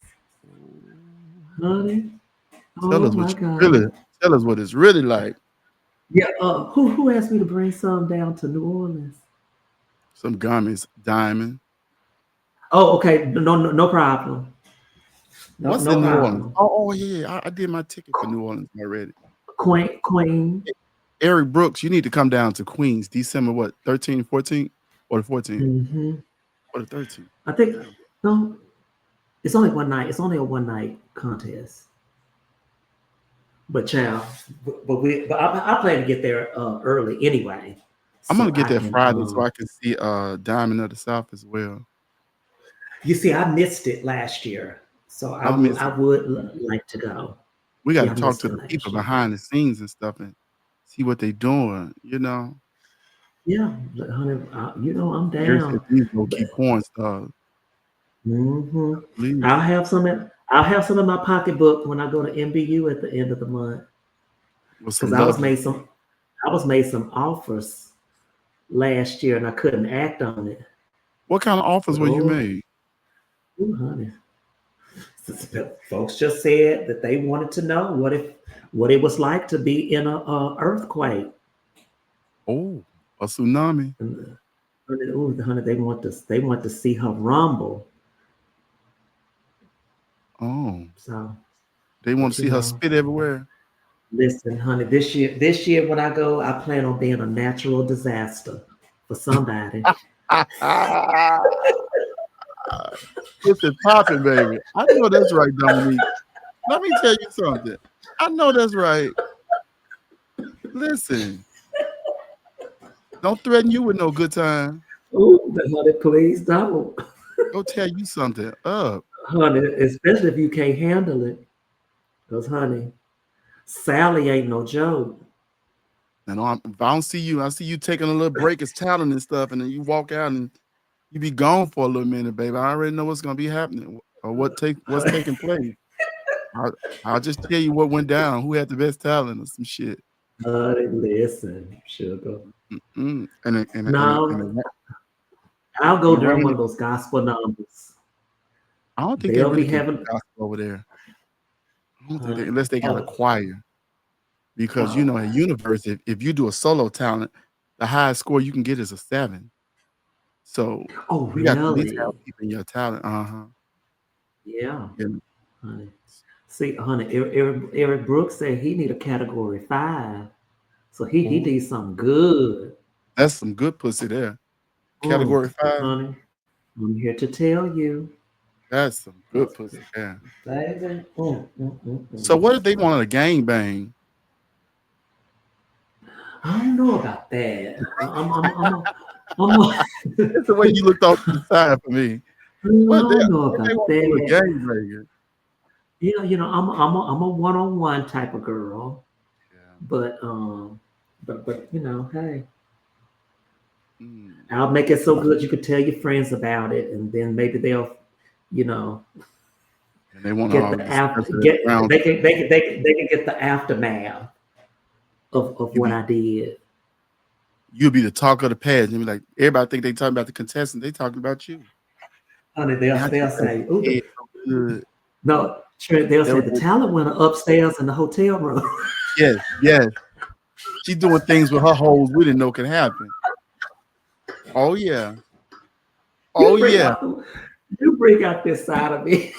honey. Tell Oh us my what you God. really tell us what it's really like. Yeah. Who asked me to bring some down to New Orleans? Some gummies, diamond. Oh, okay. No problem. What's No in New Orleans? problem. Oh, yeah. I did my ticket for New Orleans already. Queen. Eric Brooks, you need to come down to Queens, December what, 13, 14, or the 14th, Mm-hmm. or the 13th. I think no. It's only one night. It's only a one night contest. But child, but I plan to get there early anyway, I'm gonna so get I there can. Friday so I can see Diamond of the South as well. You see, I missed it last year, so I miss I it. would like to go. We got Yeah, to I talk missed to it the people last year. behind the scenes and stuff and see what they doing. You know, Yeah, but honey, I'm Gary said down. these low key But porn stars. hmm Please, I'll have some. I'll have some in my pocketbook when I go to MBU at the end of the month with because some lovely. I was made some offers last year and I couldn't act on it. What kind of offers But were you made? honey, folks just said that they wanted to know what it was like to be in a earthquake. Oh, a tsunami. And, honey, they want to see her rumble. Oh, So, they want but to see her spit everywhere. listen, honey, this year when I go, I plan on being a natural disaster for somebody. What's it popping, baby? I know that's right, Dominique. Let me tell you something. I know that's right. Listen, don't threaten you with no good time. Ooh, honey, please don't, Go tell you something up. honey, especially if you can't handle it. Because, honey, Sally ain't no joke. And if I don't see you, I see you taking a little break, it's talent and stuff, and then you walk out and you be gone for a little minute, baby. I already know what's gonna be happening or what's taking place. I'll just tell you what went down, who had the best talent or some shit. Honey, listen, sugar. Mm-mm. And No, I'll go it during rained. one of those gospel numbers. I don't think they They'll be really can do having, gospel over there. I don't think honey, unless they got a oh, choir. Because oh, at university, if you do a solo talent, the highest score you can get is a 7. So oh, you got to at least have really? people in your talent. Yeah, And honey. See, honey, Eric Brooks said he need a category 5. So he oh, needs something good. that's some good pussy there. Mm, Category 5. honey, I'm here to tell you. That's some Uh, good pussy there. baby. So what if they wanted a gang bang? I don't know about that. I'm a, That's the way you looked off to the side for me. I don't know What they about want to do a that. gang bang? I'm a one-on-one type of girl, Yeah. but hey, Mm. I'll make it so good you could tell your friends about it, and then maybe they'll, you know, And they want to get all the discuss after it get around. they can get the aftermath of You what be I did. you'll be the talk of the past. And be like, everybody think they talking about the contestant. They talking about you. Honey, Man, I they'll just got say, "Ooh, head so good. no." Trent, they'll They say were the like, talent went upstairs in the hotel room. yes, yes. She doing things with her hoes we didn't know could happen. Oh yeah. Oh you bring yeah. out you bring out this side of me.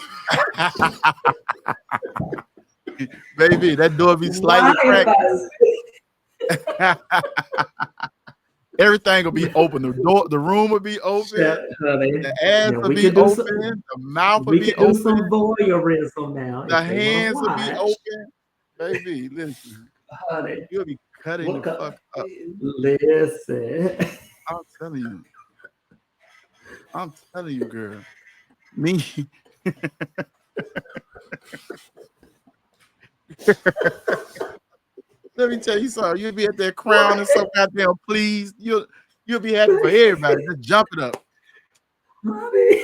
Baby, that door be Why slightly am cracked. Everything will be open. The room will be open. honey? The ass Now will be open. The mouth will we be can do open. some voyeurism now The if they want to hands will be watch. open. Baby, listen. Honey, You'll be cutting the what? fuck up. Listen, I'm telling you. I'm telling you, girl. Me. Let me tell you something. You'll be at that crown and so goddamn pleased. You'll be happy for everybody. Just jumping up. honey.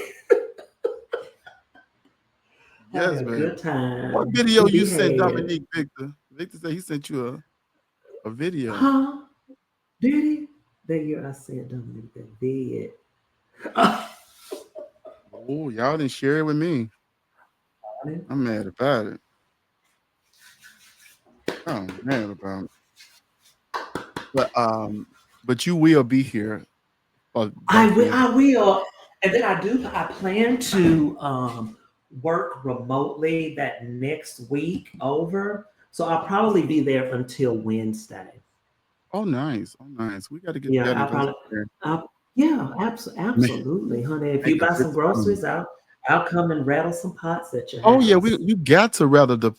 Yes, Having a baby. good time. What video We you sent had. Dominique Victor? Victor said he sent you a video. Huh? Did he? That year I said Dominique that did. Oh, y'all didn't share it with me. I'm mad about it. I'm mad about it. But you will be here. I will. And then I plan to work remotely that next week over. So I'll probably be there until Wednesday. Oh, nice. Oh, nice. We got to get Yeah, together. I'll probably yeah, absolutely, honey. If Make you a buy good some time. groceries, I'll come and rattle some pots at your Oh, yeah. house. You got to rattle the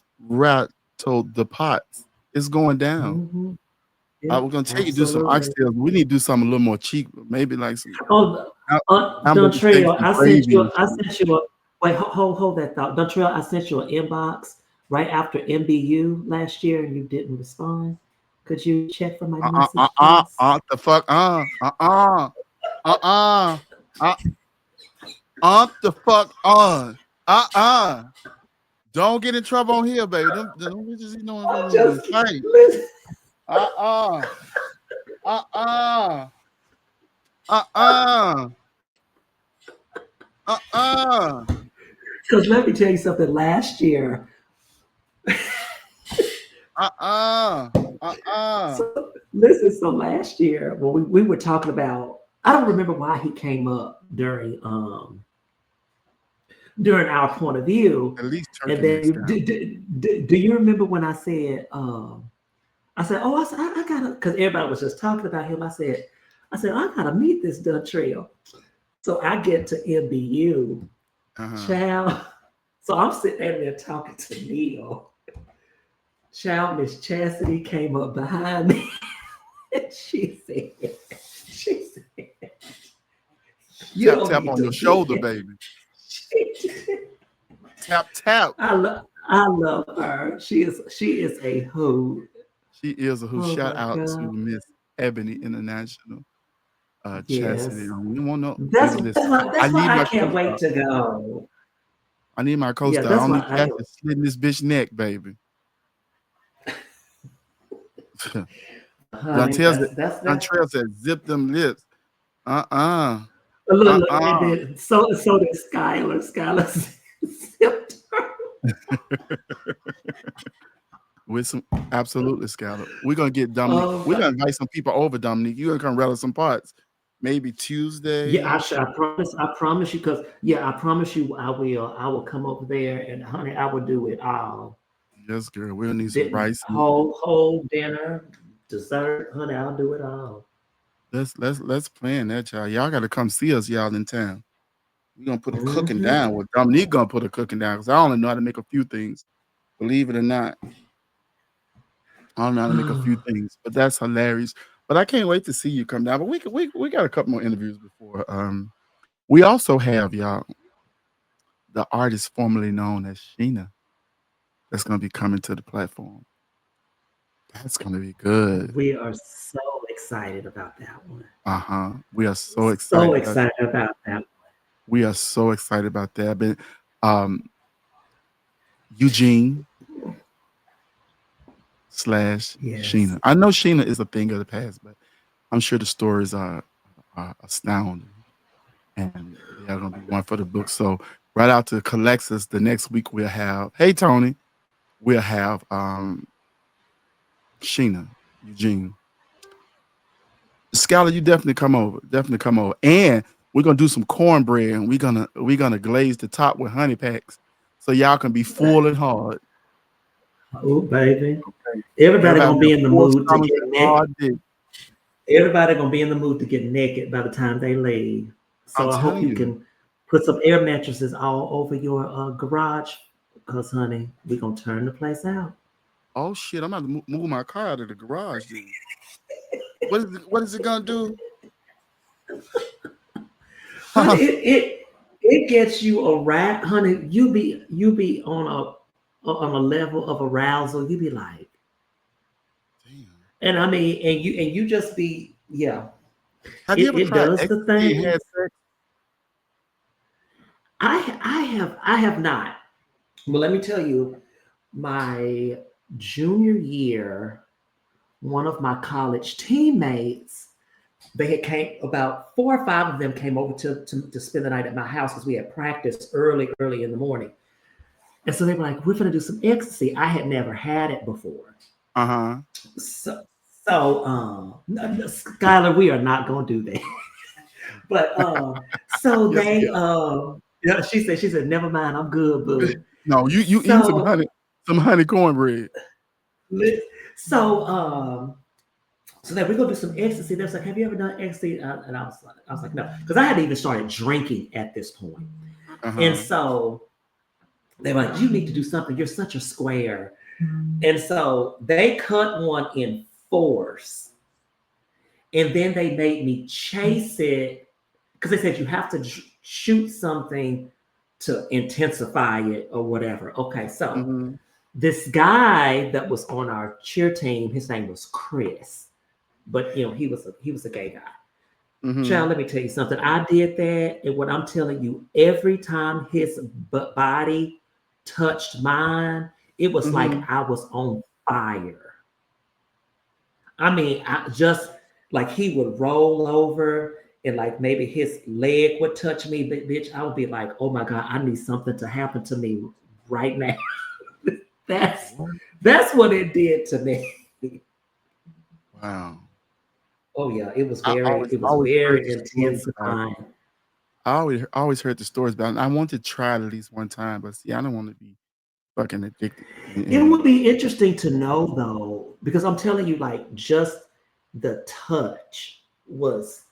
pots. It's going down. Mm-hmm. I Yeah, was gonna tell you do some absolutely. oxtails. We need to do something a little more cheap, maybe like some Oh, hamburger steaks Dontrell, and gravy and I shit. sent you a wait, hold that thought. Dontrell, I sent you an inbox right after MBU last year and you didn't respond. Could you check for my message, please? The fuck, uh, the fuck on, Don't get in trouble on here, baby. Them bitches, you know, I'm gonna just fight. listen. Uh, uh, uh, uh. Because let me tell you something. Last year, so listen. So last year, when we were talking about, I don't remember why he came up during our point of view. At least And turkey necks then down. do you remember when I said I gotta, because everybody was just talking about him. I said I gotta meet this Dontrell. So I get to MBU, child. So I'm sitting there talking to Neil. Child, Miss Chastity came up behind me. And she said, you Tap don't tap need on to your be shoulder, here. baby. Tap. I love her. She is a hoot. She is a who. Oh Shout my out to God. Miss Ebony International. Chastity. Yes. We want no. That's Listen, I that's why need I my can't wait co-star. to go. I need my Yeah, co-star. I that's don't why need Chastity slitting this bitch neck, baby. honey, Dontrell said, zip them lips. Uh-uh. look, and Uh-uh. then so did Skylar. Skylar zipped her. With some absolutely scallop. We're gonna get Dominique. Oh We're God. gonna invite some people over, Dominique. You're gonna come rattle some parts. Maybe Yeah, Tuesday. I promise you, because I promise you I will come over there and honey, I will do it all. Yes, girl. We'll need some rice. Whole dinner, dessert, honey, I'll do it all. Let's plan that, y'all. Y'all gotta come see us, y'all, in town. We're gonna put a cooking Mm-hmm. down. Well, Dominique gonna put a cooking down because I only know how to make a few things. Believe it or not. I don't know how to make a few things, but that's hilarious. But I can't wait to see you come down. But we got a couple more interviews before. We also have y'all the artist formerly known as Sheena that's gonna be coming to the platform. That's gonna be good. We are so excited about that one. We are so So excited about excited about that. we are so excited about that. But Eugene / Yes. Sheena. I know Sheena is a thing of the past, but I'm sure the stories are astounding. And they are going to be one for the book. So right out to Colexis, the next week we'll have, hey Tony, we'll have Sheena, Eugene. Skylar, you definitely come over. Definitely come over. And we're gonna do some cornbread and we're gonna glaze the top with honey packs so y'all can be full and hard. Oh baby. Okay. Everybody gonna be in the full mood to stomach get and naked. hard dick. Everybody gonna be in the mood to get naked by the time they leave. So I'm I hope telling you you. can put some air mattresses all over your garage, because honey, we're gonna turn the place out. Oh shit! I'm about to move my car out of the garage. Dude. What is it gonna do? Honey, it gets you aroused, honey. You be on a level of arousal. You be like, damn. and I mean, and you just be, yeah. Have you ever It tried does the ecstasy and thing. had sex? I have not. Well, let me tell you, my junior year, one of my college teammates, they had came about 4 or 5 of them came over to spend the night at my house because we had practice early in the morning. And so they were like, we're gonna do some ecstasy. I had never had it before. Uh-huh. So Skylar, we are not gonna do that. But so Yes, they yeah. yeah, she said, never mind, I'm good, boo. No, you eating So some honey cornbread. so so then we're gonna do some ecstasy. They was like, have you ever done ecstasy? And I was like, no, because I hadn't even started drinking at this point. And Uh-huh. so they were like, you need to do something. You're such a square. And so they cut one in force. And then they made me chase it because they said you have to shoot something to intensify it or whatever. Okay, so Mm-hmm. this guy that was on our cheer team, his name was Chris, but he was a gay guy. Mm-hmm. Child, let me tell you something. I did that, and what I'm telling you, every time his body touched mine, it was like Mm-hmm. I was on fire. I mean, I just like he would roll over and like maybe his leg would touch me, but bitch, I would be like, oh my God, I need something to happen to me right now. that's that's what it did to me. Wow. Oh yeah, I it was always heard very the stories about it. intensifying. I always heard the stories about it. I want to try it at least one time, but see, I don't want to be fucking addicted. It would And be interesting to know though, because I'm telling you, like just the touch was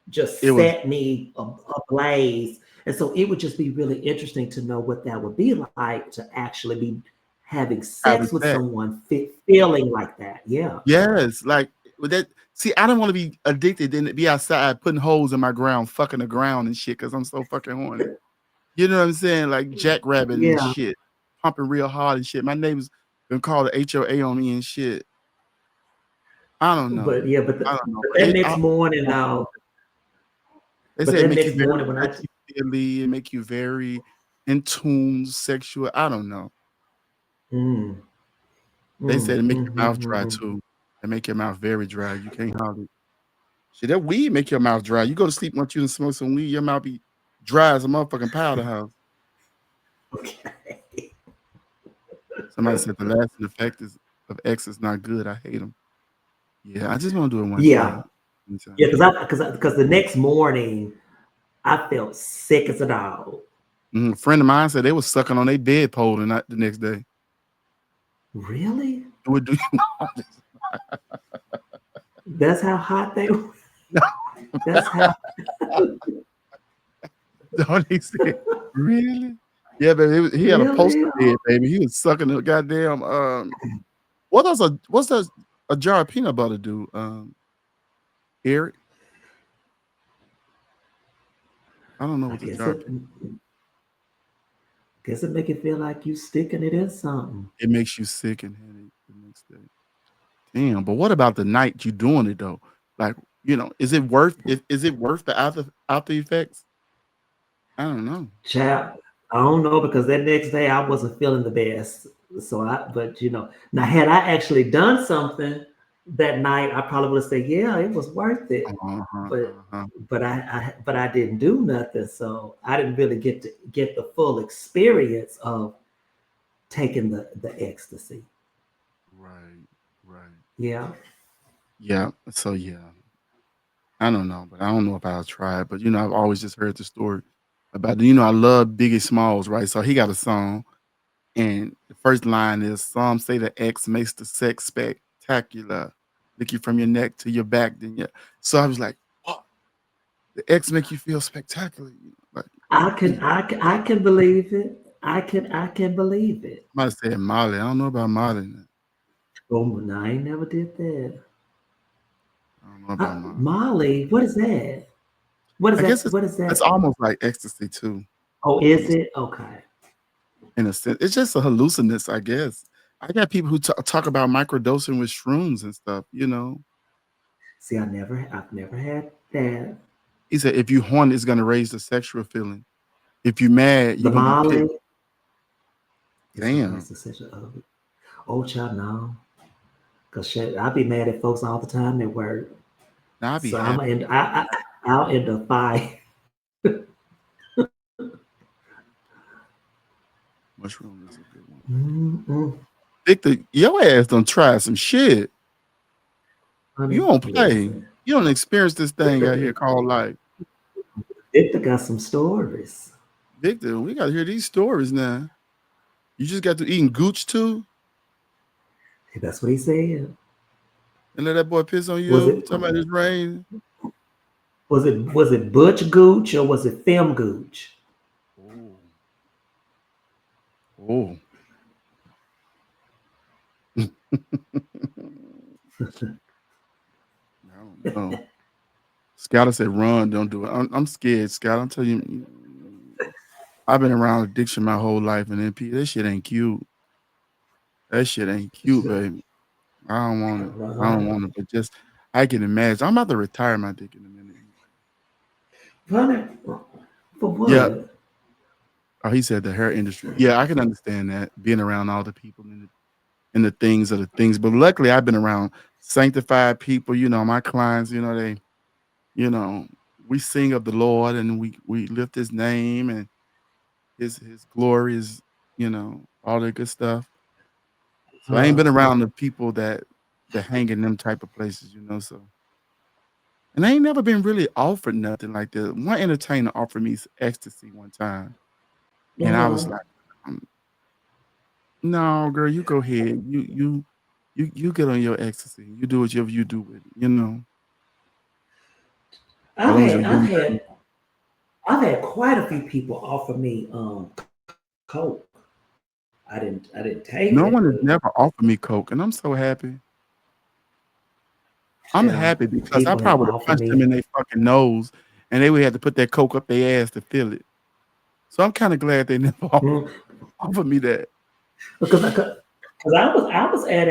it just was set me ablaze. And so it would just be really interesting to know what that would be like to actually be having having sex with sex. someone feeling like that. Yeah. Yes, like with that. See, I don't want to be addicted and be outside putting holes in my ground, fucking the ground and shit, because I'm so fucking horny. You know what I'm saying? Like jackrabbit and Yeah. shit, pumping real hard and shit. My neighbors been called the HOA on me and shit. I don't know. But yeah, but, I don't know. but But that next morning they but said it that make you next very morning when I touchy-feely, it make you very in tune, sexual. I don't know. mm, They said it make mm, your mouth dry mm. too. It make your mouth very dry. You can't hardly. Shit, that weed make your mouth dry. You go to sleep once you done smoke some weed, your mouth be dry as a motherfucking powder house. Okay. Somebody said the lasting effect of X is not good. I hate them. Yeah, I just want to do it one Yeah. time. One Yeah, time. because the next morning I felt sick as a dog. A friend of mine said they was sucking on their bedpole the next day. Really? It would do you That's how hot they were. no, That's how no, they said, really? Yeah, baby. He had a really? poster bed, baby. He was sucking the goddamn what's a jar of peanut butter do? Eric? I don't know I what the guess jar of it peanut guess it make it feel like you sticking it in something. it makes you sick and headache the next day. Damn, but what about the night you doing it though? Like, is it worth the after effects? I don't know. Child, I don't know because that next day I wasn't feeling the best. So but now had I actually done something that night, I probably would have said, yeah, it was worth it. Uh-huh, But uh-huh. I didn't do nothing. So I didn't really get the full experience of taking the ecstasy. Right, right. Yeah. Yeah. So yeah. I don't know, but I don't know if I'll try it. But I've always just heard the story about I love Biggie Smalls, right? So he got a song, and the first line is some say the X makes the sex spectacular. Lick you from your neck to your back, then yeah. So I was like, oh, the X make you feel spectacular. Like I can believe it. I can believe it. somebody said Molly. I don't know about Molly. Now. Oh no, I ain't never did that. I don't know about Molly. Molly, what is that? What is I guess that? it's What is it's that? almost like ecstasy too. Oh, is it? Okay. In a sense, it's just a hallucinance, I guess. I got people who talk about microdosing with shrooms and stuff. See, I've never had that. He said if you horny, it's gonna raise the sexual feeling. If you mad, The you're gonna be Molly. pissed. Damn. It's such a ugly. Oh, child, no. Cause shit, I be mad at folks all the time at work. Now I be So I'm happy. end. I'll end up fighting. Mushroom is a good one. Mm-mm. Victor, your ass done try some shit. You Honey, don't play. listen. You don't experience this thing out here Victor, called life. Victor got some stories. Victor, we gotta hear these stories now. You just got to eating gooch too? That's what he said. And let that boy piss on Was you? it Talking about his rain? was it Butch Gooch or was it Fem Gooch? Oh. Oh. I don't know. Scout said, "Run, don't do it." I'm scared, Scout. I'm telling you, I've been around addiction my whole life, and then that shit ain't cute. That shit ain't cute, baby. I don't want it. I don't want it. But just I can imagine. I'm about to retire my dick in a minute. Honey, for Yeah. what? Oh, he said the hair industry. Yeah, I can understand that being around all the people and the things of the things. But luckily, I've been around sanctified people. You know, my clients. You know, you know, we sing of the Lord and we lift His name and His glory is, you know, all that good stuff. So I ain't been around the people that hang in them type of places. You know, so. And I ain't never been really offered nothing like that. One entertainer offered me ecstasy one time, and I was like, um, "No, girl, you go ahead. You get on your ecstasy. You do whatever you do with it. You know, as I've long as you had I've do had that." I've had quite a few people offer me coke. I didn't take No it, one has but never offered me coke, and I'm so happy. I'm happy because I people have probably would have offered punched them me in their fucking nose, and they would have to put that coke up their ass to feel it. So I'm kind of glad they never offered me that. because I was at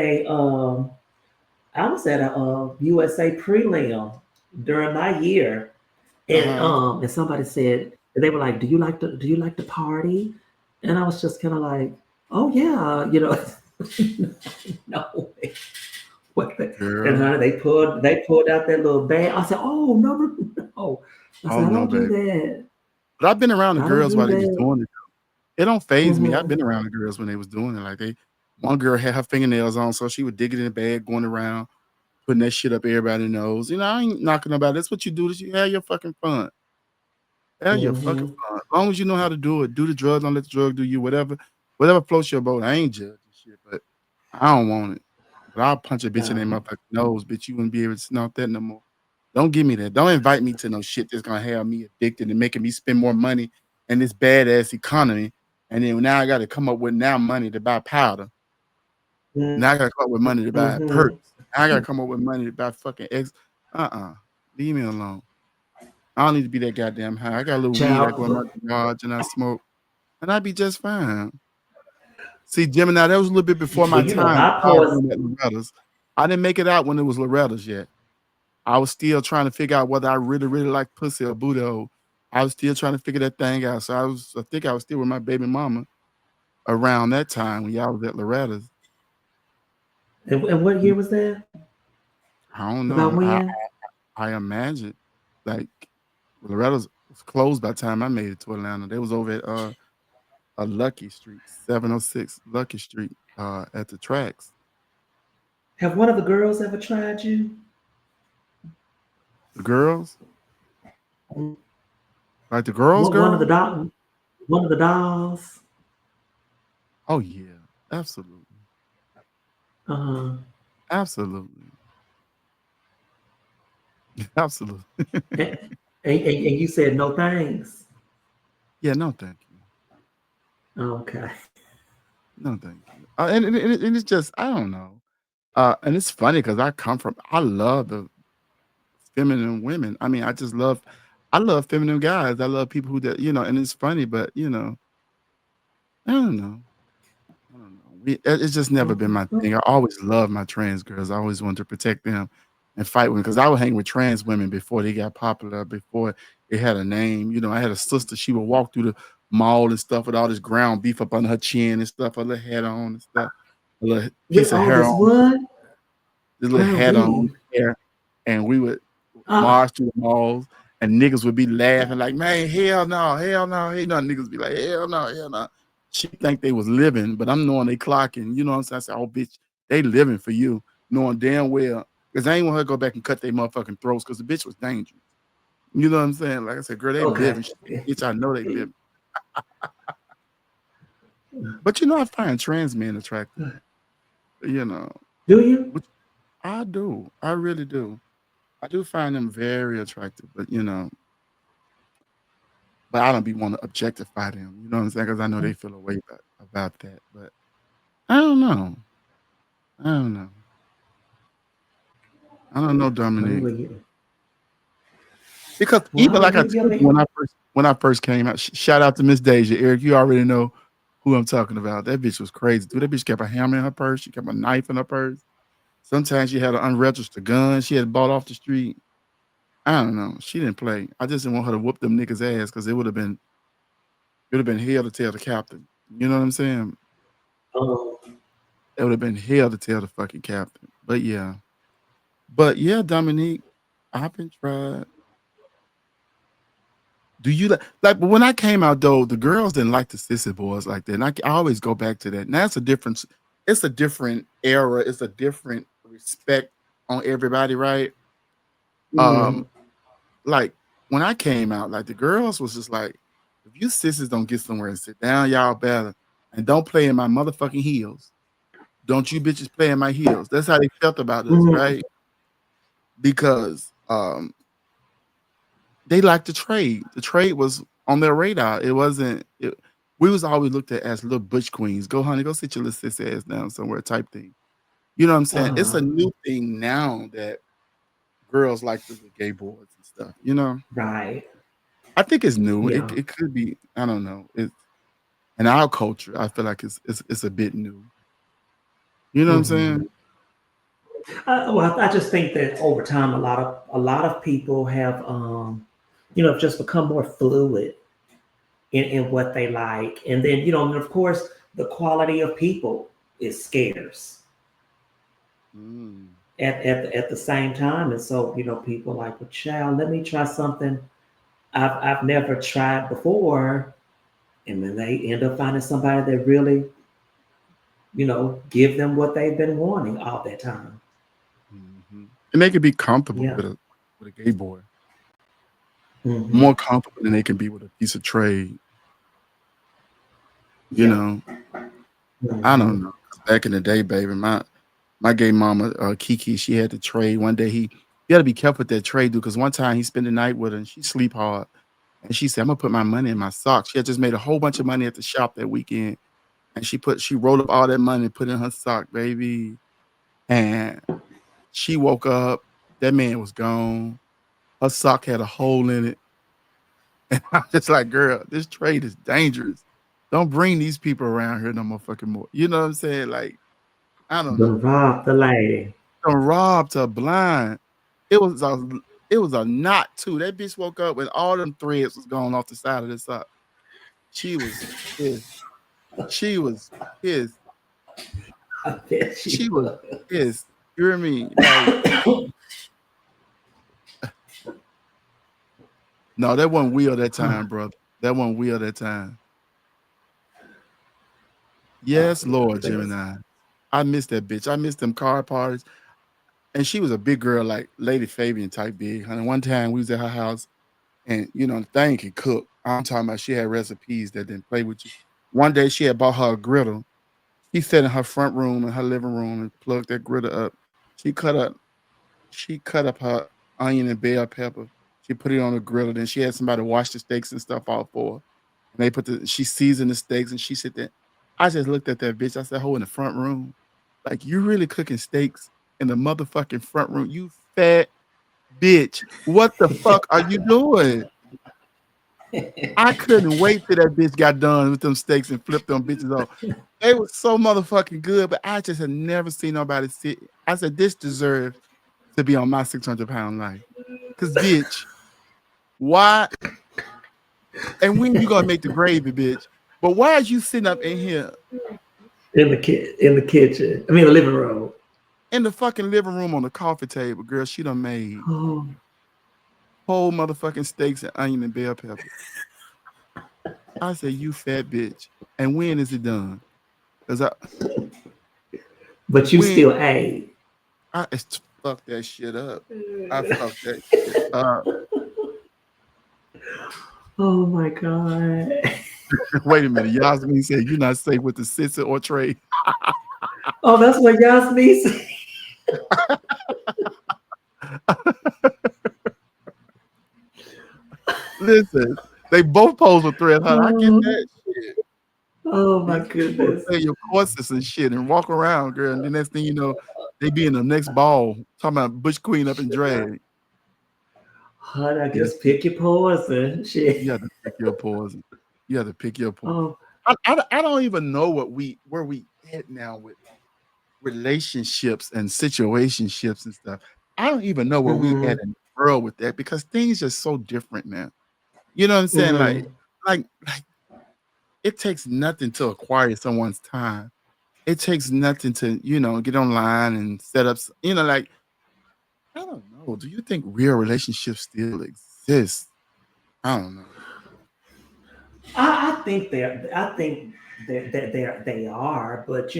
a USA prelim during my year, Uh huh. and somebody said they were like, do you like to party?" And I was just kind of like, "Oh yeah, you know." No way. What and Girl. honey, they pulled out that little bag. I said, "Oh no, no, no." I Oh said, "I no, don't do baby. that. But I've been around the I don't girls do while they was that." doing it. It don't phase me. I've Hmm. been around the girls when they was doing it. Like one girl had her fingernails on, so she would dig it in the bag, going around, putting that shit up everybody's nose. You know, I ain't knocking about it. That's what you do. This you have your fucking fun. Have your fucking Hmm. fun. As long as you know how to do it, do the drug, don't let the drug do you. Whatever floats your boat. I ain't judging shit, but I don't want it. But I'll punch a bitch in their No. motherfucking nose, bitch. You wouldn't be able to snort that no more. Don't give me that. Don't invite me to no shit that's gonna have me addicted and making me spend more money in this badass economy. And then now I got to come up with now money to buy powder. Now I got to come up with money to buy perks. Hmm. Now I got to come up with money to buy fucking eggs. Leave me alone. I don't need to be that goddamn high. I got a little weed. I go in my Child. garage and I smoke, and I'd be just fine. See, Gemini, that was a little bit before my Well, you know, time. my I was poison. doing that Loretta's. I didn't make it out when it was Loretta's yet. I was still trying to figure out whether I really, really like pussy or booty hole. I was still trying to figure that thing out. So I think I was still with my baby mama around that time when y'all was at Loretta's. And what year was that? I don't About know. when? I imagine like Loretta's was closed by the time I made it to Atlanta. They was over at a Lucky Street, 706 Lucky Street, at the tracks. Have one of the girls ever tried you? The girls, like the girls, One of the girls. one of the dolls? Oh yeah, absolutely, Uh-huh. absolutely, absolutely. And, and you said no thanks. Yeah, no, thank you. Okay. No, thank you. And it's just I don't know. And it's funny because I love the feminine women. I mean, I love feminine guys. I love people who that and it's funny, but I don't know. I don't know. It's just never been my thing. I always loved my trans girls. I always wanted to protect them and fight with them because I would hang with trans women before they got popular, before they had a name. I had a sister. She would walk through the mall and stuff with all this ground beef up under her chin and stuff, her little hat on and stuff, a little With piece of all hair this on, what? this little Ground hat on beef. hair, and we would Ah, march through the malls, and niggas would be laughing like, man, hell no, hell no, hell no. Niggas be like, hell no, hell no. She think they was living, but I'm knowing they clocking. You know what I'm saying? I said, oh, bitch, they living for you, knowing damn well, because I ain't want her to go back and cut their motherfucking throats because the bitch was dangerous. You know what I'm saying? Like I said, girl, they living. okay. She, bitch, I know they living. But you know, I find trans men attractive. You know, Do you? which I do. I really do. I do find them very attractive, but you know, but I don't be want to objectify them. You know what I'm saying? Because I know they feel a way about that. But I don't know. I don't know. I don't know, Dominique. Because even Well, like I you told you mean, when I first came out, shout out to Miss Deja. Eric, you already know who I'm talking about. That bitch was crazy. Dude, that bitch kept a hammer in her purse. She kept a knife in her purse. Sometimes she had an unregistered gun she had bought off the street. I don't know. She didn't play. I just didn't want her to whoop them niggas' ass because it would have been hell to tell the captain. You know what I'm saying? um, It would have been hell to tell the fucking captain. But yeah. But yeah, Dominique, I've been tried. Do you like when I came out though, the girls didn't like the sissy boys like that. And I always go back to that. Now it's a different era, it's a different respect on everybody, right? Um, mhm. like when I came out, like the girls was just like, if you sisters don't get somewhere and sit down, y'all better. And don't play in my motherfucking heels. Don't you bitches play in my heels. That's how they felt about us, Mhm. right? Because they liked the trade. The trade was on their radar. It wasn't. We was always looked at as little butch queens. Go, honey, go sit your little sis ass down somewhere, type thing. You know what I'm saying? It's a Uh-huh. new thing now that girls like the gay boys and stuff. You know, Right. I think it's new. Yeah. It could be. I don't know. It's in our culture. I feel like it's a bit new. You know what I'm Mhm. saying? Well, I just think that over time, a lot of people have, just become more fluid in what they like, and then and of course, the quality of people is scarce Mm. at the same time, and so people like, well, child, let me try something I've never tried before, and then they end up finding somebody that really give them what they've been wanting all that time. Hmm. And they could be comfortable Yeah. with a gay boy, Hmm. more comfortable than they can be with a piece of trade. You Yeah. know, I don't Hmm. know. 'Cause back in the day, baby, my gay mama, Kiki, she had to trade. One day you got to be careful with that trade, dude. Because one time he spent the night with her, and she sleep hard, and she said, "I'm gonna put my money in my socks." She had just made a whole bunch of money at the shop that weekend, and she rolled up all that money and put it in her sock, baby. And she woke up, that man was gone. Her sock had a hole in it, and I'm just like, "Girl, this trade is dangerous. Don't bring these people around here no more fucking more." You know what I'm saying? Like, I don't know, Done man. robbed the lady. Done robbed her blind. It was a it was a knot too. That bitch woke up and all them threads was going off the side of the sock. She was pissed. She was pissed. I bet she She was was. pissed. You hear me? Like, no, that wasn't Will that time, brother. That wasn't Will that time. Yes, Yeah, I Lord, think it's. Gemini. I miss that bitch. I miss them car parties. And she was a big girl, like Lady Fabian type big. Honey, one time we was at her house. And the thing can cook. I'm talking about she had recipes that didn't play with you. One day she had bought her a griddle. She sat in her front room in her living room and plugged that griddle up. She cut up she cut up her onion and bell pepper. She put it on the griddle. Then she had somebody wash the steaks and stuff off for her. And she seasoned the steaks and she said that. I just looked at that bitch. I said, "Ho, in the front room. Like you really cooking steaks in the motherfucking front room. You fat bitch. What the fuck are you doing?" I couldn't wait till that bitch got done with them steaks and flipped them bitches off. They was so motherfucking good, but I just had never seen nobody sit. I said, this deserves to be on my 600-pound life. Cause bitch, why And when you gonna make the gravy, bitch? But why is you sitting up in here in the kitchen? I mean, the living room. in the fucking living room on the coffee table, girl? She done made Oh, whole motherfucking steaks and onion and bell peppers. I say, you fat bitch. And when is it done? Cause but you when still ate. I fuck that shit up. I fucked that shit up. Oh my god. Wait a minute, Yasmin said you're not safe with the sister or tray. Oh, that's what Yasmin said. Listen, they both pose a threat, huh? I get that shit. Oh my You supposed to goodness. play your courses and shit and walk around, girl. And the next thing you know, they be in the next ball talking about Butch Queen up in drag. Honey, I Yes, guess pick your poison. Shit. you have to pick your poison. You have to pick your poison. Oh. I don't even know where we at now with relationships and situationships and stuff. I don't even know where we at in the world with that because things are so different now. You know what I'm saying? Like it takes nothing to acquire someone's time. It takes nothing to, get online and set up, like, I don't know. Do you think real relationships still exist? I don't know. I think they are, but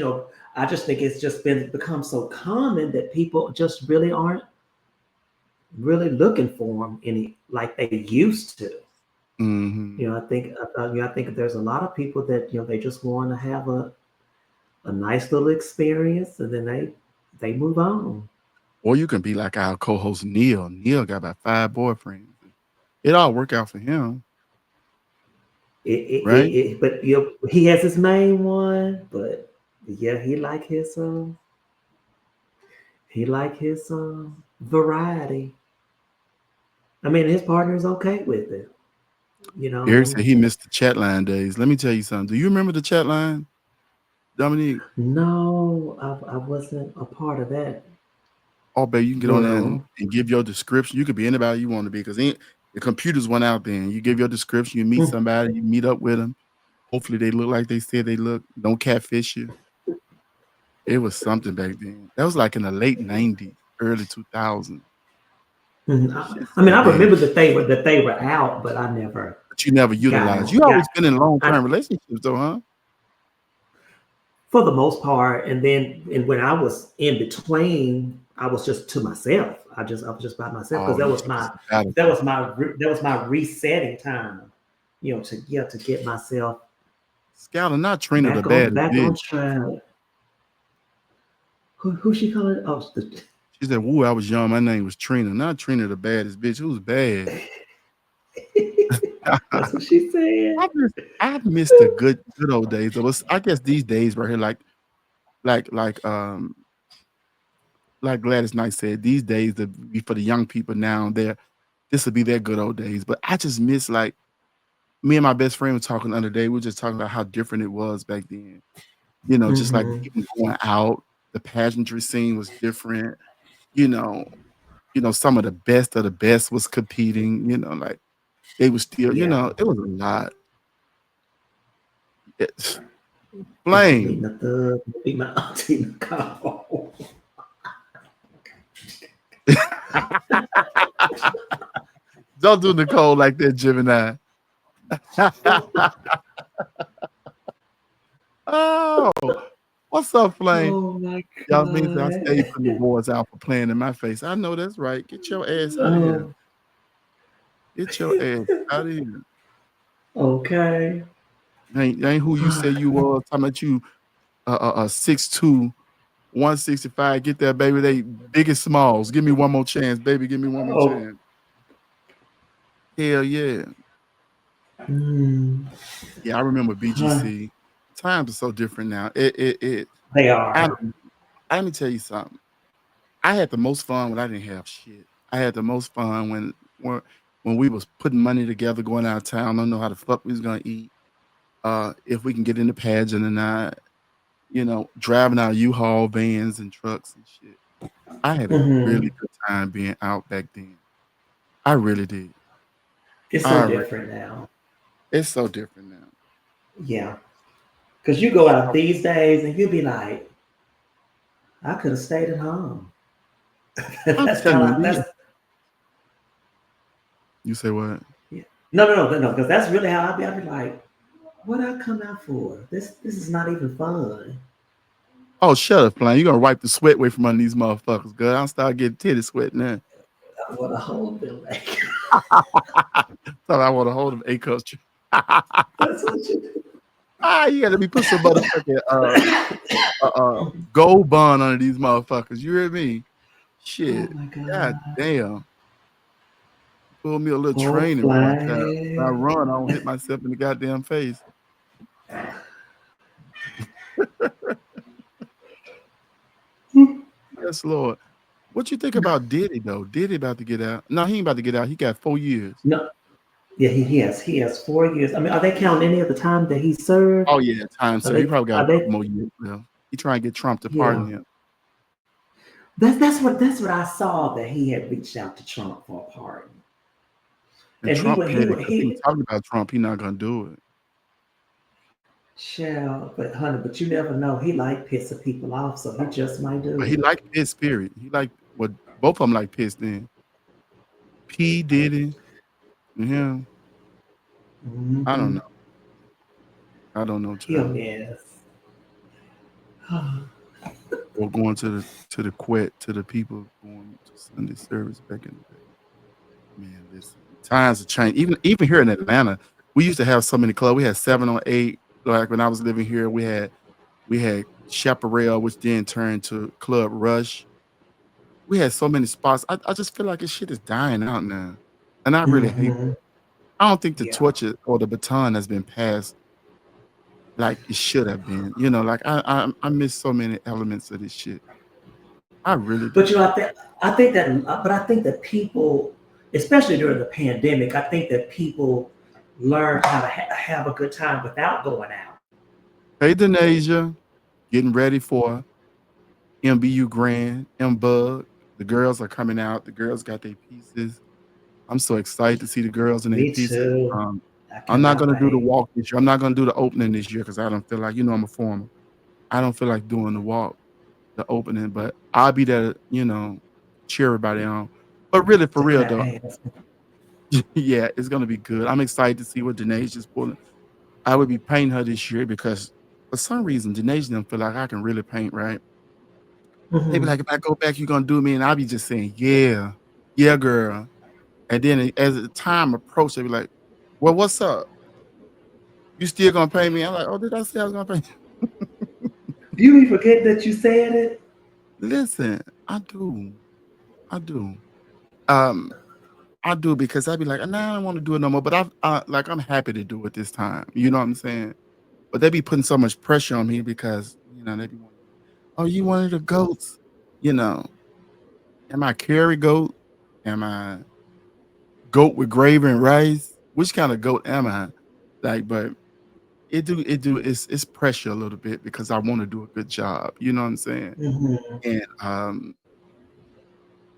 I just think it's just become so common that people just really aren't really looking for them any like they used to. Mm-hmm. I think there's a lot of people that they just want to have a nice little experience and then they move on. Or you can be like our co-host Neil. Neil got about 5 boyfriends. It all work out for him, right? But he has his main one, but yeah, he like his variety. I mean, his partner's okay with it. Eric said he missed the chat line days. Let me tell you something. Do you remember the chat line, Dominique? No, I wasn't a part of that. Oh, baby, you can get on there and Well, give your description. You could be anybody you want to be because the computers went out there. You give your description, you meet somebody, you meet up with them. Hopefully they look like they said they look. Don't catfish you. It was something back then. That was like in the late 90s, early 2000s. I mean, So I damn. remember that they were out, but I never But you never got utilized. on. You always been in I, long-term relationships though, huh? for the most part. And when I was in between, I was just to myself. I was just by myself because Oh, you took a sabbatical. that was my resetting time. To get myself Scouter, not Trina the baddest back on bitch. track. Who she calling? Oh, She said, "Woo, I was young. My name was Trina, not Trina the baddest bitch. Who's bad?" that's what she said. I missed the good old days. I guess these days right here, like like um like Gladys Knight said, these days for the young people now, this will be their good old days. But I just miss like me and my best friend were talking the other day. We were just talking about how different it was back then. Just like even going out, the pageantry scene was different. You know, some of the best was competing. Like they was still, Yeah. it was a lot. It's Meeting blame. a thug, meet my auntie in the car. Don't do Nicole like that, Gemini. Oh, what's up, Flame? Oh my Y'all means I god. stay putting the boys out for playing in my face. I know that's right. Get your ass out of here. Oh, Get your ass out of here. okay. Ain't who you say you was. Talking about you 6'2", 165. Get that, baby. They big and smalls. Give me one more chance, baby. Give me one more Oh. chance. Hell yeah. Yeah, I remember BGC. Times are so different now. They are. Let me tell you something. I had the most fun when I didn't have shit. I had the most fun when we was putting money together, going out of town, don't know how the fuck we was gonna eat. If we can get in the pageant or not, driving our U-Haul vans and trucks and shit. I had a really good time being out back then. I really did. It's so different now. It's so different now. Yeah. Because you go out these days and you'll be like, I could have stayed at home. I'm That's kind telling of you, that's you say what? yeah. No, because that's really how I be like, what I come out for? This is not even fun. Oh, shut up, Flan. You gonna wipe the sweat away from under these motherfuckers, girl. I'll start getting titty sweat now. I want to hold them like Thought I want to hold them A culture. that's what you You gotta be put some motherfucking gold bond under these motherfuckers. You hear me? Oh Shit. my God god. damn. Pulled me a little Oh training one time. When I flag. run, I don't hit myself in the goddamn face. Yes, Lord. What you think about Diddy though? Diddy about to get out? No, he ain't about to get out. He got 4 years. No, yeah, he has 4 years. I mean, are they counting any of the time that he served? Oh yeah, time Are so he they probably got are a couple they more years left. He trying to get Trump to pardon yeah. him. That's what I saw, that he had reached out to Trump for a pardon. And And he Trump went he petty went because he was he talking about Trump. He not gonna do it. shall, but honey, but you never know. He like pissing people off, so he just might But do he it. liked Pitt period. He liked what both of them like pissed in. P Diddy and him. I don't Mm-hmm. know. I don't know, He a child. mess. Or going to the quet to the people going to Sunday service back in the day. Man, listen, times have changed. Even here in Atlanta, we used to have so many clubs. We had 7 or 8. Like when I was living here, we had Chaparral, which then turned to Club Rush. We had so many spots. I just feel like this shit is dying out now, and I really hate Mm-hmm. that. I don't think the Yeah. torch or the baton has been passed like it should have been. You know, like I miss so many elements of this shit. I really But do. I think that people, especially during the pandemic, I think that people learned how to have a good time without going out. Hey, Denasia, getting ready for MBU Grand, M Bug. The girls are coming out. The girls got their pieces. I'm so excited to see the girls in their Me pieces. too. I I'm not cannot gonna do the wait. walk this year. I'm not gonna do the opening this year because I don't feel like, I'm a former. I don't feel like doing the walk, the opening, but I'll be there, cheer everybody on. But really, for To real clap though, hands. yeah, it's gonna be good. I'm excited to see what Janae's just pulling. I would be painting her this year because for some reason Janae's didn't feel like I can really paint, right? They be Hmm. like, if I go back, you're gonna do me, and I'll be just saying, yeah, yeah, girl. And then as the time approached, they be like, well, what's up? You still gonna pay me? I'm like, oh, did I say I was gonna pay you? You be forgetting that you said it. Listen, I do. I do. Um, I do because I'd be like, nah, I don't want to do it no more. But I'm happy to do it this time. You know what I'm saying? But they be putting so much pressure on me because, they be wanting, oh, you one of the goats. You know, am I carry goat? Am I goat with gravy and rice? Which kind of goat am I? Like, but it's pressure a little bit because I want to do a good job. You know what I'm saying? Hmm. And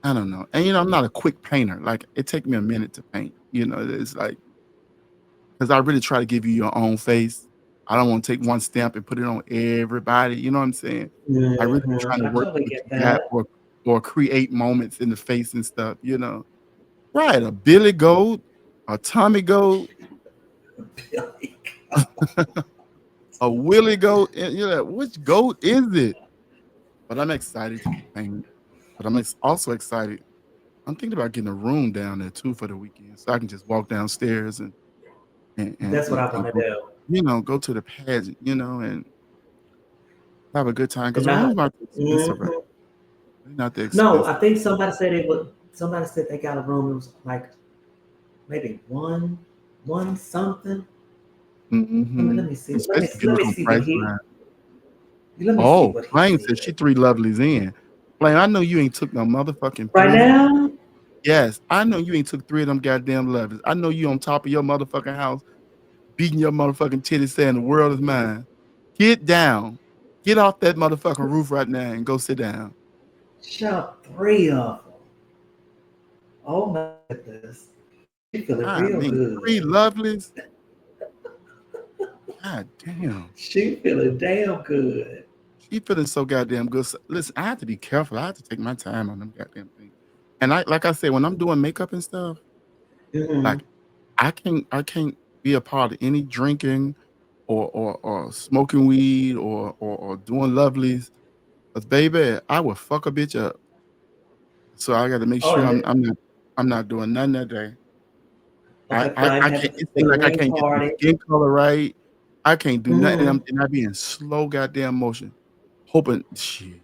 I don't know. And I'm not a quick painter. Like it take me a minute to paint. It's like because I really try to give you your own face. I don't want to take one stamp and put it on everybody. You know what I'm saying? I really be trying to I work with totally what get you got that. or create moments in the face and stuff. Right. A Billy Goat, a Tommy Goat, a Willie Goat. And you're like, which goat is it? But I'm excited to be painting. But I'm also excited. I'm thinking about getting a room down there too for the weekend, so I can just walk downstairs and and That's what and, I and want to go, do. go to the pageant, and have a good time. Because And the I, room's not too expensive, right? mhm. They're not that No, I expensive. think somebody said it would. Somebody said they got a room. It was like maybe one something. Let Mm-hmm. me see. Let me Especially if you let look me on see what he. Priceline. Let me see Oh, what he Flame said she said. 3 lovelies in. Flame, I know you ain't took no motherfucking Right 3. now, Yes, I know you ain't took 3 of them goddamn lovelies. I know you on top of your motherfucking house, beating your motherfucking titties, saying the world is mine. Get down. Get off that motherfucking roof right now and go sit down. shot 3 of them. Oh my goodness, she feeling I real mean, 3 good. lovelies. God damn. She feeling damn good. She feeling so goddamn good. Listen, I have to be careful. I have to take my time on them goddamn things. And like I said, when I'm doing makeup and stuff, Mm-hmm. like I can't be a part of any drinking or smoking weed or doing lovelies. Cause baby, I will fuck a bitch up. So I got to make Oh, sure and I'm not doing nothing that day. I okay, I, Flame I had can't. It the seems like I green can't get the party. skin color right. I can't do nothing. Mm-hmm. And I be in slow goddamn motion, hoping shit.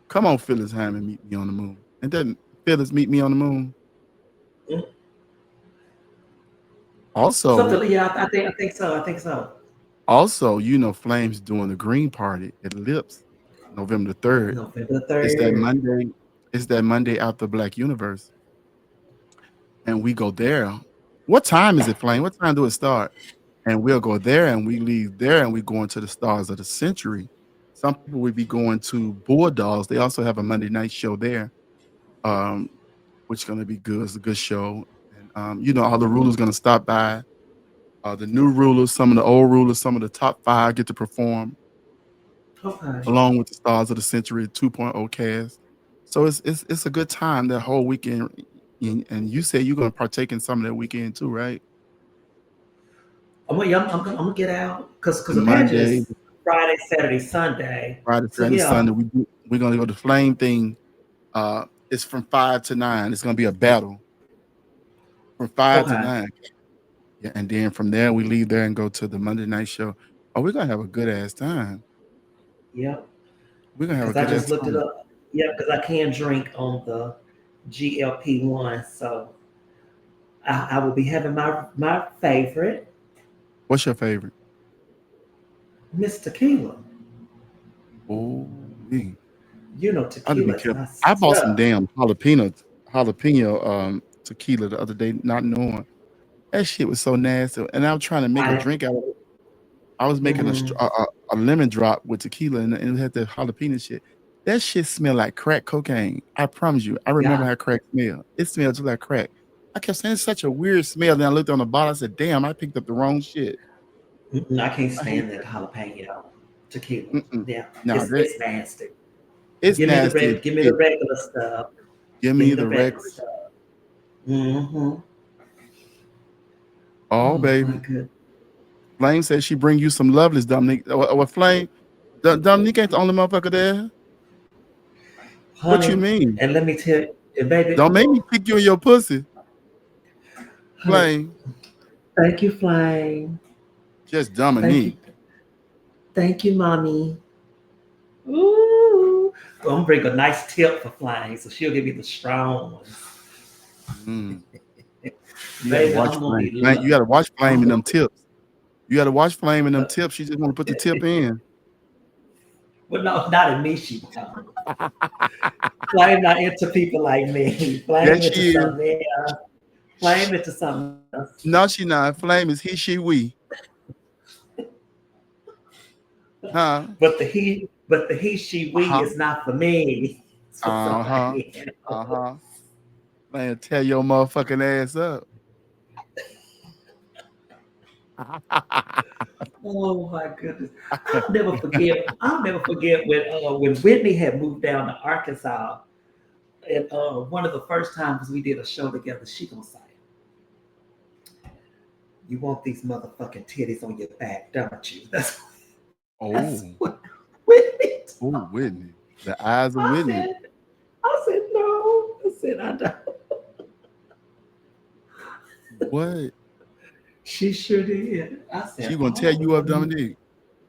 Come on, Phyllis Hyman, meet me on the moon. And then Phyllis meet me on the moon. Also, Something, yeah, I think so. I think so. Flames doing the green party at Lips, November the 3rd. November the It's that 3rd. Monday. It's that Monday after Black Universe, and we go there. What time is it, Flame? What time do it start? And we'll go there, and we leave there, and we go into the Stars of the Century. Some people will be going to Bulldogs. They also have a Monday night show there, um, which is going to be good. It's a good show, and all the rulers going to stop by. The new rulers, some of the old rulers, some of the top five get to perform Okay. along with the Stars of the Century 2.0 cast. So it's a good time that whole weekend. And you say you're going to partake in some of that weekend too, right? I'm gonna get out because The the pageant Monday, is Friday, Saturday, Sunday. Friday, So Saturday, yeah. Sunday. We're going to go to Flame thing. It's from 5 to 9. It's going to be a battle from 5 to 9. Okay. Yeah, and then from there we leave there and go to the Monday night show. Oh, we're gonna have a good ass time. Yep. We're gonna have a Because I good ass just looked it time. up. Yep. Because I can drink on the GLP-1, so I will be having my favorite, What's your favorite? Miss Tequila. Oh, me. You know, I have to be tequila is careful. my I bought some stuff. damn jalapeno tequila the other day, not knowing that shit was so nasty. And I was trying to make a I drink out of it. I was making mm, a lemon drop with tequila and it had the jalapeno shit. That shit smelled like crack cocaine. I promise you. I remember yeah. how crack smelled. It smelled just like crack. I kept saying it's such a weird smell. Then I looked on the bottle. I said, "Damn, I picked up the wrong shit." I can't I hate stand that that. jalapeno tequila. Mm-mm. Yeah, Nah, it's nasty. it's nasty as Give me the shit. regular stuff. Give Give me me the the regular regular. stuff. Mm-hmm. Oh, Oh my baby. good Flame said she bring you some lovelies, Dominique. What Flame? Dominique ain't the only motherfucker there. What you honey. mean? And let me tell you, and baby, Don't make me kick you in your pussy, honey. Flame. Thank you, Flame. Just Thank you, Dominique. thank you, mommy. Ooh. I'm gonna bring a nice tip for Flame, so she'll give me the strong ones. Mm. You got to Baby, watch I'm gonna Flame. be You got to watch Flame I'm in gonna them tips. You got to watch Flame in them uh, tips. She just want to put the tip in. well, no, not in me, she won't. Flame not into people like me. Flame Yes, into she is. something else. Flame into something else. No, she not. Flame is he, she, we. Huh? But the he, she, Uh we huh. is not for me. It's for Uh huh. somebody Uh else. huh. Man, tear your motherfucking ass up. Oh my goodness. I'll never forget when Whitney had moved down to Arkansas. And one of the first times we did a show together, she gonna say, "You want these motherfucking titties on your back, don't you?" That's Oh, what Whitney oh, told. Whitney. The eyes of I Whitney. said, I said no. I said I don't. What? She sure did. I She said, gonna tear oh you up, well. Dominique.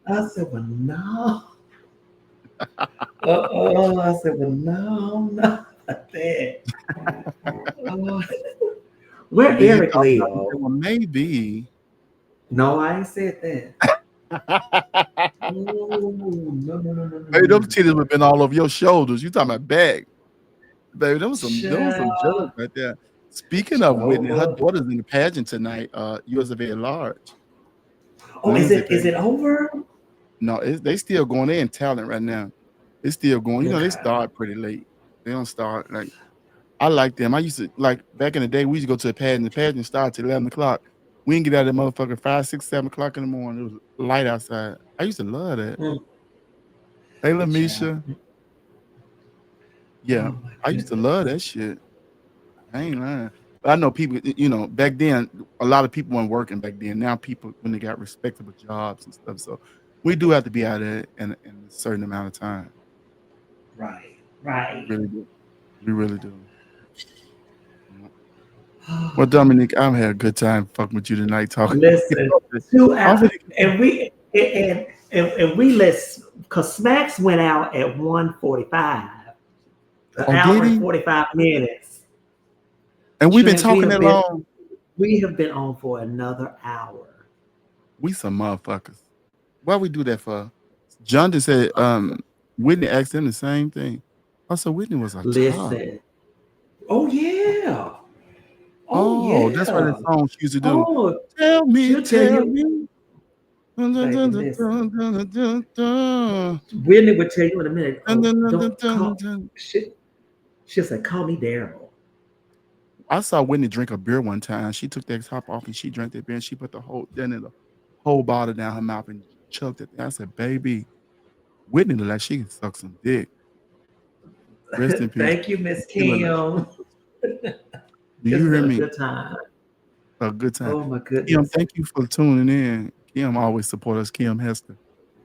I said, well, no. I said, well, no, not that. Uh, And where then you Eric thought about it. You said, live? well, maybe. No, I ain't said that. Oh, no, no, no, no, no, Baby, no, those no. titties would have been all over your shoulders. You talking about back. Baby, those some jokes Child. right there. Speaking of Whitney, her Oh, daughter's in the pageant tonight, USA at large. is Lindsay it pageant. over? No, they still going in talent right now. It's still going. They Okay. start pretty late. They don't start I like them. I used to like back in the day. We used to go to a pageant. The pageant started at 11 o'clock. We didn't get out of that motherfucker 5, 6, 7 o'clock in the morning. It was light outside. I used to love that. Hey, Lamisha. Yeah, Oh my I used to goodness. love that shit. I ain't lying. But I know people, you know, back then, a lot of people weren't working back then. Now people, when they got respectable jobs and stuff. So we do have to be out of it in a certain amount of time. Right. We really do. We really do. Well, Dominique, I've had a good time fucking with you tonight talking. Listen, 2 hours, and we let, because Smaxx went out at 1:45, an hour and 45 minutes. And we've been talking that long. We have been on for another hour. We some motherfuckers. Why we do that for? John just said, Whitney asked him the same thing. I said, Whitney was a Listen. top. Oh, yeah. Oh, that's what that song she used to do. Oh, tell me. Whitney would tell you in a minute. She said, call me Daryl. I saw Whitney drink a beer one time. She took that top off and she drank that beer and she put the whole bottle down her mouth and chucked it. I said, baby, Whitney looked like she can suck some dick. Rest in peace. Thank you, Miss Kim. Do you hear me? A good time. A good time. Oh my goodness. Kim, thank you for tuning in. Kim always support us. Kim Hester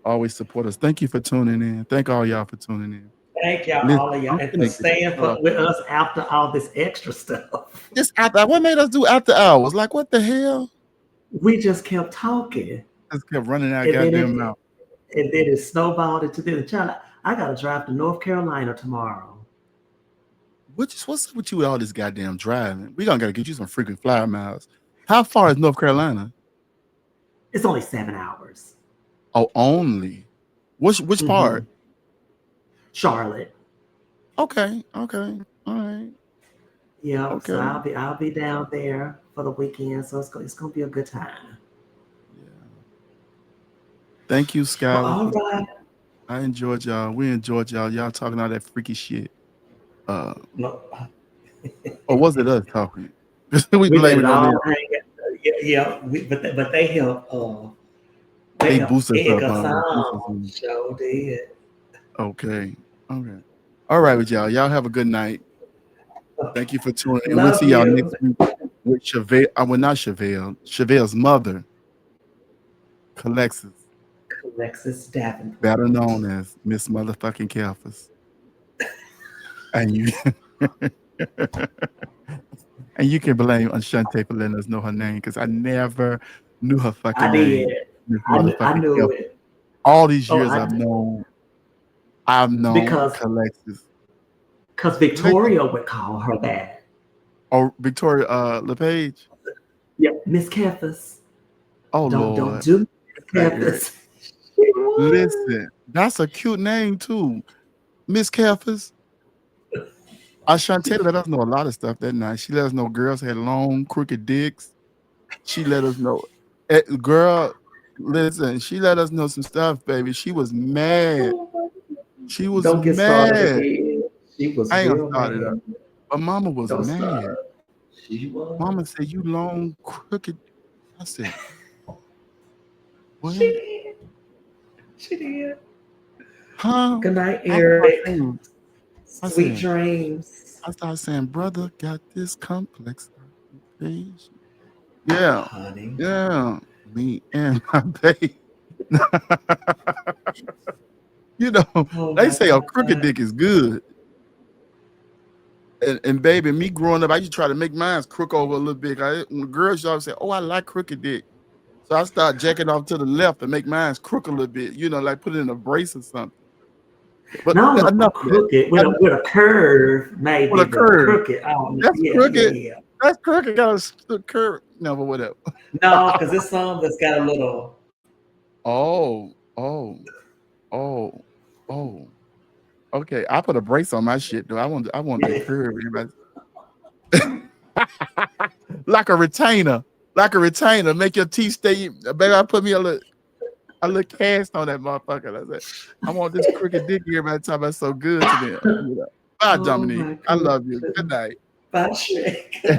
always support us. Thank you for tuning in. Thank all y'all for tuning in. Thank y'all, all of y'all, and for staying with us after all this extra stuff. What made us do after hours? Like, what the hell? We just kept talking. Just kept running out goddamn mouth. And then it snowballed into the child. I gotta drive to North Carolina tomorrow. What's up with you with all this goddamn driving? We gotta get you some freaking flyer miles. How far is North Carolina? It's only 7 hours. Oh, only. Which part? Charlotte. Okay. All right. Yeah. Okay. So I'll be down there for the weekend. So it's gonna be a good time. Yeah. Thank you, Skylar. All right. I enjoyed y'all. We enjoyed y'all. Y'all talking all that freaky shit. No. Or was it us talking? we blame it on them. Yeah. But they help. They boost us up. Sure did. Okay. All right with y'all. Y'all have a good night. Thank you for tuning in. We'll see y'all next week with Chevelle. Not Chevelle. Chevelle's mother, Alexis Davenport. Better known as Miss Motherfucking Kelfus. And you and you can blame Ashante for letting us know her name because I never knew her fucking name. I knew it. All these years I've known because Alexis. Because Victoria would call her that. Oh, Victoria LePage? Yeah, Miss Kelfus. Oh, Lord. Don't do Kelfus. Listen, that's a cute name too. Miss Kelfus. Ashante let us know a lot of stuff that night. She let us know girls had long, crooked dicks. She let us know. Girl, listen, she let us know some stuff, baby. She was mad. She was Don't get mad. Started. She was I ain't real started up. But Mama was mad. She was. Mama said, you long, crooked. I said, what? She did. Huh? Good night, Eric. Sweet said, dreams. I started saying, brother got this complex. Yeah. Honey. Yeah. Me and my baby. You know, they say a crooked dick is good. And baby, me growing up, I used to try to make mine crook over a little bit. When girls always say, oh, I like crooked dick. So I start jacking off to the left and make mine crook a little bit, you know, like put it in a brace or something. But no, crooked with a curve, maybe. With a curve. Crooked. Oh, that's crooked. Yeah. That's crooked. Got a curve. No, but whatever. No, because this song that's got a little. Oh. Okay, I put a brace on my shit though. I want that curve. like a retainer. Make your teeth stay. Baby, I put me a little cast on that motherfucker. I said, I want this crooked dick here by the time that's so good to them. Bye, Dominique. I love you. Good night. Bye, Shrek.